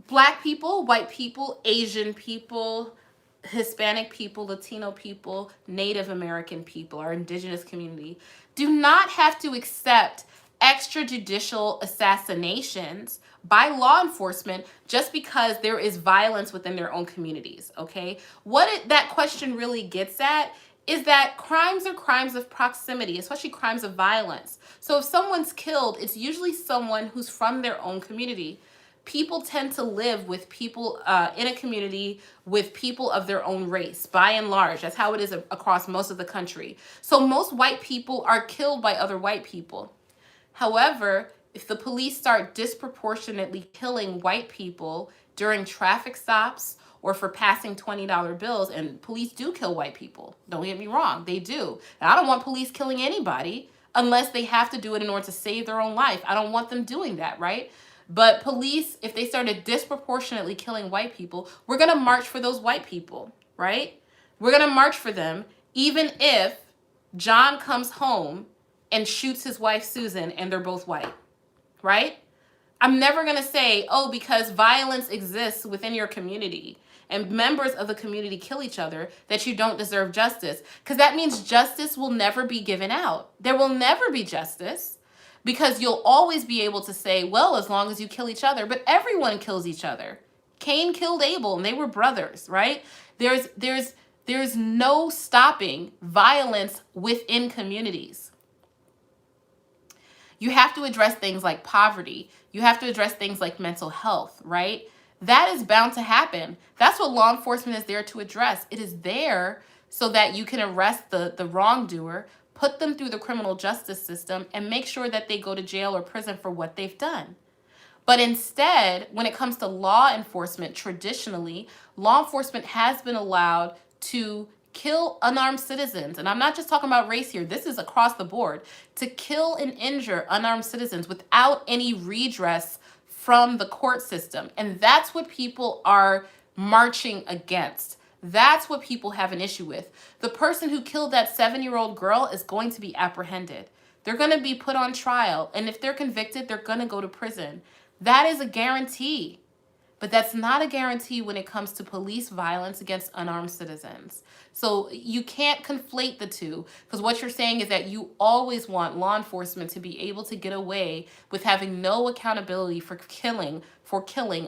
Black people, white people, Asian people, Hispanic people, Latino people, Native American people, our indigenous community, do not have to accept extrajudicial assassinations by law enforcement just because there is violence within their own communities, okay? That question really gets at is that crimes are crimes of proximity, especially crimes of violence. So if someone's killed, it's usually someone who's from their own community. People tend to live with people in a community with people of their own race, by and large. That's how it is across most of the country. So most white people are killed by other white people. However, if the police start disproportionately killing white people during traffic stops or for passing $20 bills, and police do kill white people, don't get me wrong, they do. And I don't want police killing anybody unless they have to do it in order to save their own life. I don't want them doing that, right? But police, if they started disproportionately killing white people, we're going to march for those white people, right? We're going to march for them, even if John comes home and shoots his wife, Susan, and they're both white, right? I'm never going to say, oh, because violence exists within your community and members of the community kill each other, that you don't deserve justice. Because that means justice will never be given out. There will never be justice. Because you'll always be able to say, well, as long as you kill each other, but everyone kills each other. Cain killed Abel and they were brothers, right? There's no stopping violence within communities. You have to address things like poverty. You have to address things like mental health, right? That is bound to happen. That's what law enforcement is there to address. It is there so that you can arrest the wrongdoer, put them through the criminal justice system, and make sure that they go to jail or prison for what they've done. But instead, when it comes to law enforcement, traditionally, law enforcement has been allowed to kill unarmed citizens. And I'm not just talking about race here. This is across the board. To kill and injure unarmed citizens without any redress from the court system. And that's what people are marching against. That's what people have an issue with. The person who killed that 7-year-old girl is going to be apprehended. They're going to be put on trial. And if they're convicted, they're going to go to prison. That is a guarantee. but that's not a guarantee when it comes to police violence against unarmed citizens. So you can't conflate the two, because what you're saying is that you always want law enforcement to be able to get away with having no accountability for killing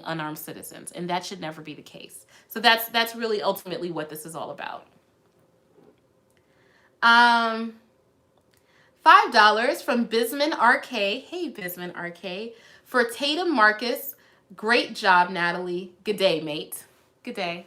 unarmed citizens, and that should never be the case. So that's really ultimately what this is all about. $5 from Bisman RK. Hey, Bisman RK. For Tatum Marcus. Great job, Natalie. Good day, mate. Good day.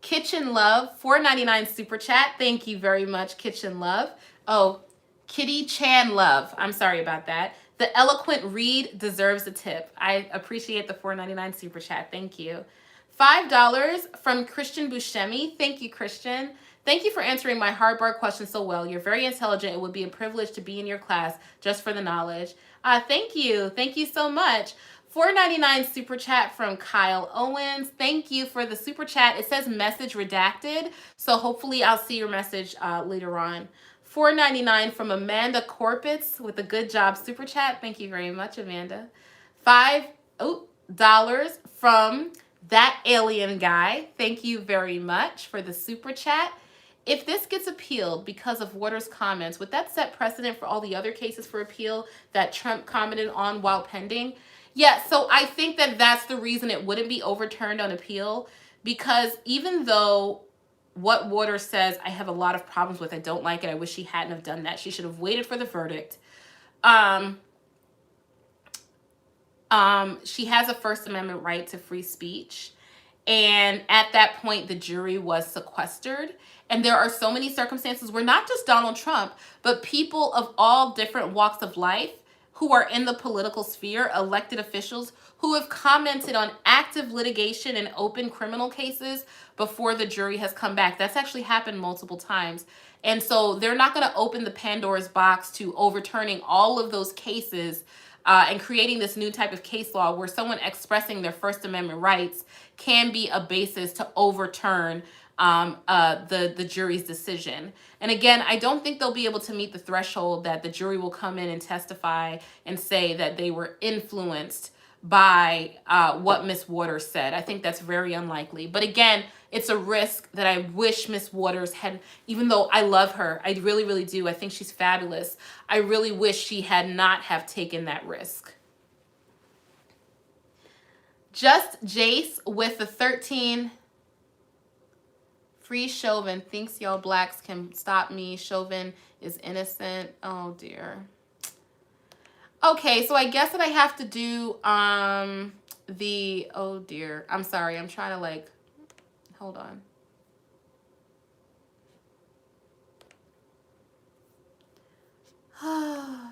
Kitchen Love, $4.99 super chat. Thank you very much, Kitchen Love. Oh, Kitty Chan Love. I'm sorry about that. The eloquent Reed deserves a tip. I appreciate the $4.99 super chat. Thank you. $5 from Christian Buscemi. Thank you, Christian. Thank you for answering my hard bar question so well. You're very intelligent. It would be a privilege to be in your class just for the knowledge. Thank you. Thank you so much. $4.99 super chat from Kyle Owens. Thank you for the super chat. It says message redacted, so hopefully I'll see your message later on. $4.99 from Amanda Corpitz with a good job super chat. Thank you very much, Amanda. $5 from That Alien Guy. Thank you very much for the super chat. If this gets appealed because of Waters' comments, would that set precedent for all the other cases for appeal that Trump commented on while pending? Yeah, so I think that that's the reason it wouldn't be overturned on appeal, because even though what Waters says, I have a lot of problems with, I don't like it, I wish she hadn't have done that, she should have waited for the verdict. She has a First Amendment right to free speech. And at that point, the jury was sequestered. And there are so many circumstances where not just Donald Trump, but people of all different walks of life who are in the political sphere, elected officials, who have commented on active litigation and open criminal cases before the jury has come back. That's actually happened multiple times. And so they're not going to open the Pandora's box to overturning all of those cases and creating this new type of case law where someone expressing their First Amendment rights can be a basis to overturn the jury's decision. And again, I don't think they'll be able to meet the threshold that the jury will come in and testify and say that they were influenced by what Miss Waters said. I think that's very unlikely. But again, it's a risk that I wish Miss Waters had, even though I love her, I really, really do. I think she's fabulous. I really wish she had not have taken that risk. Just Jace with the 13. Free Chauvin. Thinks y'all blacks can stop me. Chauvin is innocent. Oh dear. Okay, so I guess that I have to do oh dear. I'm sorry. I'm trying to hold on.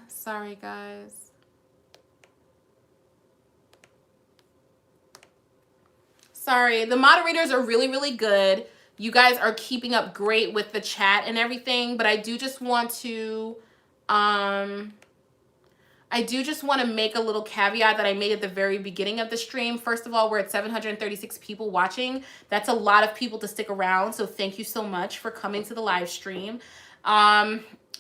Sorry, guys. Sorry. The moderators are really, really good. You guys are keeping up great with the chat and everything, but I do just want to make a little caveat that I made at the very beginning of the stream. First of all, we're at 736 people watching. That's a lot of people to stick around, so thank you so much for coming to the live stream.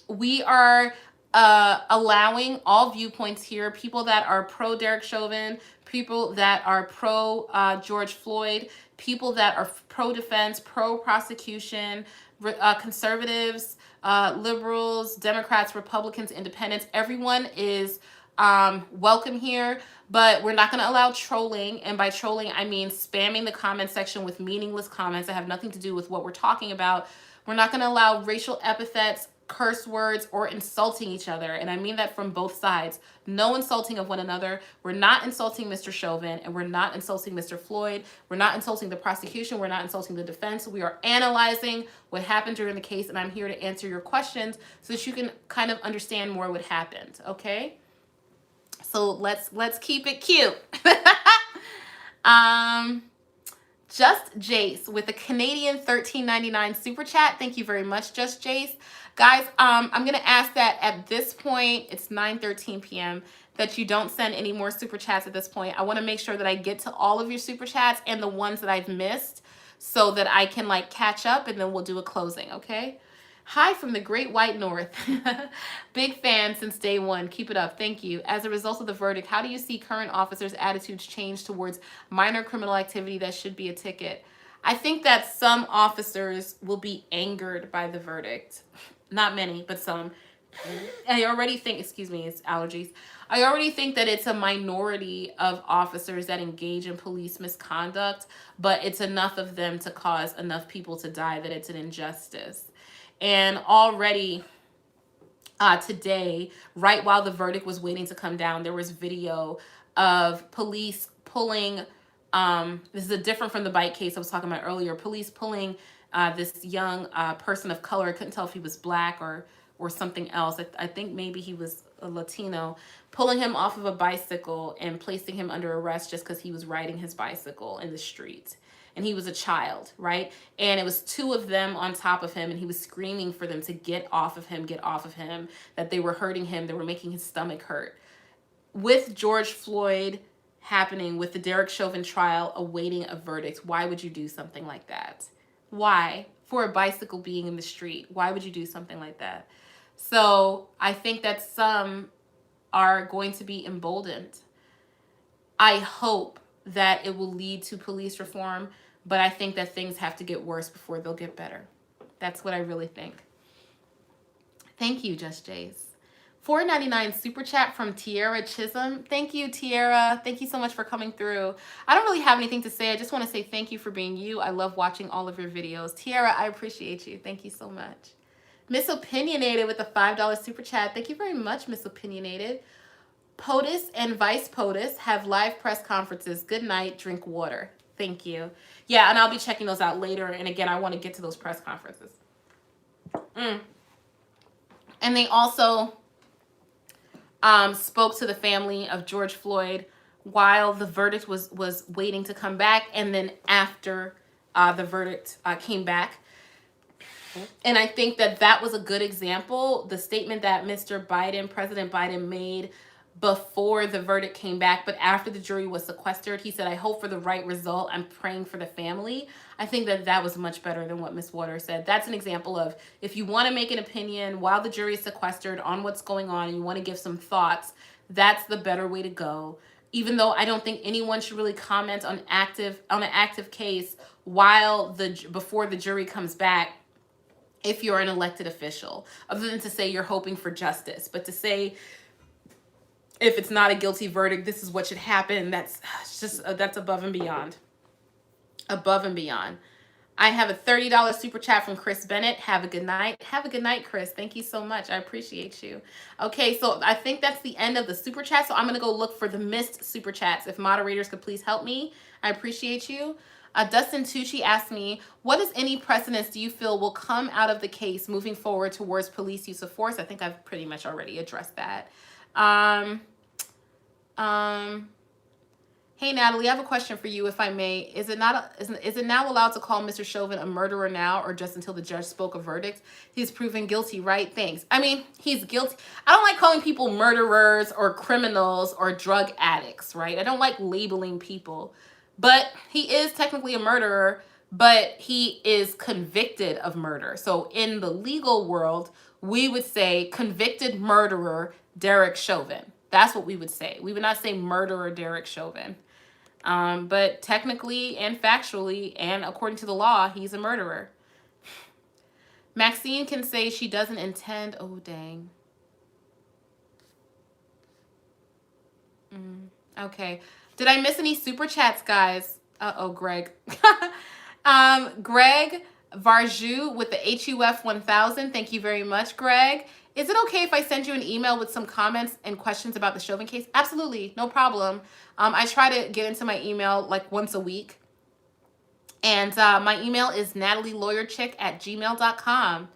We are allowing all viewpoints here, people that are pro Derek Chauvin, people that are pro George Floyd, people that are pro defense, pro prosecution, conservatives, liberals, Democrats, Republicans, independents. Everyone is welcome here, but we're not going to allow trolling. And by trolling, I mean spamming the comment section with meaningless comments that have nothing to do with what we're talking about. We're not going to allow racial epithets, curse words, or insulting each other. And I mean that from both sides. No insulting of one another. We're not insulting Mr. Chauvin, and we're not insulting Mr. Floyd. We're not insulting the prosecution. We're not insulting the defense. We are analyzing what happened during the case, and I'm here to answer your questions so that you can kind of understand more what happened, okay? So let's keep it cute. Just Jace with a Canadian $13.99 super chat. Thank you very much, Just Jace. Guys, I'm going to ask that at this point, it's 9:13 p.m., that you don't send any more super chats at this point. I want to make sure that I get to all of your super chats and the ones that I've missed so that I can catch up, and then we'll do a closing, okay? Hi from the Great White North. Big fan since day one. Keep it up. Thank you. As a result of the verdict, how do you see current officers' attitudes change towards minor criminal activity that should be a ticket? I think that some officers will be angered by the verdict. Not many, but some. I already think, excuse me, it's allergies. I already think that it's a minority of officers that engage in police misconduct, but it's enough of them to cause enough people to die that it's an injustice. And already today, right while the verdict was waiting to come down, there was video of police pulling, this is a different from the bike case I was talking about earlier, police pulling this young person of color. I couldn't tell if he was black or something else. I think maybe he was a Latino, pulling him off of a bicycle and placing him under arrest just because he was riding his bicycle in the street. And he was a child, right? And it was two of them on top of him, and he was screaming for them to get off of him, that they were hurting him, they were making his stomach hurt. With George Floyd happening, with the Derek Chauvin trial awaiting a verdict, why would you do something like that? Why? For a bicycle being in the street, why would you do something like that? So I think that some are going to be emboldened. I hope that it will lead to police reform, but I think that things have to get worse before they'll get better. That's what I really think. Thank you, Just Jays. $4.99 super chat from Tiara Chisholm. Thank you, Tiara. Thank you so much for coming through. I don't really have anything to say. I just want to say thank you for being you. I love watching all of your videos. Tiara, I appreciate you. Thank you so much. Miss Opinionated with a $5 super chat. Thank you very much, Miss Opinionated. POTUS and Vice POTUS have live press conferences. Good night. Drink water. Thank you. Yeah, and I'll be checking those out later. And again, I want to get to those press conferences. And they also spoke to the family of George Floyd while the verdict was waiting to come back, and then after the verdict came back. And I think that that was a good example. The statement that President Biden made before the verdict came back, but after the jury was sequestered, he said, I hope for the right result. I'm praying for the family. I think that that was much better than what Ms. Waters said. That's an example of, if you want to make an opinion while the jury is sequestered on what's going on and you want to give some thoughts, that's the better way to go. Even though I don't think anyone should really comment on an active case before the jury comes back, if you're an elected official, other than to say you're hoping for justice. But to say, if it's not a guilty verdict, this is what should happen, that's above and beyond. Above and beyond. I have a $30 super chat from Chris Bennett. Have a good night. Have a good night, Chris. Thank you so much. I appreciate you. Okay, so I think that's the end of the super chat. So I'm going to go look for the missed super chats. If moderators could please help me, I appreciate you. Dustin Tucci asked me, what is any precedence do you feel will come out of the case moving forward towards police use of force? I think I've pretty much already addressed that. Hey, Natalie, I have a question for you, if I may. Is it now allowed to call Mr. Chauvin a murderer now, or just until the judge spoke a verdict? He's proven guilty, right? Thanks. I mean, he's guilty. I don't like calling people murderers or criminals or drug addicts, right? I don't like labeling people. But he is technically a murderer, but he is convicted of murder. So in the legal world, we would say convicted murderer Derek Chauvin. That's what we would say. We would not say murderer Derek Chauvin. But technically and factually and according to the law, he's a murderer. Maxine can say she doesn't intend. Oh, dang. Okay. Did I miss any super chats, guys? Uh-oh, Greg. Greg Varju with the HUF 1000. Thank you very much, Greg. Is it okay if I send you an email with some comments and questions about the Chauvin case? Absolutely, no problem. I try to get into my email like once a week. And my email is natalielawyerchick@gmail.com.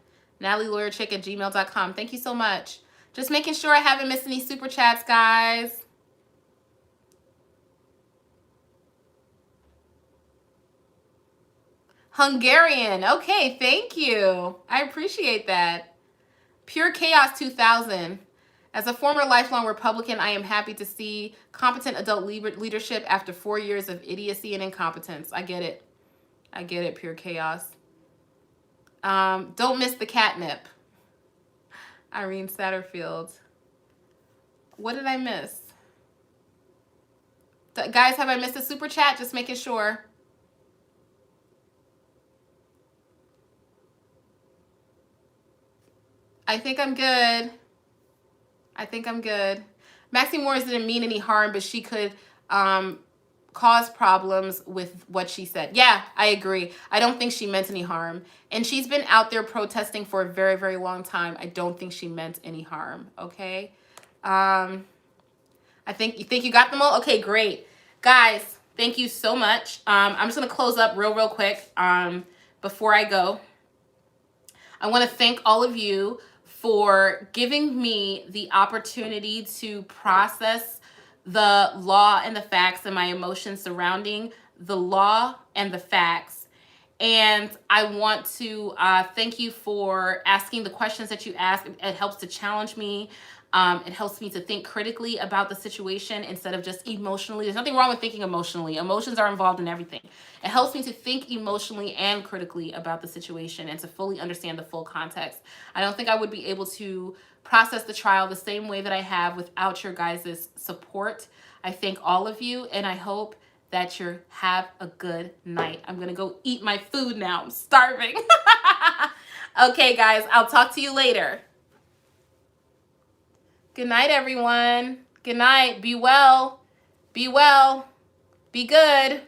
natalielawyerchick@gmail.com. Thank you so much. Just making sure I haven't missed any super chats, guys. Hungarian. Okay, thank you. I appreciate that. Pure Chaos 2000. As a former lifelong Republican, I am happy to see competent adult leadership after 4 years of idiocy and incompetence. I get it. I get it, Pure Chaos. Don't miss the catnip. Irene Satterfield. What did I miss? Guys, have I missed a super chat? Just making sure. I think I'm good. I think I'm good. Maxine Morris didn't mean any harm, but she could cause problems with what she said. Yeah, I agree. I don't think she meant any harm. And she's been out there protesting for a very, very long time. I don't think she meant any harm, okay? I think you got them all? Okay, great. Guys, thank you so much. I'm just going to close up real quick before I go. I want to thank all of you for giving me the opportunity to process the law and the facts and my emotions surrounding the law and the facts. And I want to thank you for asking the questions that you ask. It helps to challenge me. It helps me to think critically about the situation instead of just emotionally. There's nothing wrong with thinking emotionally. Emotions are involved in everything. It helps me to think emotionally and critically about the situation and to fully understand the full context. I don't think I would be able to process the trial the same way that I have without your guys' support. I thank all of you, and I hope that you have a good night. I'm going to go eat my food now. I'm starving. Okay, guys, I'll talk to you later. Good night, everyone. Good night. Be well. Be well. Be good.